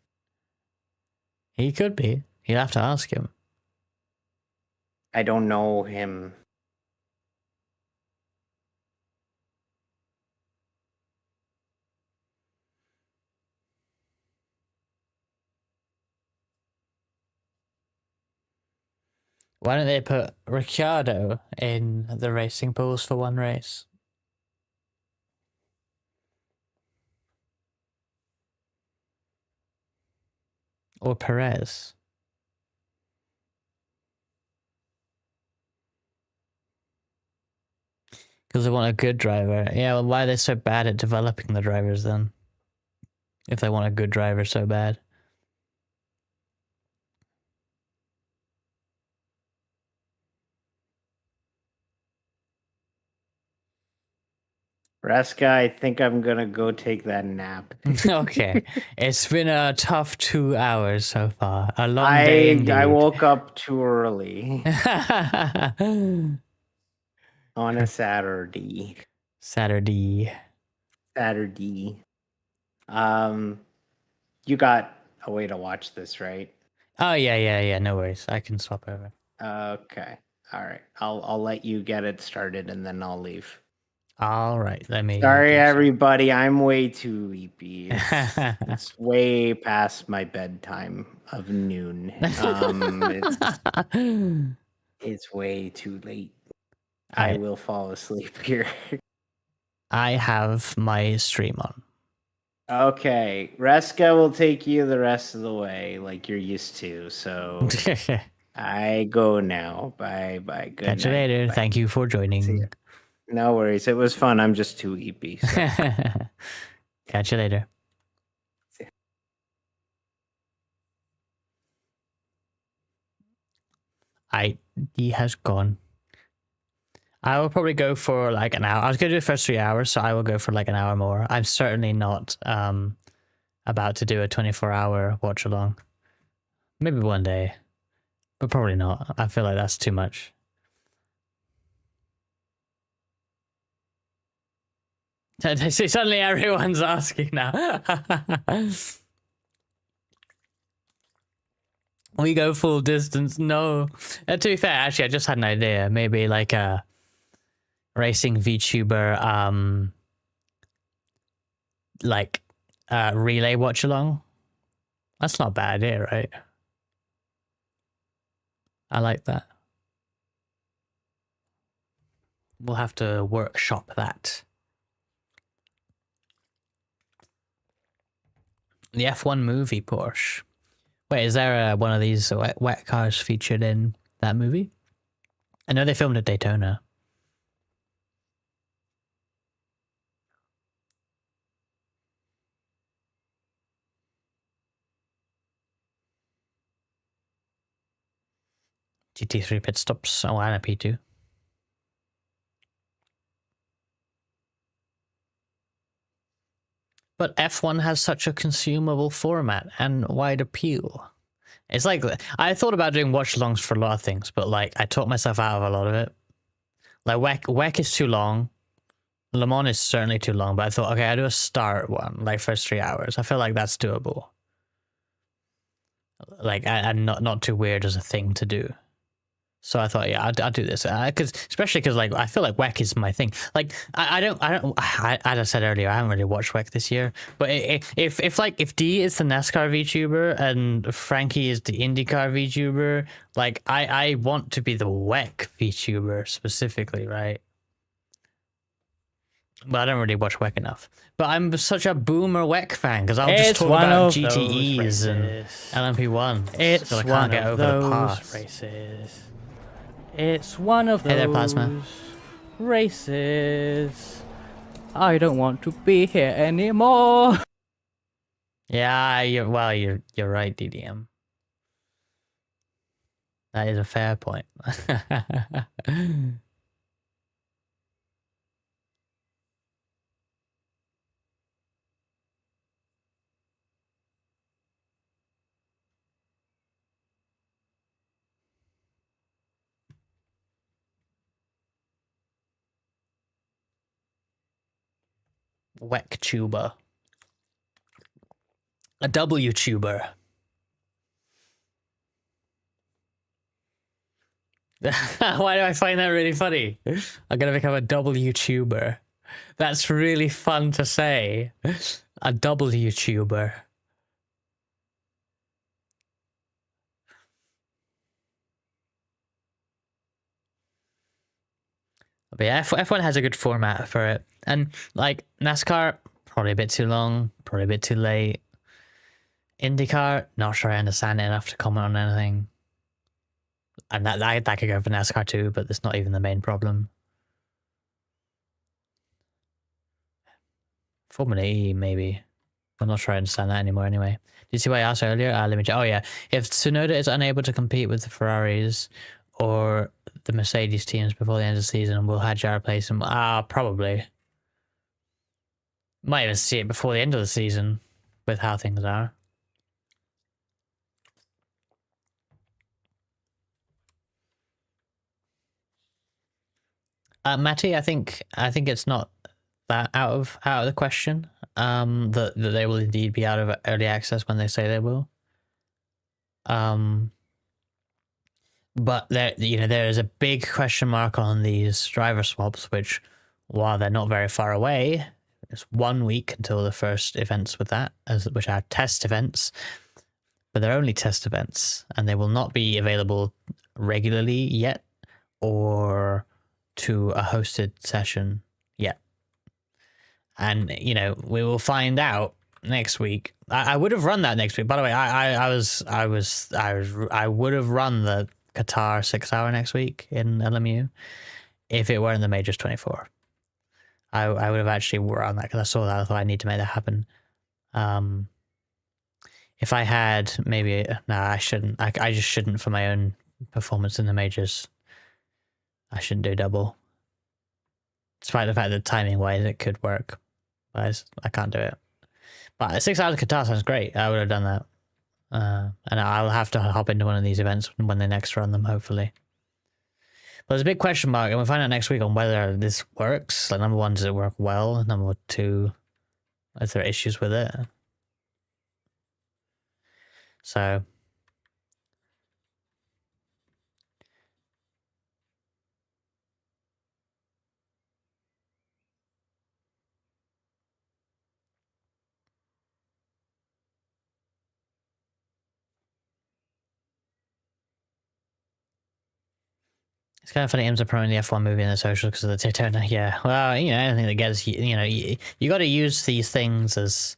He could be. You'll have to ask him. I don't know him. Why don't they put Ricciardo in the racing pools for one race? Or Perez? Because they want a good driver. Yeah, well, why are they so bad at developing the drivers then? If they want a good driver so bad. Raska, I think I'm gonna go take that nap. Okay. It's been a tough 2 hours so far. A long day indeed. I woke up too early on a Saturday. Saturday. You got a way to watch this, right? Oh, yeah. No worries. I can swap over. Okay. All right. I'll let you get it started and then I'll leave. All right, let me. Sorry, do so. everybody. I'm way too sleepy. It's way past my bedtime of noon. It's way too late. I will fall asleep here. I have my stream on. Okay, Reska will take you the rest of the way, like you're used to. So I go now. Bye bye. Good Catch night. you later. Bye. Thank you for joining. No worries. It was fun. I'm just too eepy. So. Catch you later. He has gone. I will probably go for like an hour. I was gonna do the first 3 hours, so I will go for like an hour more. I'm certainly not about to do a 24-hour watch along. Maybe one day, but probably not. I feel like that's too much. See, suddenly everyone's asking now. We go full distance. No. To be fair, actually, I just had an idea. Maybe like a racing VTuber, like relay watch along. That's not a bad idea, right? I like that. We'll have to workshop that. The F1 movie Porsche. Wait, is there one of these wet cars featured in that movie? I know they filmed at Daytona. GT3 pit stops. Oh, and a P2. But F1 has such a consumable format and wide appeal. It's like, I thought about doing watch-alongs for a lot of things, but like, I talked myself out of a lot of it. Like, WEC is too long. Le Mans is certainly too long, but I thought, okay, I'll do a start one, like first 3 hours. I feel like that's doable. Like, and not too weird as a thing to do. So I thought, yeah, I'll do this, especially because like I feel like WEC is my thing. Like as I said earlier, I haven't really watched WEC this year. But if D is the NASCAR VTuber and Frankie is the IndyCar VTuber, like I want to be the WEC VTuber specifically, right? But I don't really watch WEC enough. But I'm such a boomer WEC fan because I'll just talk about GTEs and LMP1. It's I can't one get of over the those past. races. It's one of Hey there, those Plasma. races. I don't want to be here anymore. Yeah, you're right, DDM. That is a fair point. WECtuber. A WTuber. Why do I find that really funny? I'm gonna become a WTuber. That's really fun to say. A WTuber. But yeah, F1 has a good format for it. And like NASCAR, probably a bit too long, probably a bit too late. IndyCar, not sure I understand it enough to comment on anything. And that could go for NASCAR too, but that's not even the main problem. Formula E, maybe. I'm not sure I understand that anymore anyway. Did you see what I asked earlier? Let me check. Oh yeah. If Tsunoda is unable to compete with the Ferraris or the Mercedes teams before the end of the season, will Hadjar replace him? Probably. Might even see it before the end of the season with how things are. Matty, I think it's not that out of the question. That they will indeed be out of early access when they say they will. But there is a big question mark on these driver swaps, which, while they're not very far away, it's 1 week until the first events with that, which are test events. But they're only test events, and they will not be available regularly yet, or to a hosted session yet. And we will find out next week. I would have run that next week. By the way, I would have run the Qatar 6 hour next week in LMU if it weren't the Majors 24. I would have actually run that because I saw that. I thought I need to make that happen. If I had, maybe I shouldn't. I just shouldn't for my own performance in the Majors. I shouldn't do double, despite the fact that timing wise it could work. But I can't do it. But 6 hours of Qatar sounds great. I would have done that. And I'll have to hop into one of these events when they next run them, hopefully. But there's a big question mark, and we'll find out next week on whether this works. Like, number one, does it work well? Number two, is there issues with it? So it's kind of funny. Ames are promoting the F1 movie in the socials because of the Daytona. Yeah, well, anything that gets you got to use these things as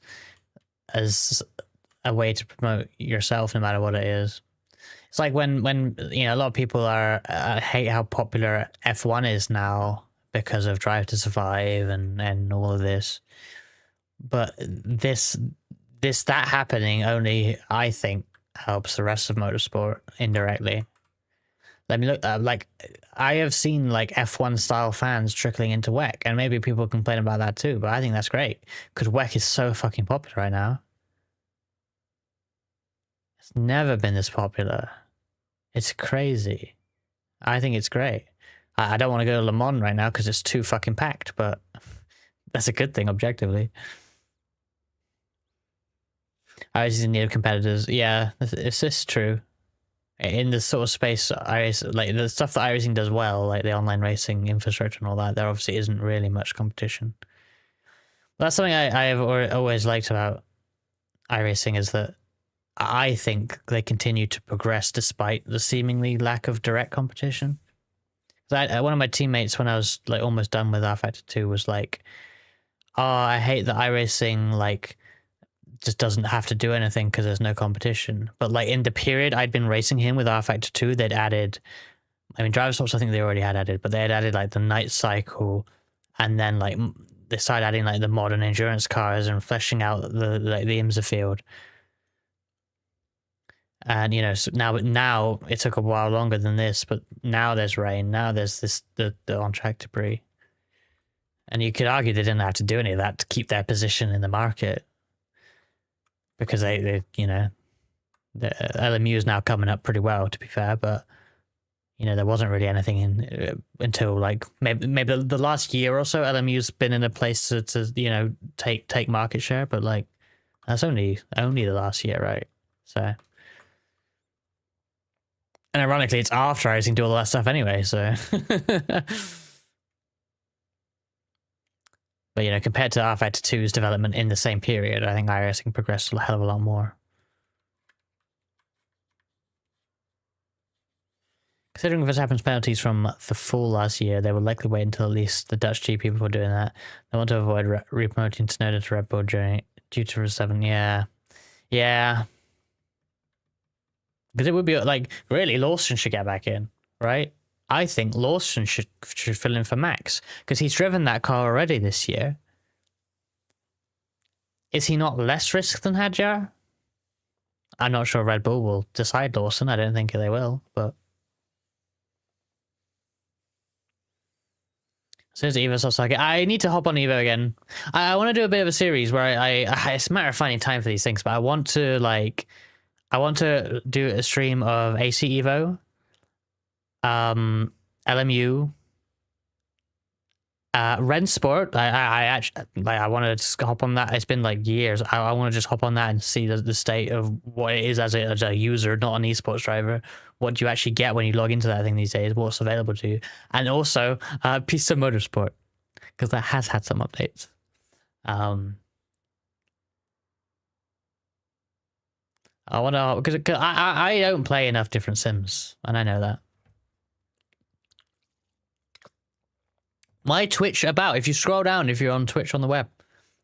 a way to promote yourself, no matter what it is. It's like when a lot of people hate how popular F1 is now because of Drive to Survive and all of this, but that happening only, I think, helps the rest of motorsport indirectly. Let me look. Like, I have seen like F1 style fans trickling into WEC, and maybe people complain about that too. But I think that's great because WEC is so fucking popular right now. It's never been this popular. It's crazy. I think it's great. I don't want to go to Le Mans right now because it's too fucking packed, but that's a good thing objectively. I always need competitors. Yeah, it's just true. In this sort of space, like the stuff that iRacing does well, like the online racing infrastructure and all that, there obviously isn't really much competition. But that's something I have always liked about iRacing, is that I think they continue to progress despite the seemingly lack of direct competition. One of my teammates, when I was like almost done with R-Factor 2, was like, "Oh, I hate that iRacing like just doesn't have to do anything because there's no competition." But like in the period I'd been racing him with R-Factor 2, they'd added, I mean, driver swaps I think they already had added, but they had added like the night cycle, and then like they started adding like the modern endurance cars and fleshing out the IMSA field. And so now it took a while longer than this, but now there's rain, now there's the on-track debris. And you could argue they didn't have to do any of that to keep their position in the market, because the LMU is now coming up pretty well, to be fair, but there wasn't really anything until like maybe the last year or so. LMU's been in a place to take market share, but like that's only the last year, right? So, and ironically, it's after iRacing do all that stuff anyway. So, but compared to R-Factor 2's development in the same period, I think iRacing progressed a hell of a lot more. Considering Verstappen's penalties from the fall last year, they would likely wait until at least the Dutch GP before doing that. They want to avoid re-promoting Tsunoda to Red Bull due to Verstappen. Yeah. Because it would be like, really, Lawson should get back in, right? I think Lawson should fill in for Max, because he's driven that car already this year. Is he not less risk than Hadjar? I'm not sure Red Bull will decide Lawson. I don't think they will, but... So there's Evo Sosaki. I need to hop on Evo again. I want to do a bit of a series where it's a matter of finding time for these things, but I want to do a stream of AC Evo, LMU, Ren Sport, I actually, like, I want to just hop on that. It's been like years. I want to just hop on that and see the state of what it is as a user, not an esports driver. What do you actually get when you log into that thing these days? What's available to you? And also, Pista Motorsport, because that has had some updates. I want to, because I don't play enough different sims, and I know that. My Twitch about, if you scroll down, if you're on Twitch on the web,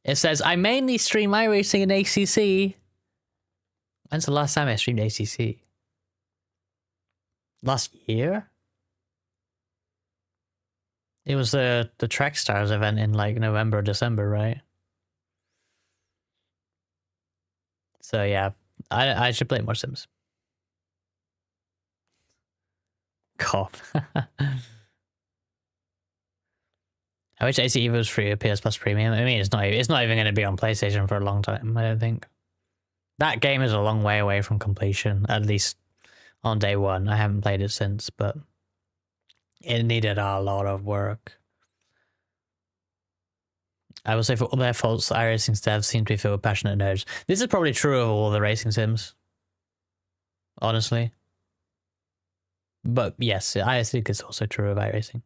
it says, I mainly stream iRacing and ACC. When's the last time I streamed ACC? Last year? It was the Track Stars event in like November or December, right? So yeah, I should play more Sims. Cop. I wish ACE was free with PS Plus Premium. I mean, it's not even going to be on PlayStation for a long time, I don't think. That game is a long way away from completion, at least on day one. I haven't played it since, but it needed a lot of work. I will say for all their faults, iRacing devs seem to be filled with passionate nerds. This is probably true of all the racing sims, honestly. But yes, I think it's also true of iRacing.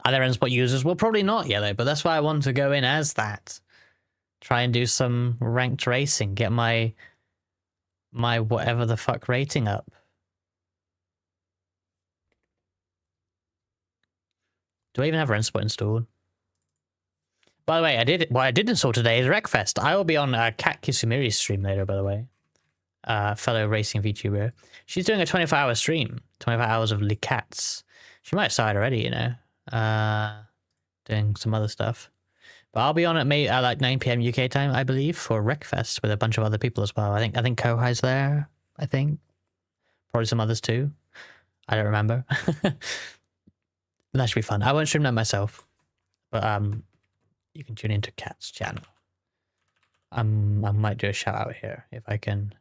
Are there N-Spot users? Well, probably not yet, but that's why I want to go in as that. Try and do some ranked racing. Get my whatever the fuck rating up. Do I even have Renspot installed? By the way, what I did install today is Wreckfest. I will be on Kat Kisumiri's stream later, by the way. Fellow racing VTuber. She's doing a 24-hour stream. 24 hours of Cats. She might have started already, you know. Doing some other stuff. But I'll be on at like 9 PM UK time, I believe, for Wreckfest with a bunch of other people as well. I think Kohai's there, I think. Probably some others too. I don't remember. That should be fun. I won't stream that myself. But you can tune into Kat's channel. I might do a shout out here if I can.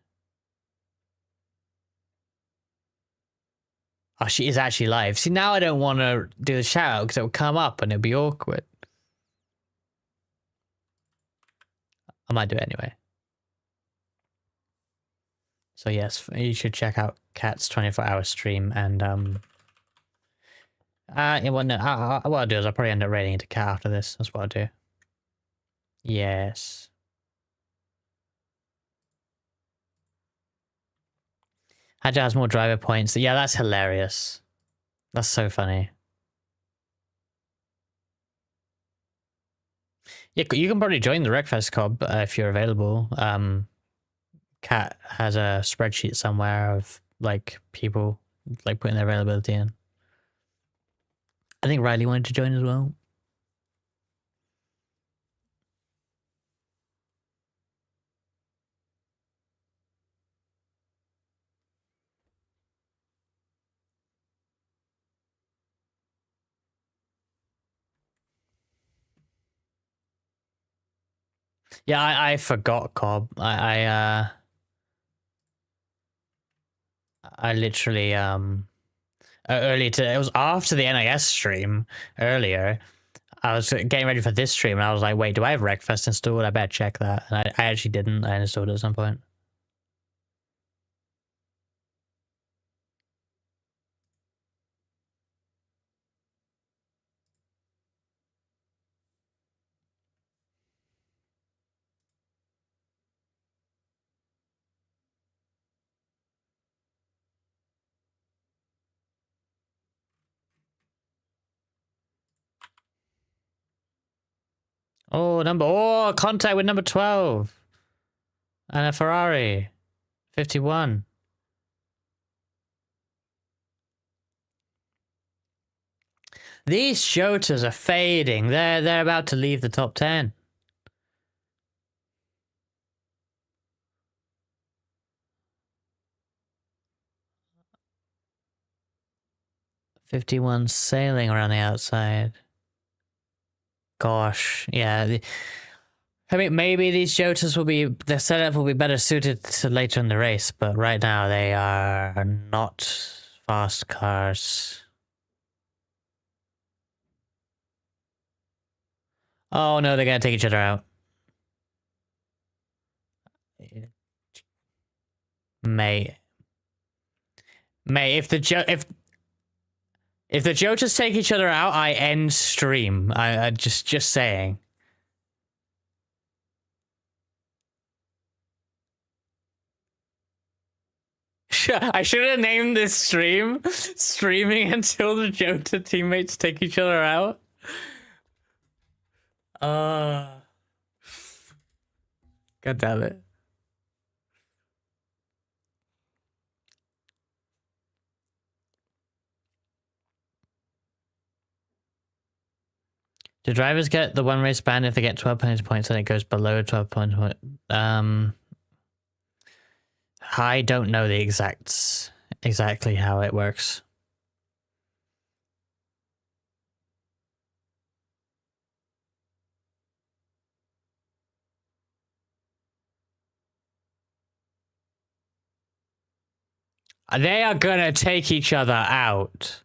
Oh, she is actually live. See, now I don't want to do the shout out because it will come up and it'll be awkward. I might do it anyway. So yes, you should check out Kat's 24-hour stream and yeah, well, no, what I'll do is I'll probably end up raiding into Kat after this. That's what I'll do. Yes. Agile has more driver points. Yeah, that's hilarious. That's so funny. Yeah, you can probably join the Wreckfest Cob if you're available. Kat has a spreadsheet somewhere of like people like putting their availability in. I think Riley wanted to join as well. Yeah, I forgot Cobb. I literally early today. It was after the NIS stream earlier. I was getting ready for this stream and I was like, wait, do I have Wreckfest installed? I better check that. And I actually didn't. I installed it at some point. Oh, contact with number 12. And a Ferrari. 51. These shooters are fading. They're about to leave the top 10. "51 sailing around the outside." Gosh, yeah. I mean, maybe these Jotas their setup will be better suited to later in the race, but right now they are not Fast cars. Oh no, they're gonna take each other out. Mate. Mate, if the Jotas take each other out, I end stream. I just saying. I should have named this stream "Streaming Until the Jota Teammates Take Each Other Out." God damn it. Do drivers get the one race ban if they get 12 penalty points and it goes below 12 points? I don't know the exactly how it works. They are gonna take each other out.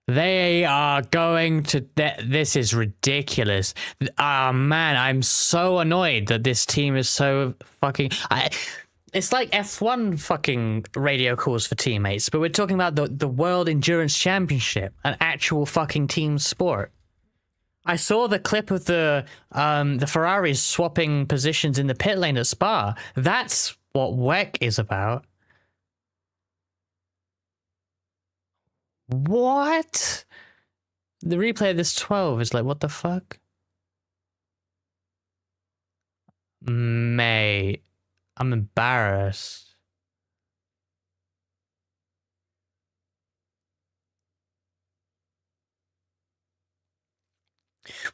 They are going to... This is ridiculous. Oh man, I'm so annoyed that this team is so fucking... It's like F1 fucking radio calls for teammates, but we're talking about the World Endurance Championship, an actual fucking team sport. I saw the clip of the Ferraris swapping positions in the pit lane at Spa. That's what WEC is about. What? The replay of this 12 is like, what the fuck? Mate, I'm embarrassed.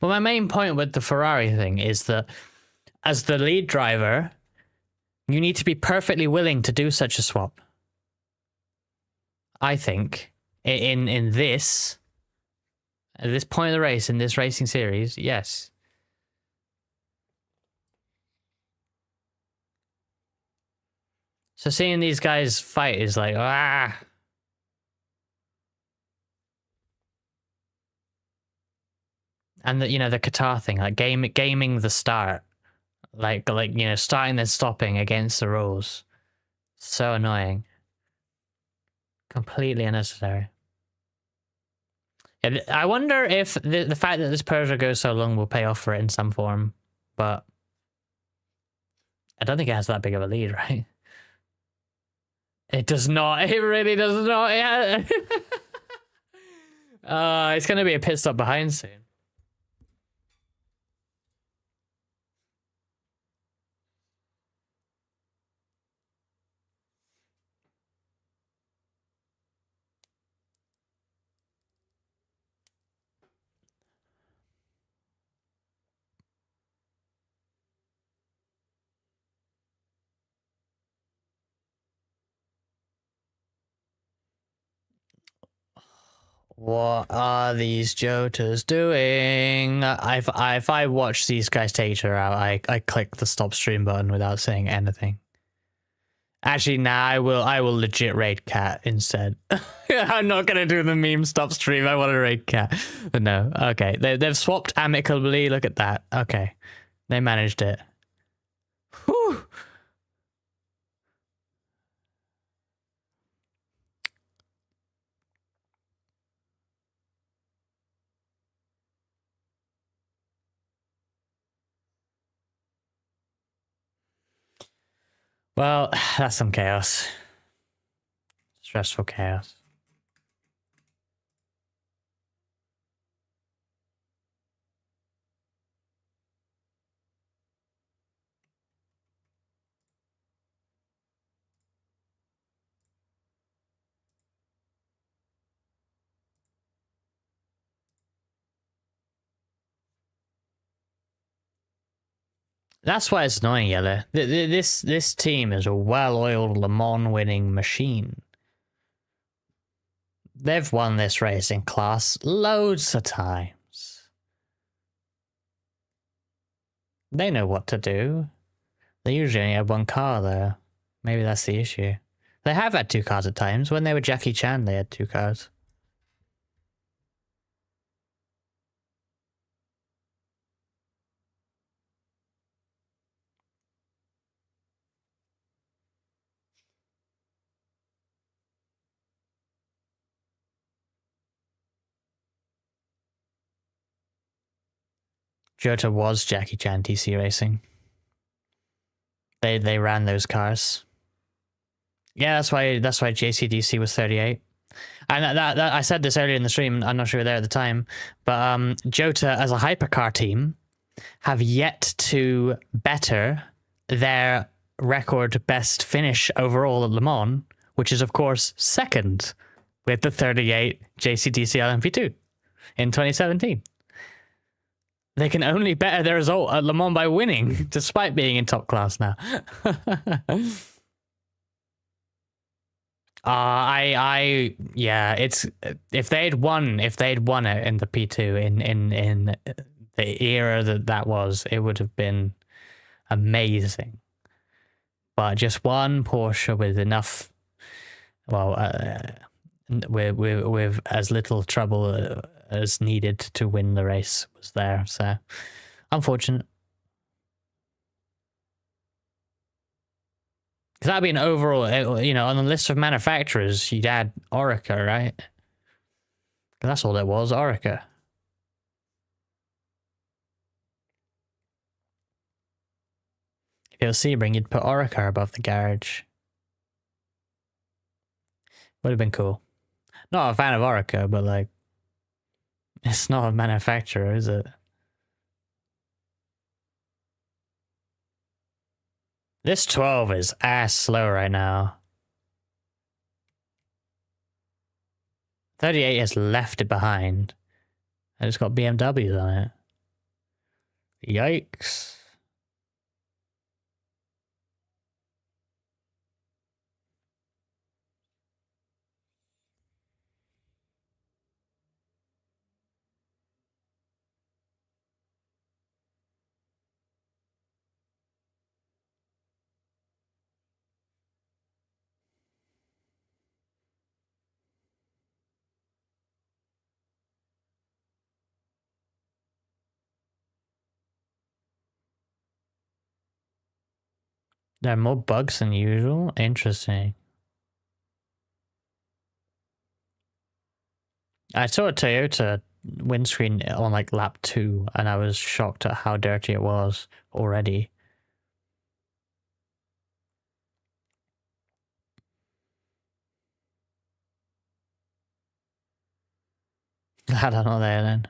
Well, my main point with the Ferrari thing is that as the lead driver, you need to be perfectly willing to do such a swap. I think. In this, at this point of the race, in this racing series, yes. So seeing these guys fight is like, ah. And the, you know, the Qatar thing, like gaming the start, like you know, starting then stopping against the rules, so annoying. Completely unnecessary. Yeah, I wonder if the fact that this Persia goes so long will pay off for it in some form, but I don't think it has that big of a lead, right? It does not. It really does not. Yeah. It's going to be a pit stop behind soon. What are these Jotas doing? If I watch these guys take each other out, I click the stop stream button without saying anything. Actually, nah, I will legit raid Cat instead. I'm not gonna do the meme stop stream. I want to raid Cat, but no. Okay, they've swapped amicably. Look at that. Okay, they managed it. Whew. Well, that's some chaos. Stressful chaos. That's why it's annoying, Yellow. This team is a well-oiled Le Mans winning machine. They've won this racing class loads of times. They know what to do. They usually only have one car, though. Maybe that's the issue. They have had 2 cars at times. When they were Jackie Chan, they had 2 cars. Jota was Jackie Chan TC Racing. They ran those cars. Yeah, that's why JCDC was 38. And that I said this earlier in the stream. I'm not sure you were there at the time, but Jota as a hypercar team have yet to better their record best finish overall at Le Mans, which is of course second with the 38 JCDC LMP2 in 2017. They can only better their result at Le Mans by winning, despite being in top class now. Yeah, it's if they'd won it in the P2 in the era that was, it would have been amazing. But just one Porsche with enough, well, with as little trouble as needed to win the race was there. So unfortunate. Because that'd be an overall, you know, on the list of manufacturers, you'd add Orica, right? 'Cause that's all it was, Orica. If it was Sebring, you'd put Orica above the garage. Would have been cool. Not a fan of Orica, but like, it's not a manufacturer, is it? This 12 is ass slow right now. 38 has left it behind. And it's got BMWs on it. Yikes. There are more bugs than usual? Interesting. I saw a Toyota windscreen on like lap 2 and I was shocked at how dirty it was already. I don't know there then.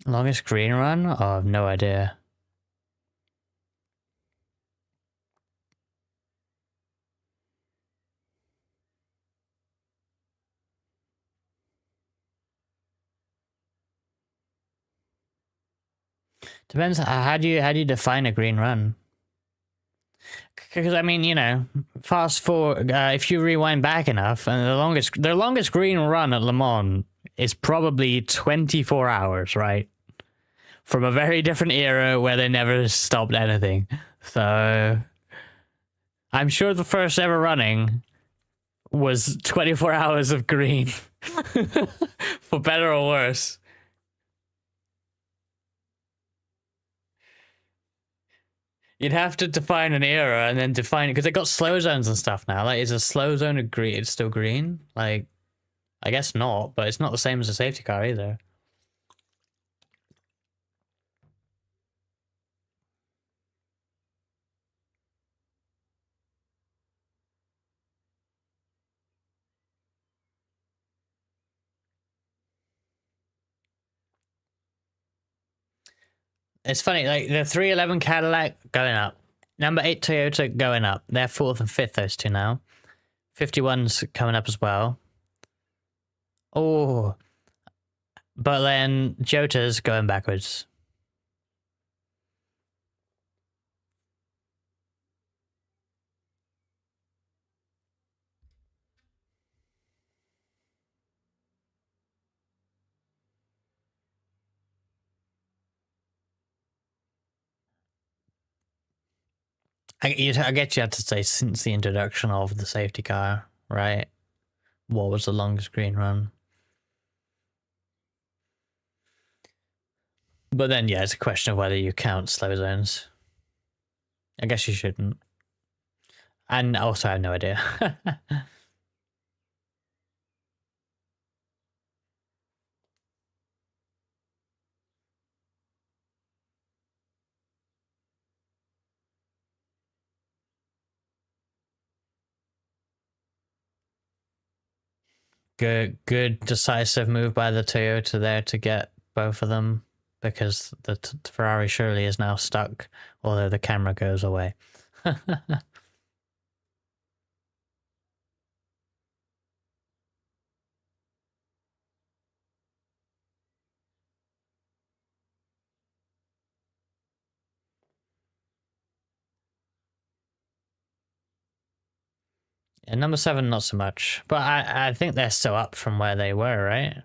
Longest green run? Oh, I have no idea. Depends. How do you define a green run? Because I mean, you know, fast forward. If you rewind back enough, and their longest green run at Le Mans is probably 24 hours, right? From a very different era where they never stopped anything. So I'm sure the first ever running was 24 hours of green. For better or worse. You'd have to define an era and then define it, because it got slow zones and stuff now. Like, is a slow zone a green? It's still green? Like, I guess not, but it's not the same as a safety car either. It's funny, like the 311 Cadillac going up. Number 8 Toyota going up. They're 4th and 5th, those two now. 51's coming up as well. Oh. But then Jota's going backwards. I guess you have to say since the introduction of the safety car, right? What was the longest green run? But then, yeah, it's a question of whether you count slow zones. I guess you shouldn't. And also, I have no idea. Good decisive move by the Toyota there to get both of them, because the Ferrari surely is now stuck, although the camera goes away. And number 7, not so much. But I think they're still up from where they were, right?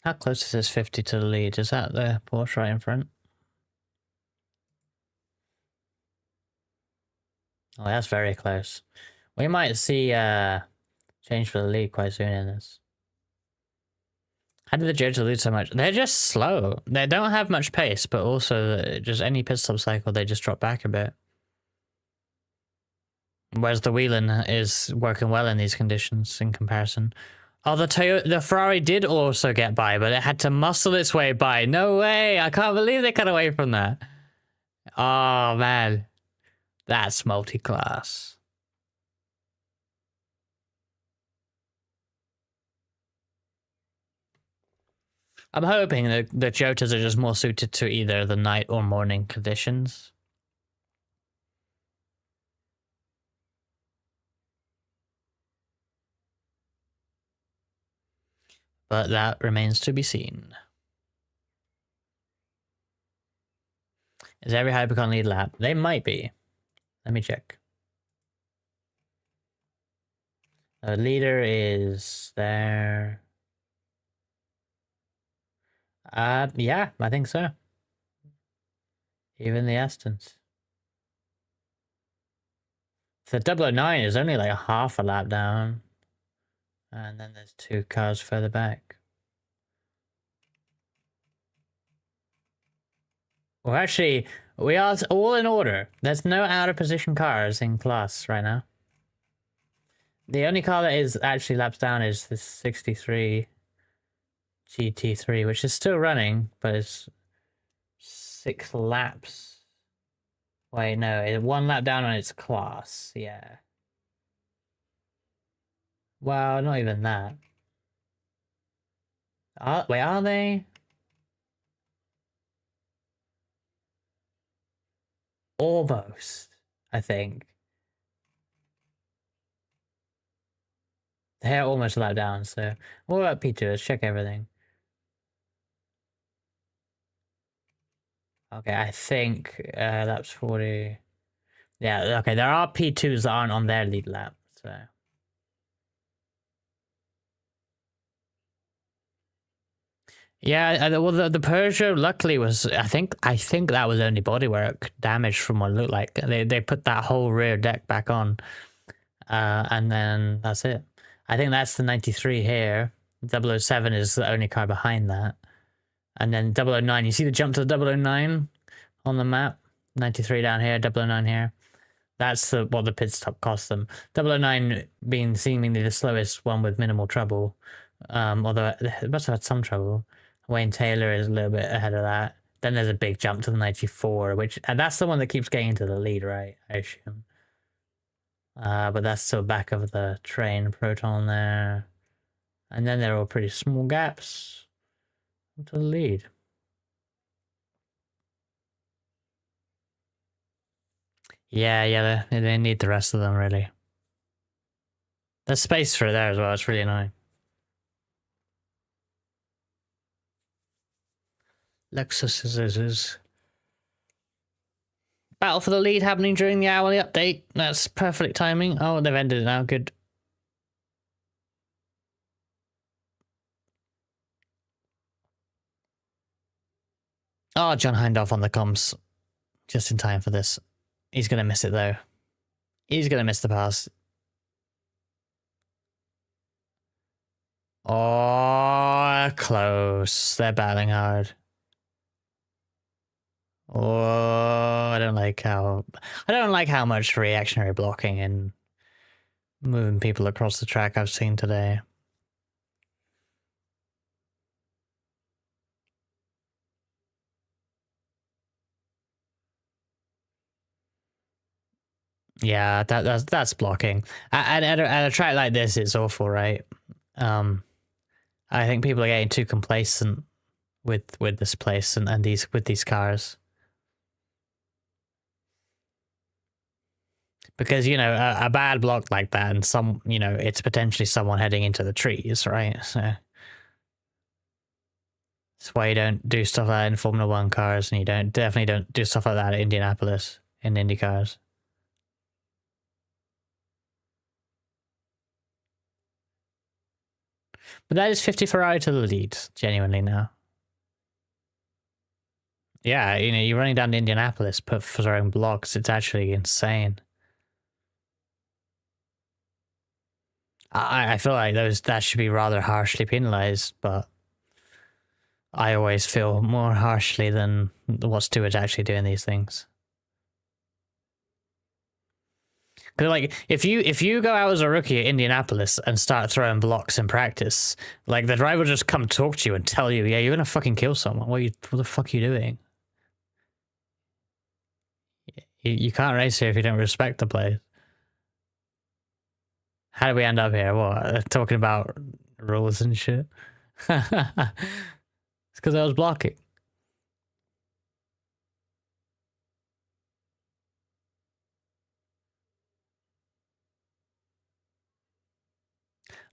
How close is this 50 to the lead? Is that the Porsche right in front? Oh, that's very close. We might see change for the lead quite soon in this. How did the Jota lose so much? They're just slow. They don't have much pace, but also just any pit stop cycle, they just drop back a bit. Whereas the Whelan is working well in these conditions in comparison. Oh, the Ferrari did also get by, but it had to muscle its way by. No way! I can't believe they cut away from that. Oh, man. That's multiclass. I'm hoping that the Jotas are just more suited to either the night or morning conditions. But that remains to be seen. Is every Hypercon lead lap? They might be. Let me check. The leader is there. Yeah, I think so. Even the Astons. The 009 is only like half a lap down. And then there's 2 cars further back. Well, actually, We are all in order. There's no out of position cars in class right now. The only car that is actually laps down is the 63 GT3, which is still running, but it's 6 laps. Wait, no, it's 1 lap down on its class. Yeah. Well, not even that. Wait, are they? Almost, I think. They're almost a lap down, so... What about P2? Let's check everything. Okay, I think laps 40... Yeah, okay, there are P2s that aren't on their lead lap, so... Yeah, well, the Peugeot luckily was... I think that was only bodywork damage from what it looked like. They put that whole rear deck back on. And then that's it. I think that's the 93 here. 007 is the only car behind that. And then 009, you see the jump to the 009 on the map? 93 down here, 009 here. That's what the pit stop cost them. 009 being seemingly the slowest one with minimal trouble. Although it must have had some trouble. Wayne Taylor is a little bit ahead of that. Then there's a big jump to the 94, and that's the one that keeps getting into the lead, right? I assume. But that's still back of the train Proton there. And then they're all pretty small gaps to the lead. Yeah, they need the rest of them, really. There's space for it there as well, it's really annoying. Lexus is battle for the lead happening during the hourly update. That's perfect timing. Oh, they've ended it now, good. Oh, John Hindhaugh on the comms. Just in time for this. He's going to miss it, though. He's going to miss the pass. Oh, close. They're battling hard. Oh, I don't like how much reactionary blocking and moving people across the track I've seen today. Yeah, that's blocking. At a track like this, it's awful, right? I think people are getting too complacent with this place and these cars. Because, you know, a bad block like that and it's potentially someone heading into the trees, right? So that's why you don't do stuff like that in Formula One cars, and you definitely don't do stuff like that in Indianapolis in Indy cars. But that is 50 Ferrari to the lead, genuinely now. Yeah, you know, you're running down to Indianapolis, throwing blocks. It's actually insane. I feel like that should be rather harshly penalized, but I always feel more harshly than what stewards actually doing these things. Because, like, if you go out as a rookie at Indianapolis and start throwing blocks in practice, like, the driver will just come talk to you and tell you, yeah, you're gonna fucking kill someone. What the fuck are you doing? You can't race here if you don't respect the place. How did we end up here? What? Talking about rules and shit? It's because I was blocking.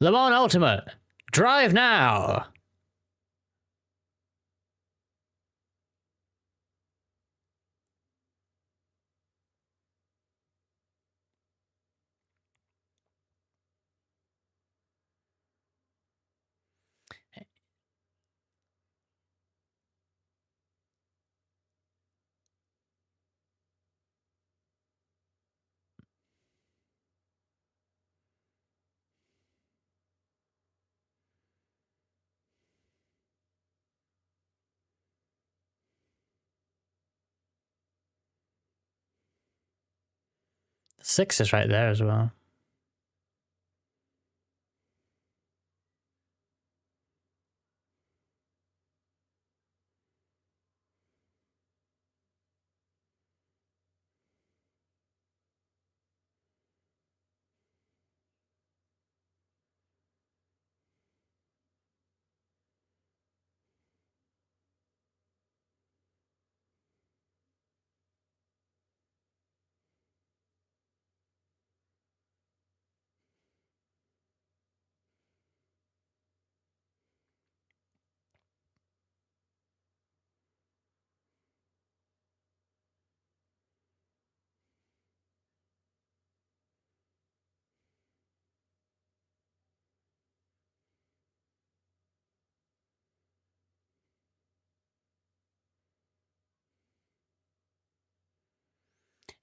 Le Mans Ultimate! Drive now! 6 is right there as well.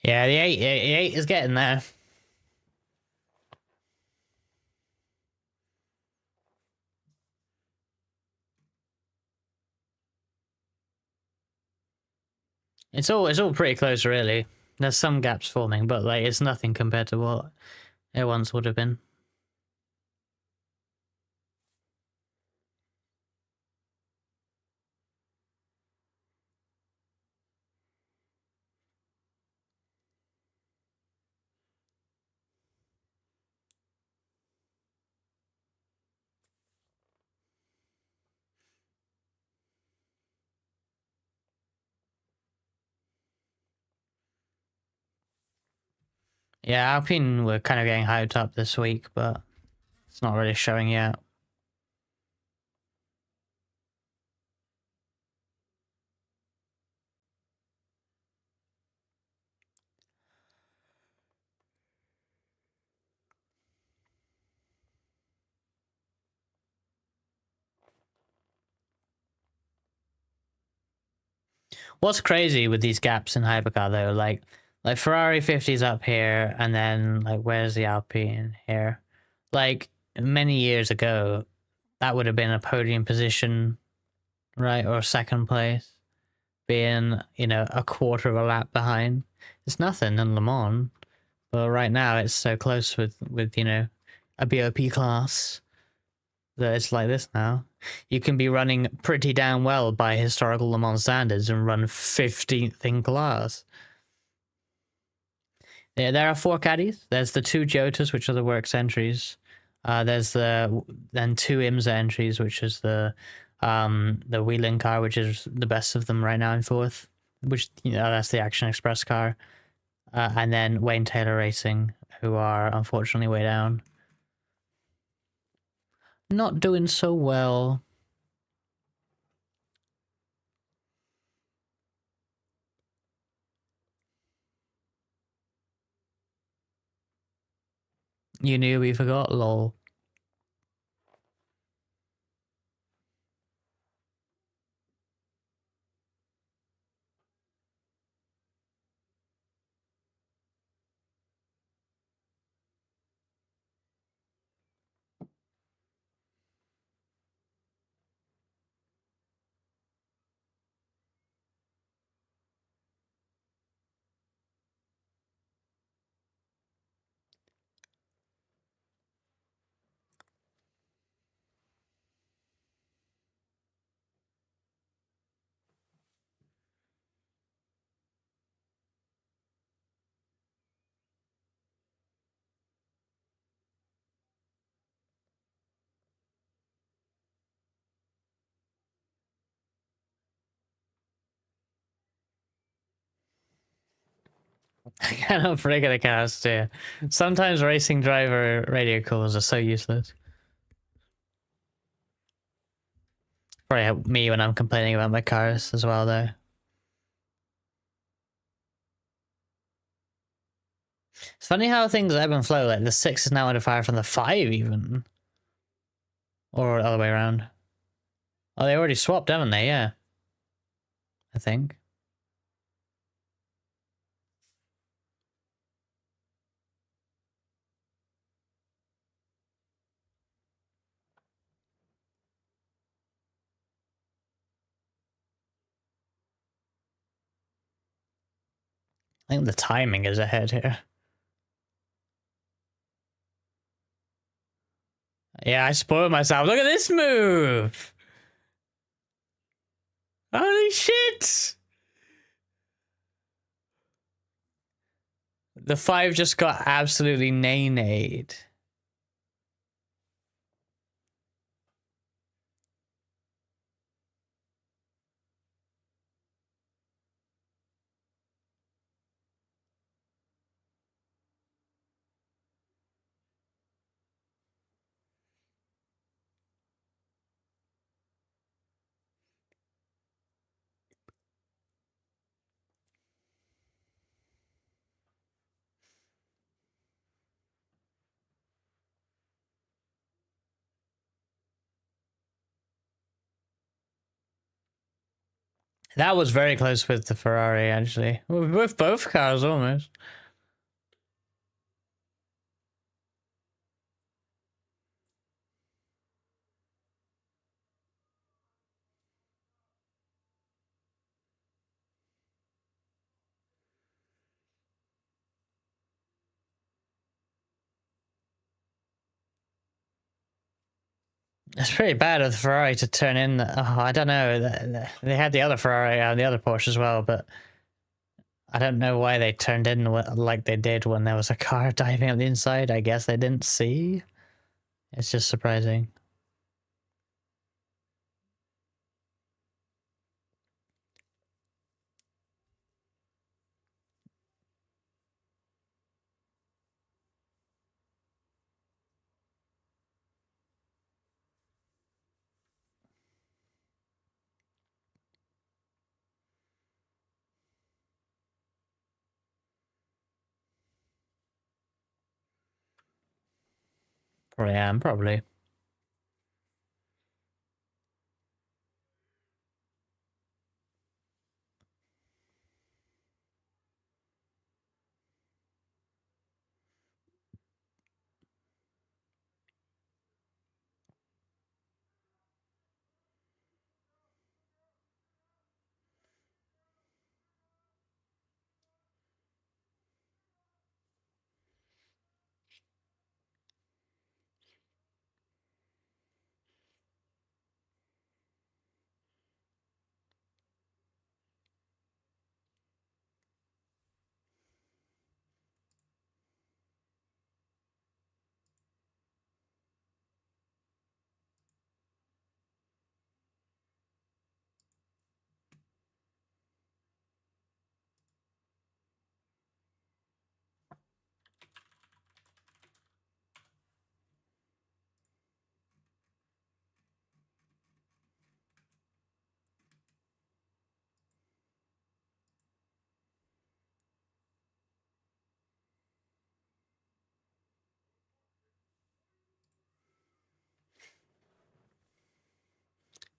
Yeah, the 8 is getting there. It's all pretty close, really. There's some gaps forming, but like it's nothing compared to what it once would have been. Yeah, Alpine were kind of getting hyped up this week, but it's not really showing yet. What's crazy with these gaps in hypercar though, like Ferrari 50's up here, and then like where's the Alpine here? Like many years ago, that would have been a podium position, right, or second place, being a quarter of a lap behind. It's nothing in Le Mans, but right now it's so close with a BOP class that it's like this now. You can be running pretty damn well by historical Le Mans standards and run 15th in class. Yeah, there are 4 caddies. There's the 2 Jotas, which are the works entries. There's then 2 IMSA entries, which is the Wheeling car, which is the best of them right now in 4th. Which that's the Action Express car. And then Wayne Taylor Racing, who are unfortunately way down. Not doing so well. You knew we forgot, lol. I cannot forget a cast, yeah. Sometimes racing driver radio calls are so useless. Probably help me when I'm complaining about my cars as well, though. It's funny how things ebb and flow. Like the 6 is now under fire from the 5, even, or the other way around. Oh, they already swapped, haven't they? Yeah, I think. I think the timing is ahead here. Yeah, I spoiled myself. Look at this move. Holy shit. The 5 just got absolutely nay-nayed. That was very close with the Ferrari, actually. With both cars, almost. It's pretty bad of the Ferrari to turn in. Oh, I don't know. They had the other Ferrari and the other Porsche as well, but I don't know why they turned in like they did when there was a car diving up the inside. I guess they didn't see. It's just surprising. Probably am, probably.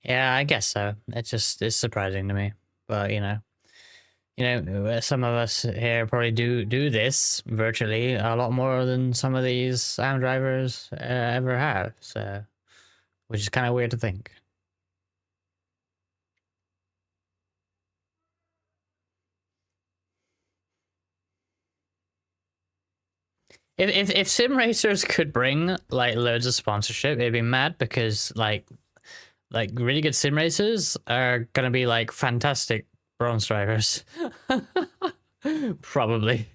Yeah, I guess so. It's surprising to me, but some of us here probably do this virtually a lot more than some of these sound drivers ever have. So, which is kind of weird to think. If sim racers could bring like loads of sponsorship, it'd be mad because like really good sim racers are gonna be like fantastic bronze drivers. Probably.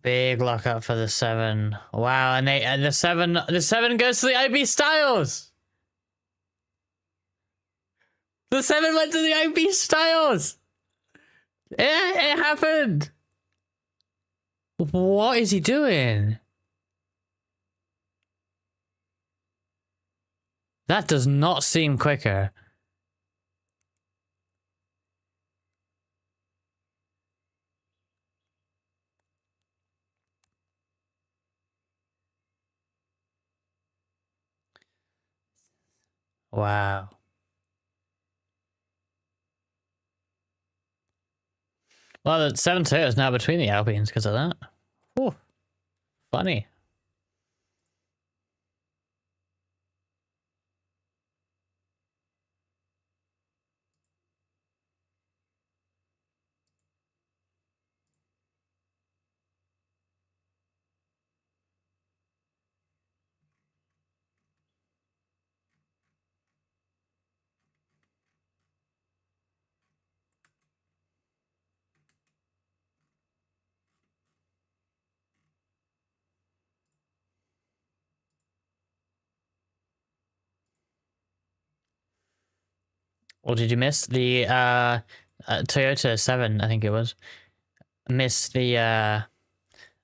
Big lockup for the 7. Wow, and the 7 goes to the IB Styles. The 7 went to the IB Styles! It happened! What is he doing? That does not seem quicker. Wow. Well, the 7-2 is now between the Alpines because of that. Oh, funny. Or did you miss the Toyota 7, I think it was. Missed the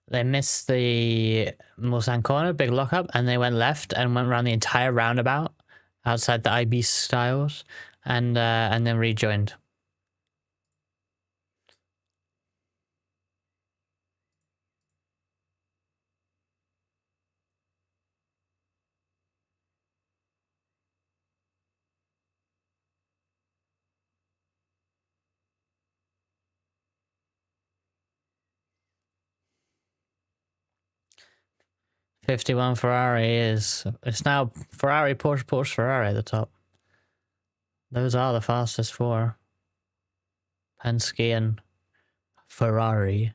they missed the Mulsanne corner, big lockup, and they went left and went around the entire roundabout outside the IB Styles and then rejoined. '51 Ferrari it's now Ferrari, Porsche, Porsche, Ferrari at the top. Those are the fastest four. Penske and Ferrari.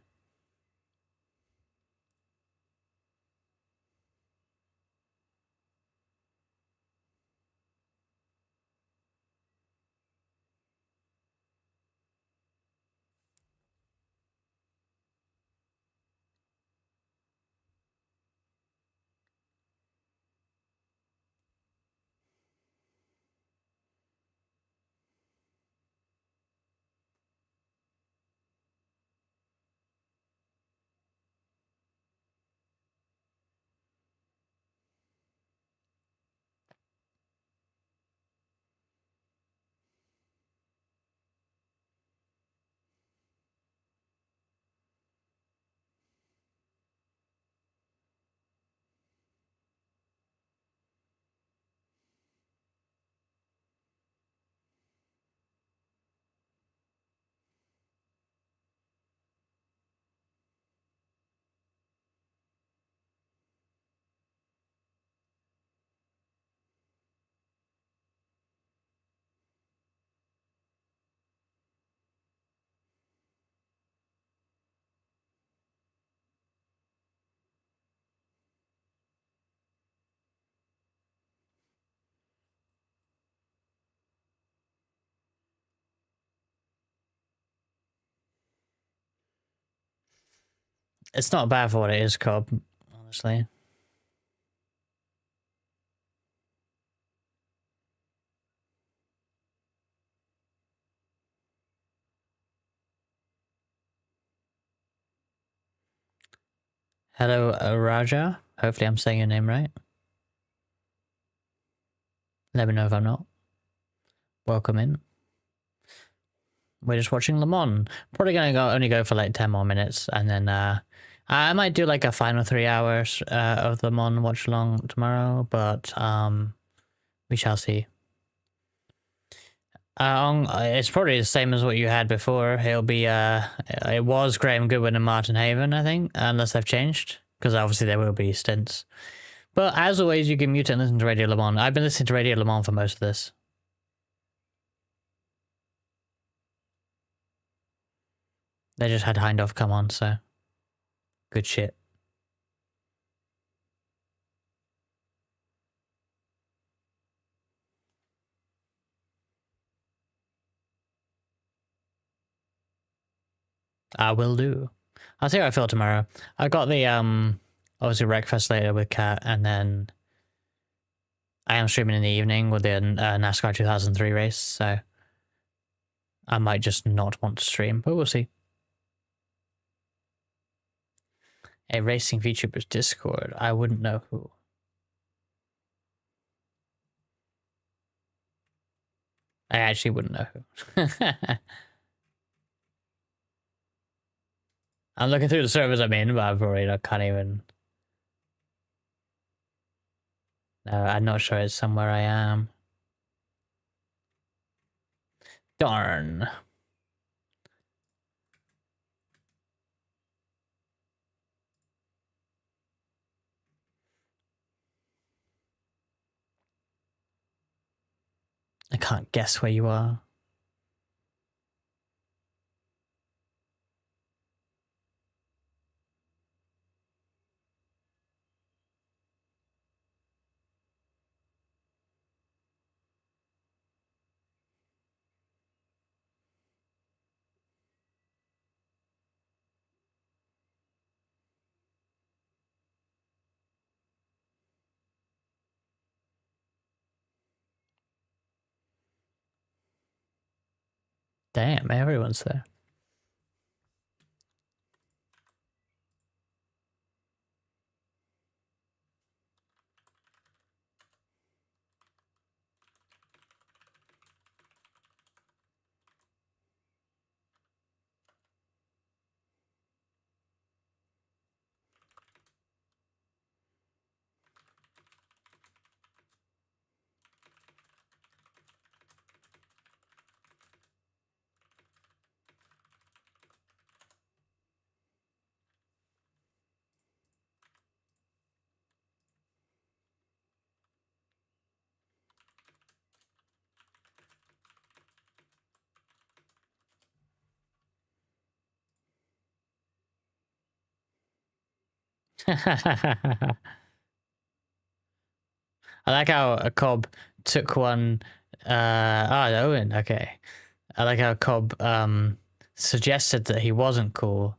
It's not bad for what it is, Cobb, honestly. Hello, Raja. Hopefully I'm saying your name right. Let me know if I'm not. Welcome in. We're just watching Le Mans. Probably gonna only go for like 10 more minutes, and then I might do like a final 3 hours of Le Mans watch along tomorrow, but we shall see. It's probably the same as what you had before. It'll be it was Graham Goodwin and Martin Haven, I think, unless they've changed, because obviously there will be stints. But as always, you can mute and listen to Radio Le Mans. I've been listening to Radio Le Mans for most of this. They just had Hindhoff come on, so good shit. I will do. I'll see how I feel tomorrow. I got the obviously Wreckfest later with Kat, and then I am streaming in the evening with the NASCAR 2003 race, so I might just not want to stream, but we'll see. A racing VTubers Discord. I wouldn't know who. I actually wouldn't know who. I'm looking through the servers I'm in, but I probably can't even. No, I'm not sure it's somewhere I am. Darn. I can't guess where you are. Damn, everyone's there. I like how a Cobb took one. Owen. Okay. I like how Cobb suggested that he wasn't cool,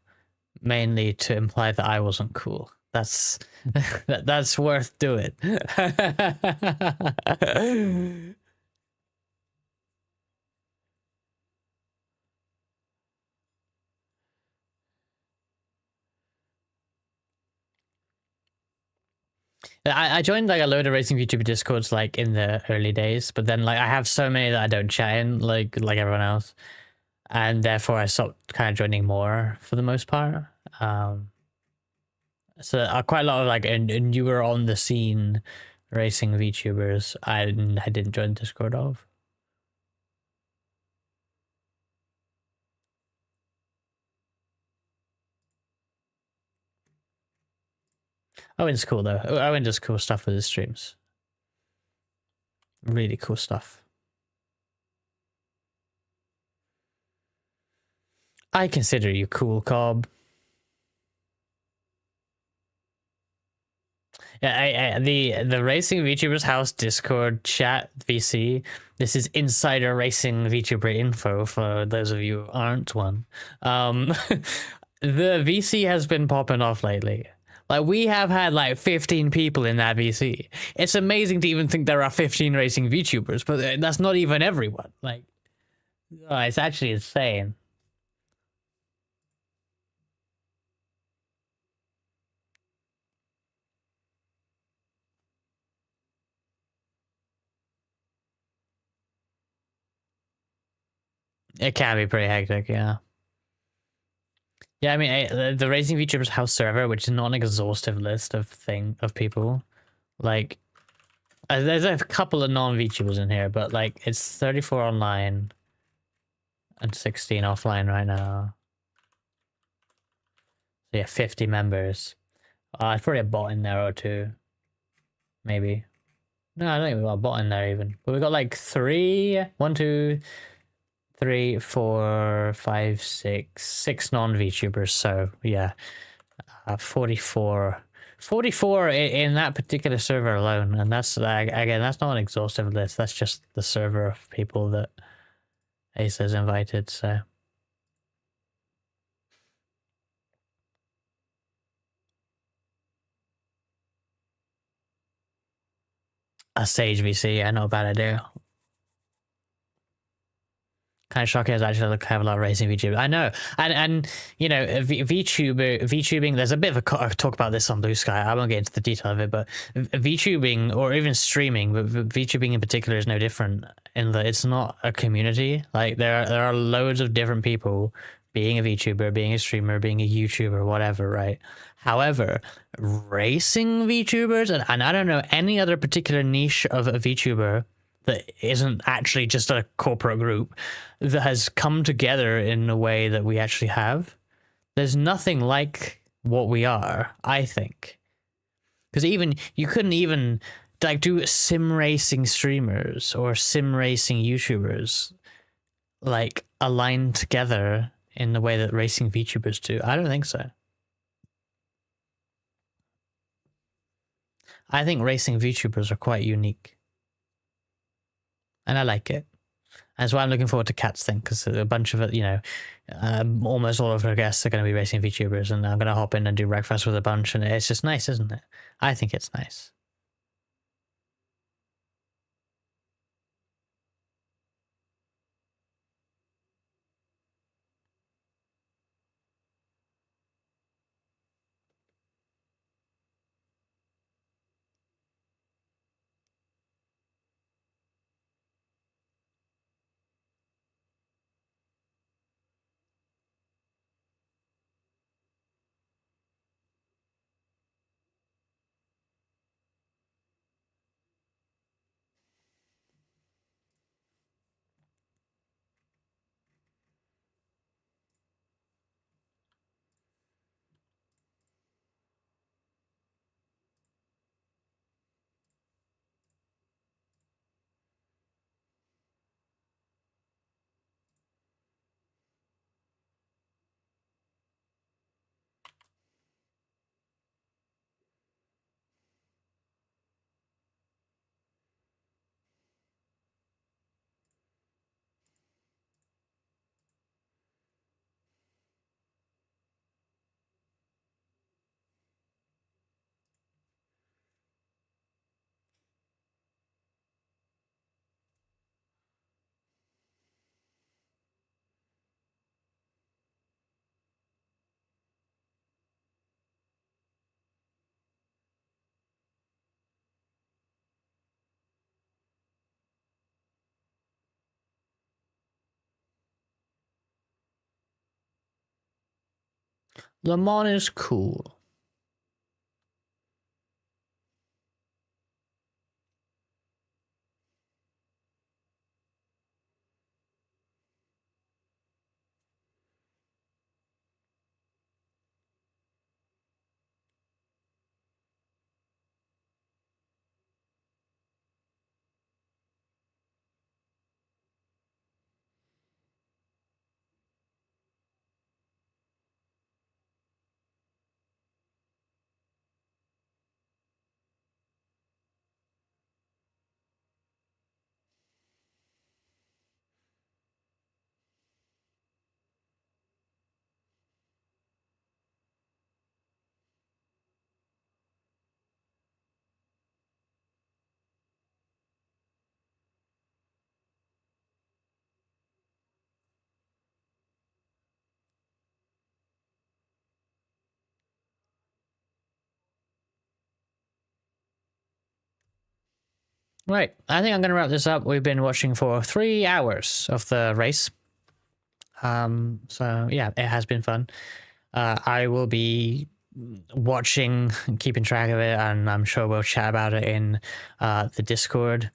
mainly to imply that I wasn't cool. That's that's worth doing. I joined like a load of racing VTuber discords like in the early days, but then like I have so many that I don't chat in like everyone else, and therefore I stopped kind of joining more for the most part. So quite a lot of like newer on the scene racing VTubers I didn't join the Discord of. Owen's cool though. Owen does cool stuff with his streams. Really cool stuff. I consider you cool, Cobb. Yeah, the Racing VTubers House Discord chat VC. This is insider racing VTuber info for those of you who aren't one. The VC has been popping off lately. Like we have had like 15 people in that VC. It's amazing to even think there are 15 racing VTubers, but that's not even everyone. Like, it's actually insane. It can be pretty hectic, yeah. Yeah, I mean, the Racing VTubers House server, which is not an exhaustive list of people, like, there's a couple of non-VTubers in here, but like, it's 34 online and 16 offline right now. So yeah, 50 members. I've probably a bot in there or two, maybe. No, I don't think we've got a bot in there even. But we got like 1, 2, 3, 4, 5, 6 non-VTubers. So yeah, 44 in that particular server alone, and that's again, that's not an exhaustive list. That's just the server of people that Ace has invited. So a Sage VC, yeah, not a bad idea. Kind of shocking. Is actually have a lot of racing VTubers. I know, and you know, VTubing. There's a bit of a talk about this on Blue Sky. I won't get into the detail of it, but VTubing or even streaming, but VTubing in particular is no different in that it's not a community. Like there are loads of different people being a VTuber, being a streamer, being a YouTuber, whatever, right? However, racing VTubers, and I don't know any other particular niche of a VTuber that isn't actually just a corporate group that has come together in a way that we actually have. There's nothing like what we are, I think. Because even you couldn't even like do sim racing streamers or sim racing YouTubers like align together in the way that racing VTubers do. I don't think so. I think racing VTubers are quite unique. And I like it. That's why I'm looking forward to Kat's thing, because a bunch of it, you know, almost all of her guests are going to be racing VTubers, and I'm going to hop in and do breakfast with a bunch, and it's just nice, isn't it? I think it's nice. Le Mans is cool. Right, I think I'm going to wrap this up. We've been watching for 3 hours of the race. So yeah, it has been fun. I will be watching and keeping track of it, and I'm sure we'll chat about it in the Discord,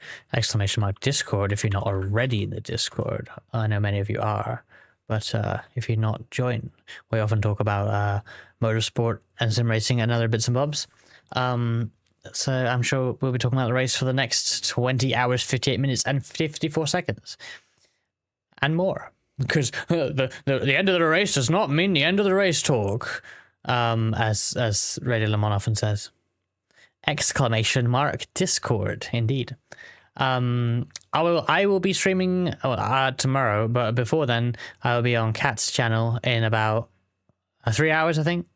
!Discord, if you're not already in the Discord. I know many of you are, but if you're not, join. We often talk about motorsport and sim racing and other bits and bobs. So I'm sure we'll be talking about the race for the next 20 hours, 58 minutes, and 54 seconds. And more. Because the end of the race does not mean the end of the race talk, as Radio Le Mans often says. ! Discord, indeed. I will be streaming tomorrow, but before then, I will be on Kat's channel in about 3 hours, I think.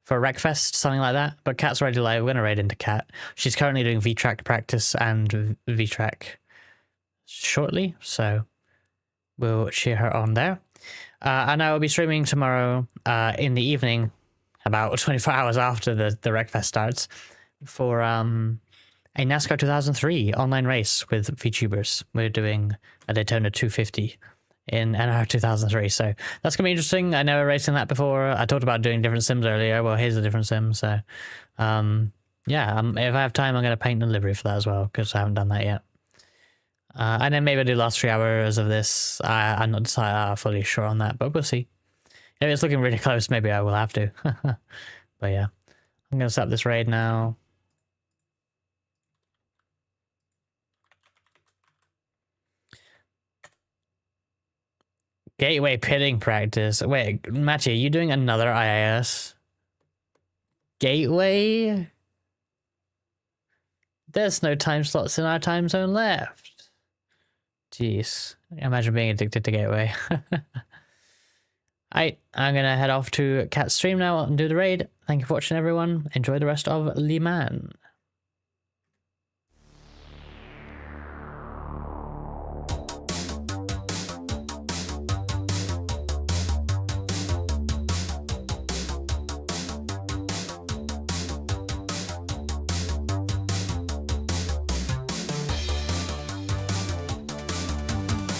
For Wreckfest, something like that. But Kat's already live. We're going to raid into Kat. She's currently doing VTrack practice and VTrack shortly. So we'll cheer her on there. And I will be streaming tomorrow in the evening, about 24 hours after the Wreckfest starts, for a NASCAR 2003 online race with VTubers. We're doing a Daytona 250 in NR 2003, so that's gonna be interesting. I never raced in that before. I talked about doing different sims earlier. Well, here's a different sim, so yeah, if I have time, I'm gonna paint the livery for that as well, because I haven't done that yet. And then maybe I'll do the last 3 hours of this. I'm not fully sure on that, but we'll see. If it's looking really close, maybe I will have to. But yeah, I'm gonna set up this raid now. Gateway pitting practice. Wait, Matty, are you doing another IIS? Gateway? There's no time slots in our time zone left. Jeez. Imagine being addicted to Gateway. I'm gonna head off to Cat's stream now and do the raid. Thank you for watching, everyone. Enjoy the rest of Le Mans.